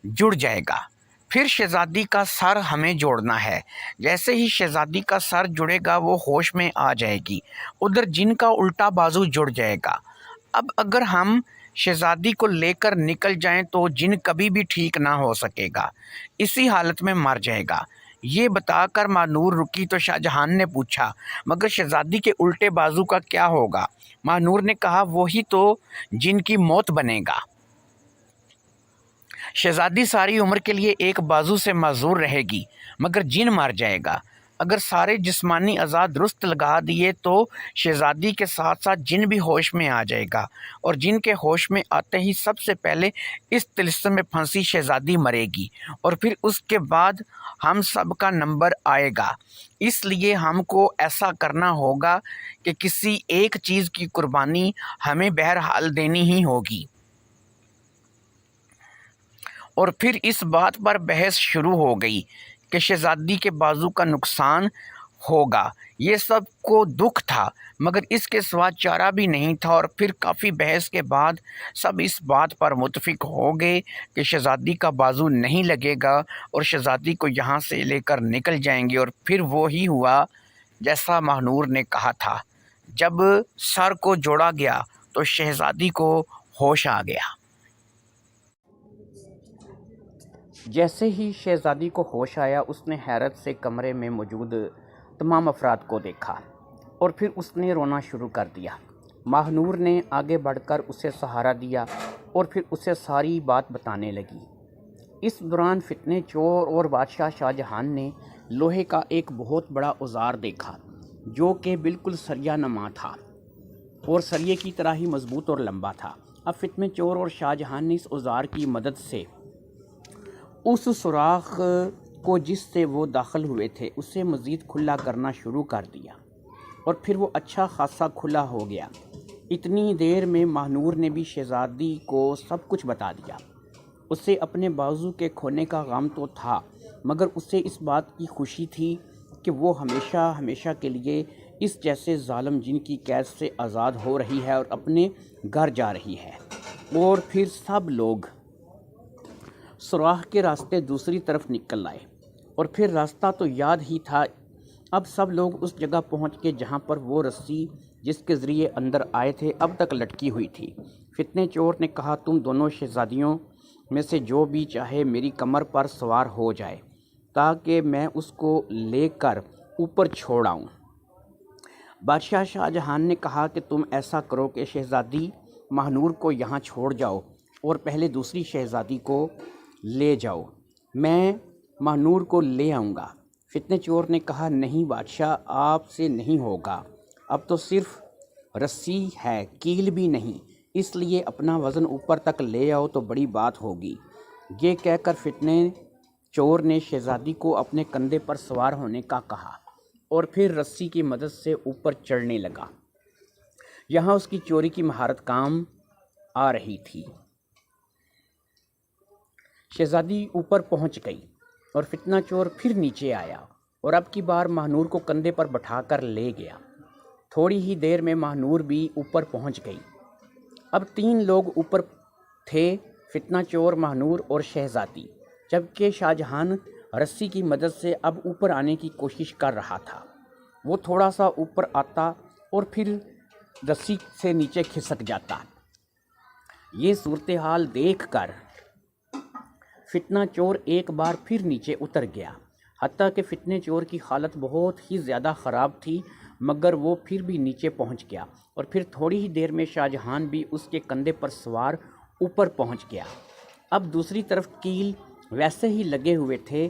جڑ جائے گا، پھر شہزادی کا سر ہمیں جوڑنا ہے۔ جیسے ہی شہزادی کا سر جڑے گا وہ ہوش میں آ جائے گی، ادھر جن کا الٹا بازو جڑ جائے گا۔ اب اگر ہم شہزادی کو لے کر نکل جائیں تو جن کبھی بھی ٹھیک نہ ہو سکے گا، اسی حالت میں مر جائے گا۔ یہ بتا کر ماہنور رکی تو شاہ جہان نے پوچھا مگر شہزادی کے الٹے بازو کا کیا ہوگا؟ ماہنور نے کہا وہی تو جن کی موت بنے گا۔ شہزادی ساری عمر کے لیے ایک بازو سے معذور رہے گی مگر جن مر جائے گا۔ اگر سارے جسمانی اعضاء درست لگا دیے تو شہزادی کے ساتھ ساتھ جن بھی ہوش میں آ جائے گا، اور جن کے ہوش میں آتے ہی سب سے پہلے اس طلسم میں پھنسی شہزادی مرے گی، اور پھر اس کے بعد ہم سب کا نمبر آئے گا۔ اس لیے ہم کو ایسا کرنا ہوگا کہ کسی ایک چیز کی قربانی ہمیں بہرحال دینی ہی ہوگی۔ اور پھر اس بات پر بحث شروع ہو گئی کہ شہزادی کے بازو کا نقصان ہوگا۔ یہ سب کو دکھ تھا مگر اس کے سوا چارہ بھی نہیں تھا، اور پھر کافی بحث کے بعد سب اس بات پر متفق ہو گئے کہ شہزادی کا بازو نہیں لگے گا اور شہزادی کو یہاں سے لے کر نکل جائیں گے۔ اور پھر وہی ہوا جیسا ماہنور نے کہا تھا۔ جب سر کو جوڑا گیا تو شہزادی کو ہوش آ گیا۔ جیسے ہی شہزادی کو ہوش آیا اس نے حیرت سے کمرے میں موجود تمام افراد کو دیکھا اور پھر اس نے رونا شروع کر دیا۔ ماہنور نے آگے بڑھ کر اسے سہارا دیا اور پھر اسے ساری بات بتانے لگی۔ اس دوران فتنے چور اور بادشاہ شاہ جہان نے لوہے کا ایک بہت بڑا اوزار دیکھا جو کہ بالکل سریا نما تھا اور سریے کی طرح ہی مضبوط اور لمبا تھا۔ اب فتنے چور اور شاہ جہان نے اس اوزار کی مدد سے اس سوراخ کو جس سے وہ داخل ہوئے تھے اسے مزید کھلا کرنا شروع کر دیا، اور پھر وہ اچھا خاصا کھلا ہو گیا۔ اتنی دیر میں ماہنور نے بھی شہزادی کو سب کچھ بتا دیا۔ اسے اپنے بازو کے کھونے کا غم تو تھا مگر اسے اس بات کی خوشی تھی کہ وہ ہمیشہ ہمیشہ کے لیے اس جیسے ظالم جن کی قید سے آزاد ہو رہی ہے اور اپنے گھر جا رہی ہے۔ اور پھر سب لوگ سوراخ کے راستے دوسری طرف نکل آئے، اور پھر راستہ تو یاد ہی تھا۔ اب سب لوگ اس جگہ پہنچ کے جہاں پر وہ رسی جس کے ذریعے اندر آئے تھے اب تک لٹکی ہوئی تھی۔ فتنے چور نے کہا تم دونوں شہزادیوں میں سے جو بھی چاہے میری کمر پر سوار ہو جائے تاکہ میں اس کو لے کر اوپر چھوڑ آؤں۔ بادشاہ شاہ جہان نے کہا کہ تم ایسا کرو کہ شہزادی ماہنور کو یہاں چھوڑ جاؤ اور پہلے دوسری شہزادی کو لے جاؤ، میں ماہنور کو لے آؤں گا۔ فتنے چور نے کہا نہیں بادشاہ آپ سے نہیں ہوگا، اب تو صرف رسی ہے کیل بھی نہیں، اس لیے اپنا وزن اوپر تک لے آؤ تو بڑی بات ہوگی۔ یہ کہہ کر فتنے چور نے شہزادی کو اپنے کندھے پر سوار ہونے کا کہا اور پھر رسی کی مدد سے اوپر چڑھنے لگا۔ یہاں اس کی چوری کی مہارت کام آ رہی تھی۔ شہزادی اوپر پہنچ گئی اور فتنہ چور پھر نیچے آیا اور اب کی بار ماہنور کو کندھے پر بٹھا کر لے گیا۔ تھوڑی ہی دیر میں ماہنور بھی اوپر پہنچ گئی۔ اب 3 لوگ اوپر تھے، فتنہ چور، ماہنور اور شہزادی، جبکہ شاہ جہان رسی کی مدد سے اب اوپر آنے کی کوشش کر رہا تھا۔ وہ تھوڑا سا اوپر آتا اور پھر رسی سے نیچے کھسک جاتا۔ یہ صورتحال دیکھ کر فتنہ چور ایک بار پھر نیچے اتر گیا، حتیٰ کہ فتنے چور کی حالت بہت ہی زیادہ خراب تھی مگر وہ پھر بھی نیچے پہنچ گیا، اور پھر تھوڑی ہی دیر میں شاہ جہان بھی اس کے کندھے پر سوار اوپر پہنچ گیا۔ اب دوسری طرف کیل ویسے ہی لگے ہوئے تھے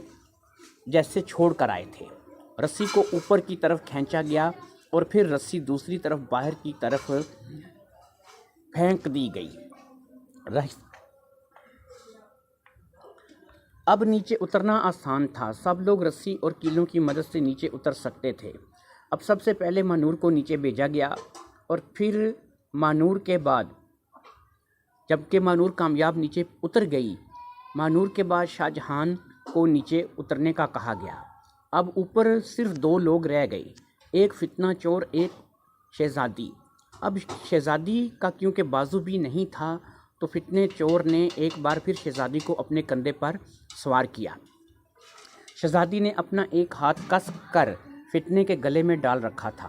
جیسے چھوڑ کر آئے تھے۔ رسی کو اوپر کی طرف کھینچا گیا اور پھر رسی دوسری طرف باہر کی طرف پھینک دی گئی۔ اب نیچے اترنا آسان تھا، سب لوگ رسی اور کیلوں کی مدد سے نیچے اتر سکتے تھے۔ اب سب سے پہلے ماہنور کو نیچے بھیجا گیا اور پھر ماہنور کے بعد جبکہ ماہنور کامیاب نیچے اتر گئی، ماہنور کے بعد شاہ جہان کو نیچے اترنے کا کہا گیا۔ اب اوپر صرف 2 لوگ رہ گئے، ایک فتنہ چور، ایک شہزادی۔ اب شہزادی کا کیونکہ بازو بھی نہیں تھا تو فتنے چور نے ایک بار پھر شہزادی کو اپنے کندھے پر سوار کیا۔ شہزادی نے اپنا ایک ہاتھ کس کر فتنے کے گلے میں ڈال رکھا تھا۔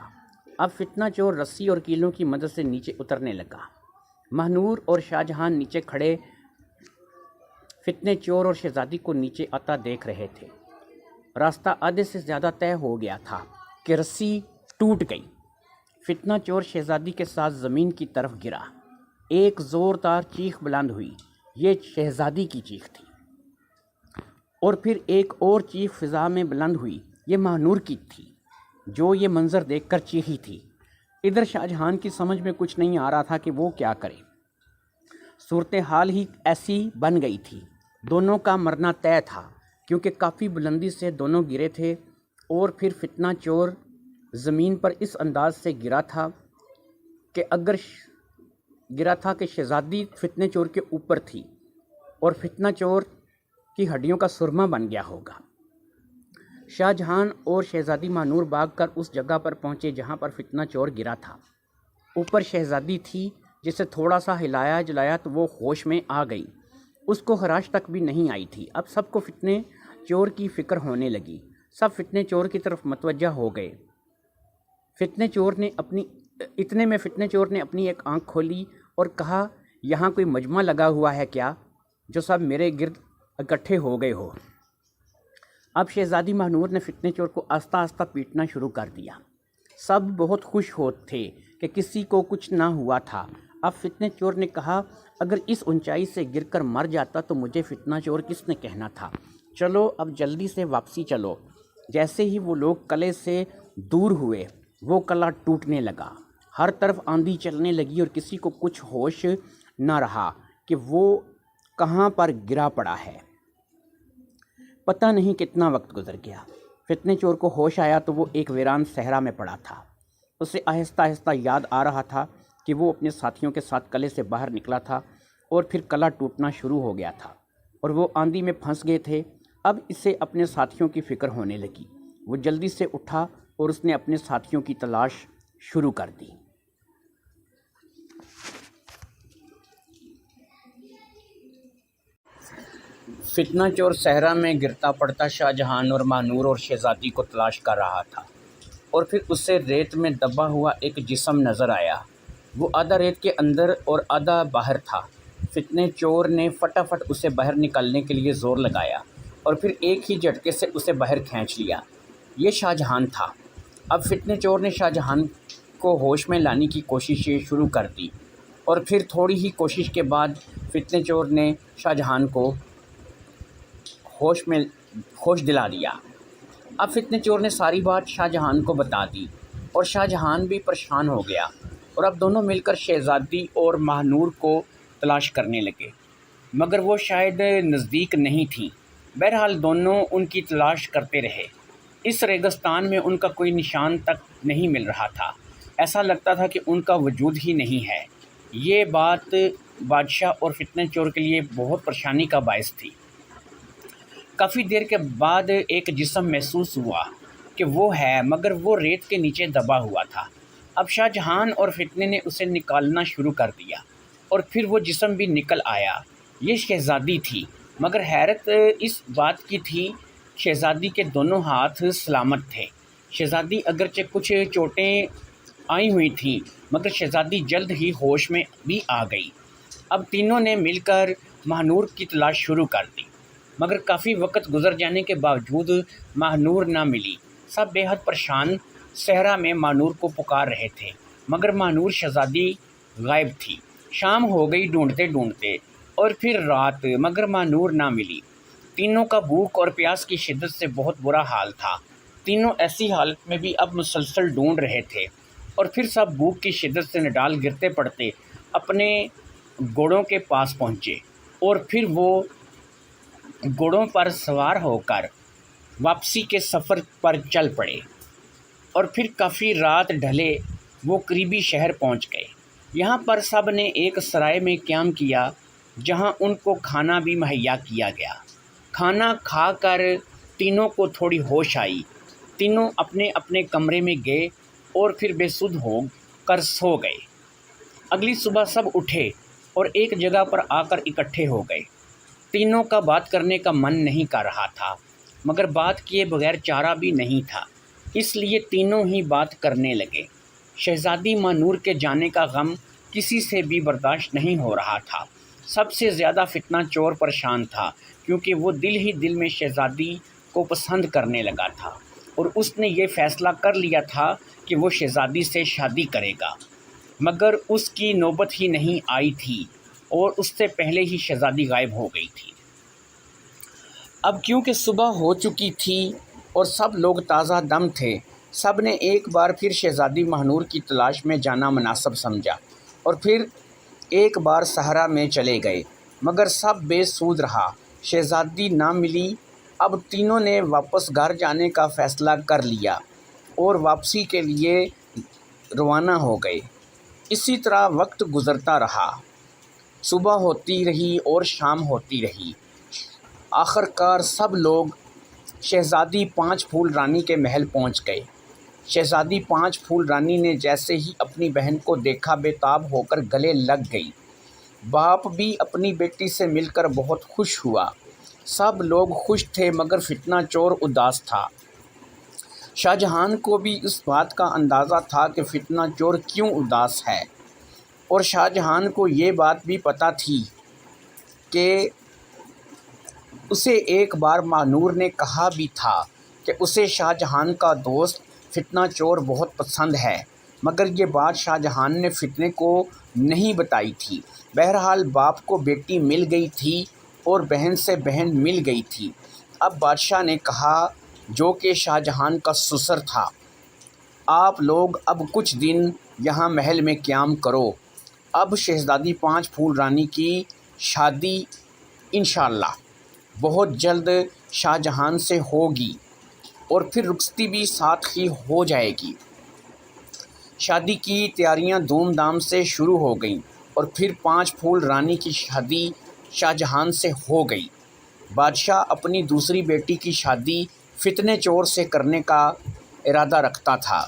اب فتنہ چور رسی اور کیلوں کی مدد سے نیچے اترنے لگا۔ ماہنور اور شاہ جہان نیچے کھڑے فتنے چور اور شہزادی کو نیچے آتا دیکھ رہے تھے۔ راستہ آدھے سے زیادہ طے ہو گیا تھا کہ رسی ٹوٹ گئی۔ فتنہ چور شہزادی کے ساتھ زمین کی طرف گرا۔ ایک زوردار چیخ بلند ہوئی، یہ شہزادی کی چیخ تھی، اور پھر ایک اور چیخ فضا میں بلند ہوئی، یہ ماہنور کی تھی جو یہ منظر دیکھ کر چیخی تھی۔ ادھر شاہ جہان کی سمجھ میں کچھ نہیں آ رہا تھا کہ وہ کیا کرے۔ صورتحال ہی ایسی بن گئی تھی، دونوں کا مرنا طے تھا کیونکہ کافی بلندی سے دونوں گرے تھے، اور پھر فتنہ چور زمین پر اس انداز سے گرا تھا کہ شہزادی فتنے چور کے اوپر تھی اور فتنہ چور کی ہڈیوں کا سرما بن گیا ہوگا۔ شاہ جہان اور شہزادی ماہنور بھاگ کر اس جگہ پر پہنچے جہاں پر فتنہ چور گرا تھا۔ اوپر شہزادی تھی، جسے تھوڑا سا ہلایا جلایا تو وہ ہوش میں آ گئی۔ اس کو خراش تک بھی نہیں آئی تھی۔ اب سب کو فتنے چور کی فکر ہونے لگی، سب فتنے چور کی طرف متوجہ ہو گئے۔ فتنے چور نے اپنی ایک آنکھ کھولی اور کہا، یہاں کوئی مجمع لگا ہوا ہے کیا جو سب میرے گرد اکٹھے ہو گئے ہو؟ اب شہزادی ماہنور نے فتنے چور کو آہستہ آہستہ پیٹنا شروع کر دیا۔ سب بہت خوش تھے کہ کسی کو کچھ نہ ہوا تھا۔ اب فتنے چور نے کہا، اگر اس اونچائی سے گر کر مر جاتا تو مجھے فتنہ چور کس نے کہنا تھا؟ چلو اب جلدی سے واپسی چلو۔ جیسے ہی وہ لوگ قلعے سے دور ہوئے، وہ قلعہ ٹوٹنے لگا، ہر طرف آندھی چلنے لگی اور کسی کو کچھ ہوش نہ رہا کہ وہ کہاں پر گرا پڑا ہے۔ پتہ نہیں کتنا وقت گزر گیا۔ فتنے چور کو ہوش آیا تو وہ ایک ویران صحرا میں پڑا تھا۔ اسے آہستہ آہستہ یاد آ رہا تھا کہ وہ اپنے ساتھیوں کے ساتھ قلعے سے باہر نکلا تھا اور پھر قلعہ ٹوٹنا شروع ہو گیا تھا اور وہ آندھی میں پھنس گئے تھے۔ اب اسے اپنے ساتھیوں کی فکر ہونے لگی۔ وہ جلدی سے اٹھا اور اس نے اپنے ساتھیوں کی تلاش شروع کر دی۔ فتنہ چور صحرا میں گرتا پڑتا شاہ جہان اور ماہنور اور شہزادی کو تلاش کر رہا تھا، اور پھر اسے ریت میں دبا ہوا ایک جسم نظر آیا۔ وہ آدھا ریت کے اندر اور آدھا باہر تھا۔ فتنے چور نے فٹافٹ اسے باہر نکالنے کے لیے زور لگایا اور پھر ایک ہی جھٹکے سے اسے باہر کھینچ لیا۔ یہ شاہ جہان تھا۔ اب فتنے چور نے شاہ جہان کو ہوش میں لانے کی کوششیں شروع کر دی، اور پھر تھوڑی ہی کوشش کے بعد فتنے چور نے شاہ جہان کو ہوش دلا دیا۔ اب فتنے چور نے ساری بات شاہ جہان کو بتا دی اور شاہ جہان بھی پریشان ہو گیا، اور اب دونوں مل کر شہزادی اور ماہنور کو تلاش کرنے لگے، مگر وہ شاید نزدیک نہیں تھیں۔ بہرحال دونوں ان کی تلاش کرتے رہے۔ اس ریگستان میں ان کا کوئی نشان تک نہیں مل رہا تھا۔ ایسا لگتا تھا کہ ان کا وجود ہی نہیں ہے۔ یہ بات بادشاہ اور فتنے چور کے لیے بہت پریشانی کا باعث تھی۔ کافی دیر کے بعد ایک جسم محسوس ہوا کہ وہ ہے، مگر وہ ریت کے نیچے دبا ہوا تھا۔ اب شاہ جہان اور فتنے نے اسے نکالنا شروع کر دیا، اور پھر وہ جسم بھی نکل آیا۔ یہ شہزادی تھی، مگر حیرت اس بات کی تھی، شہزادی کے دونوں ہاتھ سلامت تھے۔ شہزادی اگرچہ کچھ چوٹیں آئی ہوئی تھیں، مگر شہزادی جلد ہی ہوش میں بھی آ گئی۔ اب تینوں نے مل کر ماہنور کی تلاش شروع کر دی، مگر کافی وقت گزر جانے کے باوجود ماہنور نہ ملی۔ سب بے حد پریشان صحرا میں ماہنور کو پکار رہے تھے، مگر ماہنور شہزادی غائب تھی۔ شام ہو گئی ڈھونڈتے ڈھونڈتے، اور پھر رات، مگر ماہنور نہ ملی۔ تینوں کا بھوک اور پیاس کی شدت سے بہت برا حال تھا۔ تینوں ایسی حالت میں بھی اب مسلسل ڈھونڈ رہے تھے، اور پھر سب بھوک کی شدت سے نڈال گرتے پڑتے اپنے گھوڑوں کے پاس پہنچے، اور پھر وہ گھوڑوں پر سوار ہو کر واپسی کے سفر پر چل پڑے، اور پھر کافی رات ڈھلے وہ قریبی شہر پہنچ گئے۔ یہاں پر سب نے ایک سرائے میں قیام کیا، جہاں ان کو کھانا بھی مہیا کیا گیا۔ کھانا کھا کر تینوں کو تھوڑی ہوش آئی۔ تینوں اپنے اپنے کمرے میں گئے اور پھر بے سدھ ہو کر سو گئے۔ اگلی صبح سب اٹھے اور ایک جگہ پر آ کر اکٹھے ہو گئے۔ تینوں کا بات کرنے کا من نہیں کر رہا تھا، مگر بات کیے بغیر چارہ بھی نہیں تھا، اس لیے تینوں ہی بات کرنے لگے۔ شہزادی مانور کے جانے کا غم کسی سے بھی برداشت نہیں ہو رہا تھا۔ سب سے زیادہ فتنہ چور پریشان تھا، کیونکہ وہ دل ہی دل میں شہزادی کو پسند کرنے لگا تھا اور اس نے یہ فیصلہ کر لیا تھا کہ وہ شہزادی سے شادی کرے گا، مگر اس کی نوبت ہی نہیں آئی تھی اور اس سے پہلے ہی شہزادی غائب ہو گئی تھی۔ اب کیونکہ صبح ہو چکی تھی اور سب لوگ تازہ دم تھے، سب نے ایک بار پھر شہزادی مہنور کی تلاش میں جانا مناسب سمجھا اور پھر ایک بار صحرا میں چلے گئے، مگر سب بے سود رہا، شہزادی نہ ملی۔ اب تینوں نے واپس گھر جانے کا فیصلہ کر لیا اور واپسی کے لیے روانہ ہو گئے۔ اسی طرح وقت گزرتا رہا، صبح ہوتی رہی اور شام ہوتی رہی۔ آخر کار سب لوگ شہزادی پانچ پھول رانی کے محل پہنچ گئے۔ شہزادی پانچ پھول رانی نے جیسے ہی اپنی بہن کو دیکھا بےتاب ہو کر گلے لگ گئی۔ باپ بھی اپنی بیٹی سے مل کر بہت خوش ہوا۔ سب لوگ خوش تھے مگر فتنہ چور اداس تھا۔ شاہجہان کو بھی اس بات کا اندازہ تھا کہ فتنہ چور کیوں اداس ہے، اور شاہجہان کو یہ بات بھی پتہ تھی کہ اسے ایک بار مانور نے کہا بھی تھا کہ اسے شاہجہان کا دوست فتنہ چور بہت پسند ہے، مگر یہ بات شاہجہان نے فتنے کو نہیں بتائی تھی۔ بہرحال باپ کو بیٹی مل گئی تھی اور بہن سے بہن مل گئی تھی۔ اب بادشاہ نے کہا، جو کہ شاہجہان کا سسر تھا، آپ لوگ اب کچھ دن یہاں محل میں قیام کرو۔ اب شہزادی پانچ پھول رانی کی شادی انشاءاللہ بہت جلد شاہجہان سے ہوگی اور پھر رخصتی بھی ساتھ ہی ہو جائے گی۔ شادی کی تیاریاں دھوم دھام سے شروع ہو گئیں اور پھر پانچ پھول رانی کی شادی شاہجہان سے ہو گئی۔ بادشاہ اپنی دوسری بیٹی کی شادی فتنے چور سے کرنے کا ارادہ رکھتا تھا،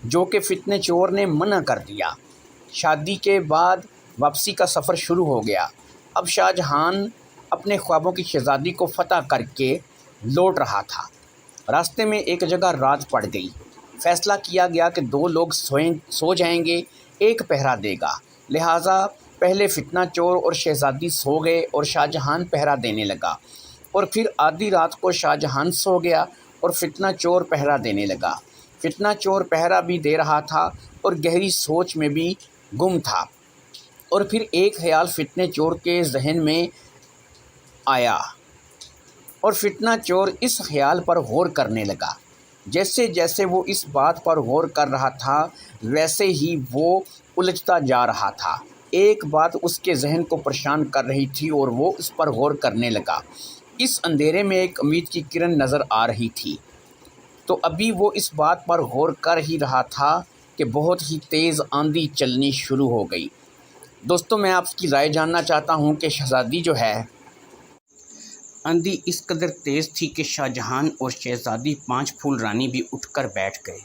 جو کہ فتنے چور نے منع کر دیا۔ شادی کے بعد واپسی کا سفر شروع ہو گیا۔ اب شاہجہان اپنے خوابوں کی شہزادی کو فتح کر کے لوٹ رہا تھا۔ راستے میں ایک جگہ رات پڑ گئی۔ فیصلہ کیا گیا کہ دو لوگ سو جائیں گے، ایک پہرا دے گا، لہٰذا پہلے فتنہ چور اور شہزادی سو گئے اور شاہجہان پہرا دینے لگا، اور پھر آدھی رات کو شاہجہان سو گیا اور فتنہ چور پہرا دینے لگا۔ فتنہ چور پہرا بھی دے رہا تھا اور گہری سوچ میں بھی گم تھا، اور پھر ایک خیال فتنہ چور کے ذہن میں آیا اور فتنہ چور اس خیال پر غور کرنے لگا۔ جیسے جیسے وہ اس بات پر غور کر رہا تھا ویسے ہی وہ الجھتا جا رہا تھا۔ ایک بات اس کے ذہن کو پریشان کر رہی تھی اور وہ اس پر غور کرنے لگا۔ اس اندھیرے میں ایک امید کی کرن نظر آ رہی تھی۔ تو ابھی وہ اس بات پر غور کر ہی رہا تھا کہ بہت ہی تیز آندھی چلنی شروع ہو گئی۔ دوستوں، میں آپ کی رائے جاننا چاہتا ہوں کہ شہزادی جو ہے، آندھی اس قدر تیز تھی کہ شاہجہان اور شہزادی پانچ پھول رانی بھی اٹھ کر بیٹھ گئے،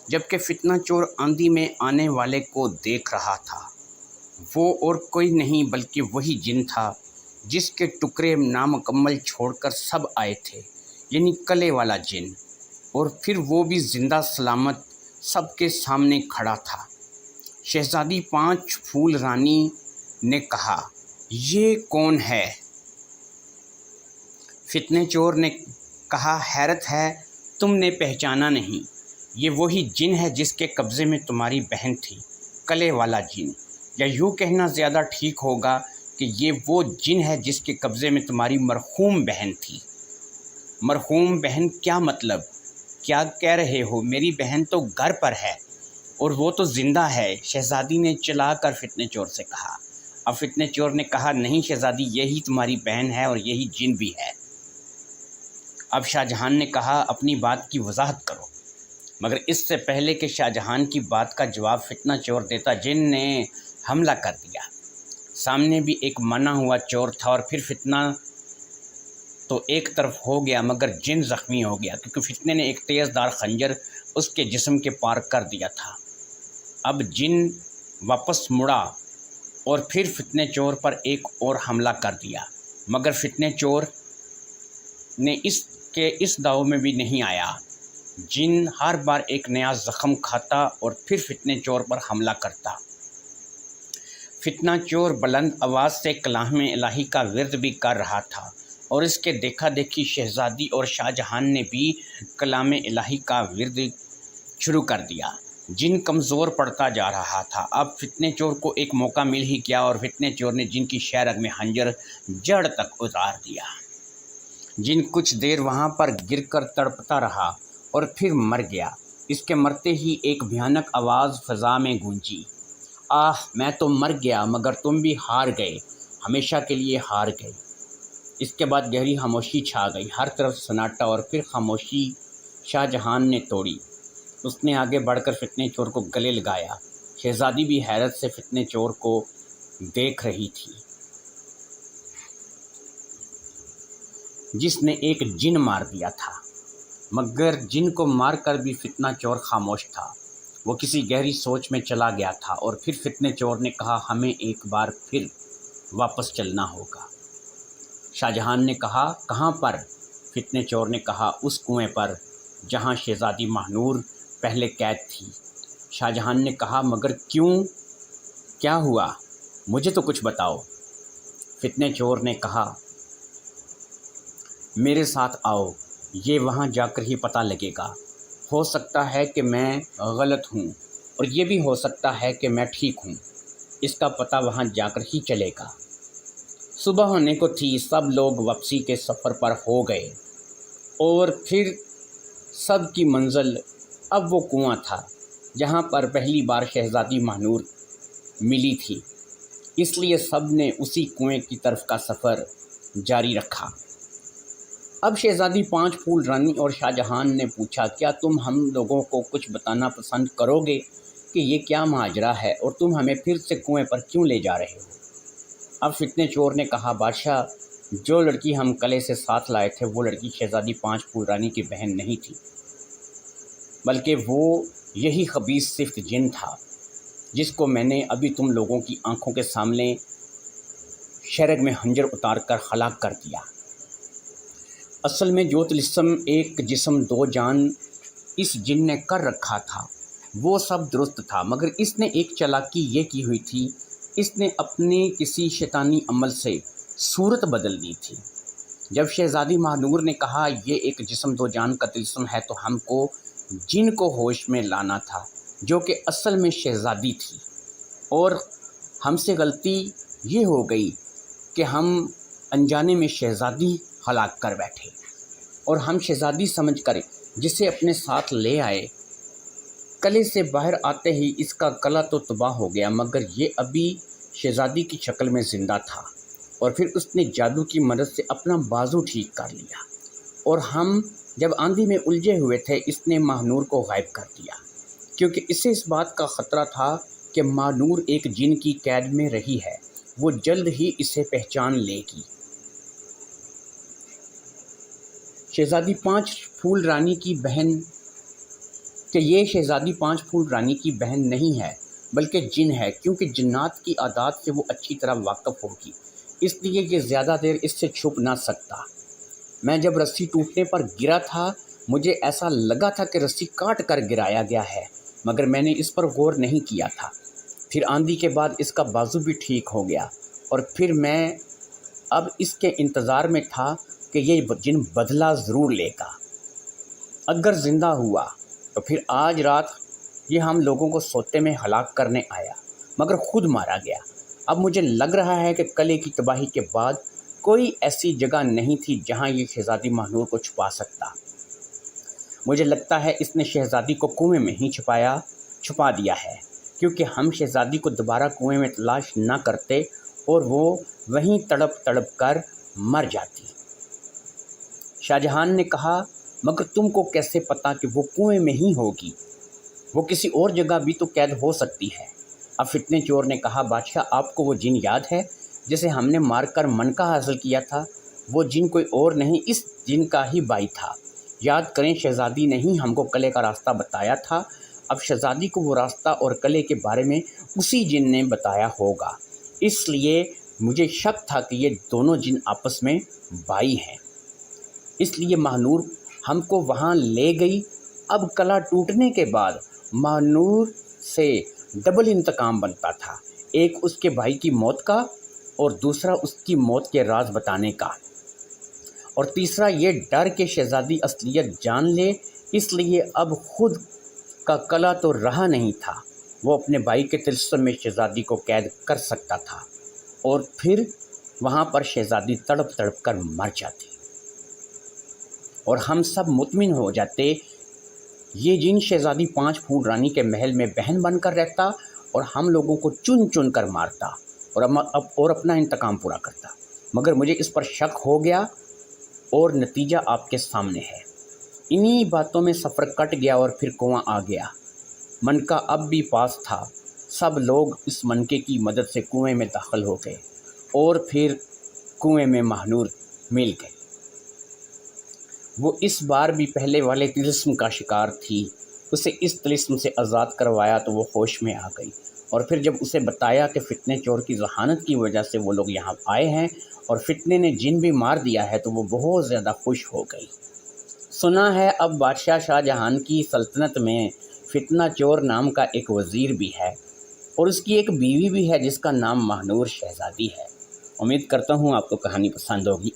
جبکہ فتنہ چور آندھی میں آنے والے کو دیکھ رہا تھا۔ وہ اور کوئی نہیں بلکہ وہی جن تھا جس کے ٹکڑے نامکمل چھوڑ کر سب آئے تھے، یعنی کلے والا جن، اور پھر وہ بھی زندہ سلامت سب کے سامنے کھڑا تھا۔ شہزادی پانچ پھول رانی نے کہا، یہ کون ہے؟ فتنہ چور نے کہا، حیرت ہے تم نے پہچانا نہیں، یہ وہی جن ہے جس کے قبضے میں تمہاری بہن تھی، کلے والا جن، یا یوں کہنا زیادہ ٹھیک ہوگا کہ یہ وہ جن ہے جس کے قبضے میں تمہاری مرحوم بہن تھی۔ مرحوم بہن کیا مطلب؟ کیا کہہ رہے ہو؟ میری بہن تو گھر پر ہے اور وہ تو زندہ ہے، شہزادی نے چلا کر فتنہ چور سے کہا۔ اب فتنہ چور نے کہا، نہیں شہزادی، یہی تمہاری بہن ہے اور یہی جن بھی ہے۔ اب شاہجہان نے کہا، اپنی بات کی وضاحت کرو، مگر اس سے پہلے کہ شاہجہان کی بات کا جواب فتنہ چور دیتا، جن نے حملہ کر دیا۔ سامنے بھی ایک منا ہوا چور تھا اور پھر فتنہ تو ایک طرف ہو گیا مگر جن زخمی ہو گیا، کیونکہ فتنے نے ایک تیز دار خنجر اس کے جسم کے پار کر دیا تھا۔ اب جن واپس مڑا اور پھر فتنہ چور پر ایک اور حملہ کر دیا، مگر فتنہ چور نے اس داؤ میں بھی نہیں آیا۔ جن ہر بار ایک نیا زخم کھاتا اور پھر فتنہ چور پر حملہ کرتا۔ فتنہ چور بلند آواز سے کلام الہی کا ورد بھی کر رہا تھا، اور اس کے دیکھا دیکھی شہزادی اور شاہ جہان نے بھی کلام الہی کا ورد شروع کر دیا۔ جن کمزور پڑتا جا رہا تھا۔ اب فتنہ چور کو ایک موقع مل ہی گیا، اور فتنہ چور نے جن کی شہرگ میں خنجر جڑ تک اتار دیا۔ جن کچھ دیر وہاں پر گر کر تڑپتا رہا اور پھر مر گیا۔ اس کے مرتے ہی ایک بھیانک آواز فضا میں گونجی، آہ میں تو مر گیا مگر تم بھی ہار گئے، ہمیشہ کے لیے ہار گئے۔ اس کے بعد گہری خاموشی چھا گئی، ہر طرف سناٹا، اور پھر خاموشی شاہ جہان نے توڑی۔ اس نے آگے بڑھ کر فتنہ چور کو گلے لگایا۔ شہزادی بھی حیرت سے فتنہ چور کو دیکھ رہی تھی، جس نے ایک جن مار دیا تھا، مگر جن کو مار کر بھی فتنہ چور خاموش تھا۔ وہ کسی گہری سوچ میں چلا گیا تھا، اور پھر فتنہ چور نے کہا، ہمیں ایک بار پھر واپس چلنا ہوگا۔ شاہ جہان نے کہا، کہاں پر؟ فتنہ چور نے کہا، اس کنویں پر جہاں شہزادی ماہنور پہلے قید تھی۔ شاہ جہان نے کہا، مگر کیوں؟ کیا ہوا؟ مجھے تو کچھ بتاؤ۔ فتنہ چور نے کہا، میرے ساتھ آؤ، یہ وہاں جا کر ہی پتہ لگے گا۔ ہو سکتا ہے کہ میں غلط ہوں، اور یہ بھی ہو سکتا ہے کہ میں ٹھیک ہوں۔ اس کا پتہ وہاں جا کر ہی چلے گا۔ صبح ہونے کو تھی، سب لوگ واپسی کے سفر پر ہو گئے، اور پھر سب کی منزل اب وہ کنواں تھا جہاں پر پہلی بار شہزادی ماہنور ملی تھی۔ اس لیے سب نے اسی کنویں کی طرف کا سفر جاری رکھا۔ اب شہزادی پانچ پھول رانی اور شاہ جہان نے پوچھا، کیا تم ہم لوگوں کو کچھ بتانا پسند کرو گے کہ یہ کیا ماجرا ہے، اور تم ہمیں پھر سے کنویں پر کیوں لے جا رہے ہو؟ اب فتنہ چور نے کہا، بادشاہ، جو لڑکی ہم قلعے سے ساتھ لائے تھے وہ لڑکی شہزادی پانچ پھول رانی کی بہن نہیں تھی، بلکہ وہ یہی خبیث صفت جن تھا جس کو میں نے ابھی تم لوگوں کی آنکھوں کے سامنے شہرگ میں خنجر اتار کر ہلاک کر دیا۔ اصل میں جو طلسم ایک جسم دو جان اس جن نے کر رکھا تھا وہ سب درست تھا، مگر اس نے ایک چالاکی یہ کی ہوئی تھی، اس نے اپنے کسی شیطانی عمل سے صورت بدل دی تھی۔ جب شہزادی ماہنور نے کہا یہ ایک جسم دو جان کا طلسم ہے، تو ہم کو جن کو ہوش میں لانا تھا جو کہ اصل میں شہزادی تھی، اور ہم سے غلطی یہ ہو گئی کہ ہم انجانے میں شہزادی ہلاک کر بیٹھے، اور ہم شہزادی سمجھ کر جسے اپنے ساتھ لے آئے، قلعے سے باہر آتے ہی اس کا قلعہ تو تباہ ہو گیا، مگر یہ ابھی شہزادی کی شکل میں زندہ تھا، اور پھر اس نے جادو کی مدد سے اپنا بازو ٹھیک کر لیا، اور ہم جب آندھی میں الجھے ہوئے تھے اس نے ماہنور کو غائب کر دیا، کیونکہ اسے اس بات کا خطرہ تھا کہ ماہنور ایک جن کی قید میں رہی ہے، وہ جلد ہی اسے پہچان لے گی۔ شہزادی پانچ پھول رانی کی بہن کہ یہ شہزادی پانچ پھول رانی کی بہن نہیں ہے بلکہ جن ہے، کیونکہ جنات کی عادات سے وہ اچھی طرح واقف ہوگی، اس لیے یہ زیادہ دیر اس سے چھپ نہ سکتا۔ میں جب رسی ٹوٹنے پر گرا تھا مجھے ایسا لگا تھا کہ رسی کاٹ کر گرایا گیا ہے، مگر میں نے اس پر غور نہیں کیا تھا۔ پھر آندھی کے بعد اس کا بازو بھی ٹھیک ہو گیا، اور پھر میں اب اس کے انتظار میں تھا کہ یہ جن بدلہ ضرور لے گا۔ اگر زندہ ہوا تو پھر آج رات یہ ہم لوگوں کو سوتے میں ہلاک کرنے آیا، مگر خود مارا گیا۔ اب مجھے لگ رہا ہے کہ قلعے کی تباہی کے بعد کوئی ایسی جگہ نہیں تھی جہاں یہ شہزادی ماہنور کو چھپا سکتا۔ مجھے لگتا ہے اس نے شہزادی کو کنویں میں ہی چھپا دیا ہے، کیونکہ ہم شہزادی کو دوبارہ کنویں میں تلاش نہ کرتے اور وہ وہیں تڑپ تڑپ کر مر جاتی۔ شاہ جہان نے کہا، مگر تم کو کیسے پتا کہ وہ کنویں میں ہی ہوگی؟ وہ کسی اور جگہ بھی تو قید ہو سکتی ہے۔ اب فتنہ چور نے کہا، بادشاہ آپ کو وہ جن یاد ہے جسے ہم نے مار کر منقا حاصل کیا تھا؟ وہ جن کوئی اور نہیں اس جن کا ہی بھائی تھا۔ یاد کریں شہزادی نے ہی ہم کو قلعے کا راستہ بتایا تھا، اب شہزادی کو وہ راستہ اور قلعے کے بارے میں اسی جن نے بتایا ہوگا۔ اس لیے مجھے شک تھا کہ یہ دونوں جن آپس میں بھائی ہیں۔ اس لیے ماہنور ہم کو وہاں لے گئی۔ اب کلا ٹوٹنے کے بعد ماہنور سے ڈبل انتقام بنتا تھا، ایک اس کے بھائی کی موت کا اور دوسرا اس کی موت کے راز بتانے کا، اور تیسرا یہ ڈر کہ شہزادی اصلیت جان لے۔ اس لیے اب خود کا کلا تو رہا نہیں تھا، وہ اپنے بھائی کے طلسم میں شہزادی کو قید کر سکتا تھا، اور پھر وہاں پر شہزادی تڑپ تڑپ کر مر جاتی اور ہم سب مطمئن ہو جاتے۔ یہ جن شہزادی 5 پھول رانی کے محل میں بہن بن کر رہتا اور ہم لوگوں کو چن چن کر مارتا اور اپنا انتقام پورا کرتا، مگر مجھے اس پر شک ہو گیا اور نتیجہ آپ کے سامنے ہے۔ انہی باتوں میں سفر کٹ گیا اور پھر کنواں آ گیا۔ منکا اب بھی پاس تھا۔ سب لوگ اس منکے کی مدد سے کنویں میں داخل ہو گئے اور پھر کنویں میں ماہنور مل گئے۔ وہ اس بار بھی پہلے والے طلسم کا شکار تھی۔ اسے اس طلسم سے آزاد کروایا تو وہ ہوش میں آ گئی، اور پھر جب اسے بتایا کہ فتنے چور کی ذہانت کی وجہ سے وہ لوگ یہاں آئے ہیں اور فتنے نے جن بھی مار دیا ہے، تو وہ بہت زیادہ خوش ہو گئی۔ سنا ہے اب بادشاہ شاہ جہان کی سلطنت میں فتنہ چور نام کا ایک وزیر بھی ہے، اور اس کی ایک بیوی بھی ہے جس کا نام ماہنور شہزادی ہے۔ امید کرتا ہوں آپ کو کہانی پسند ہوگی۔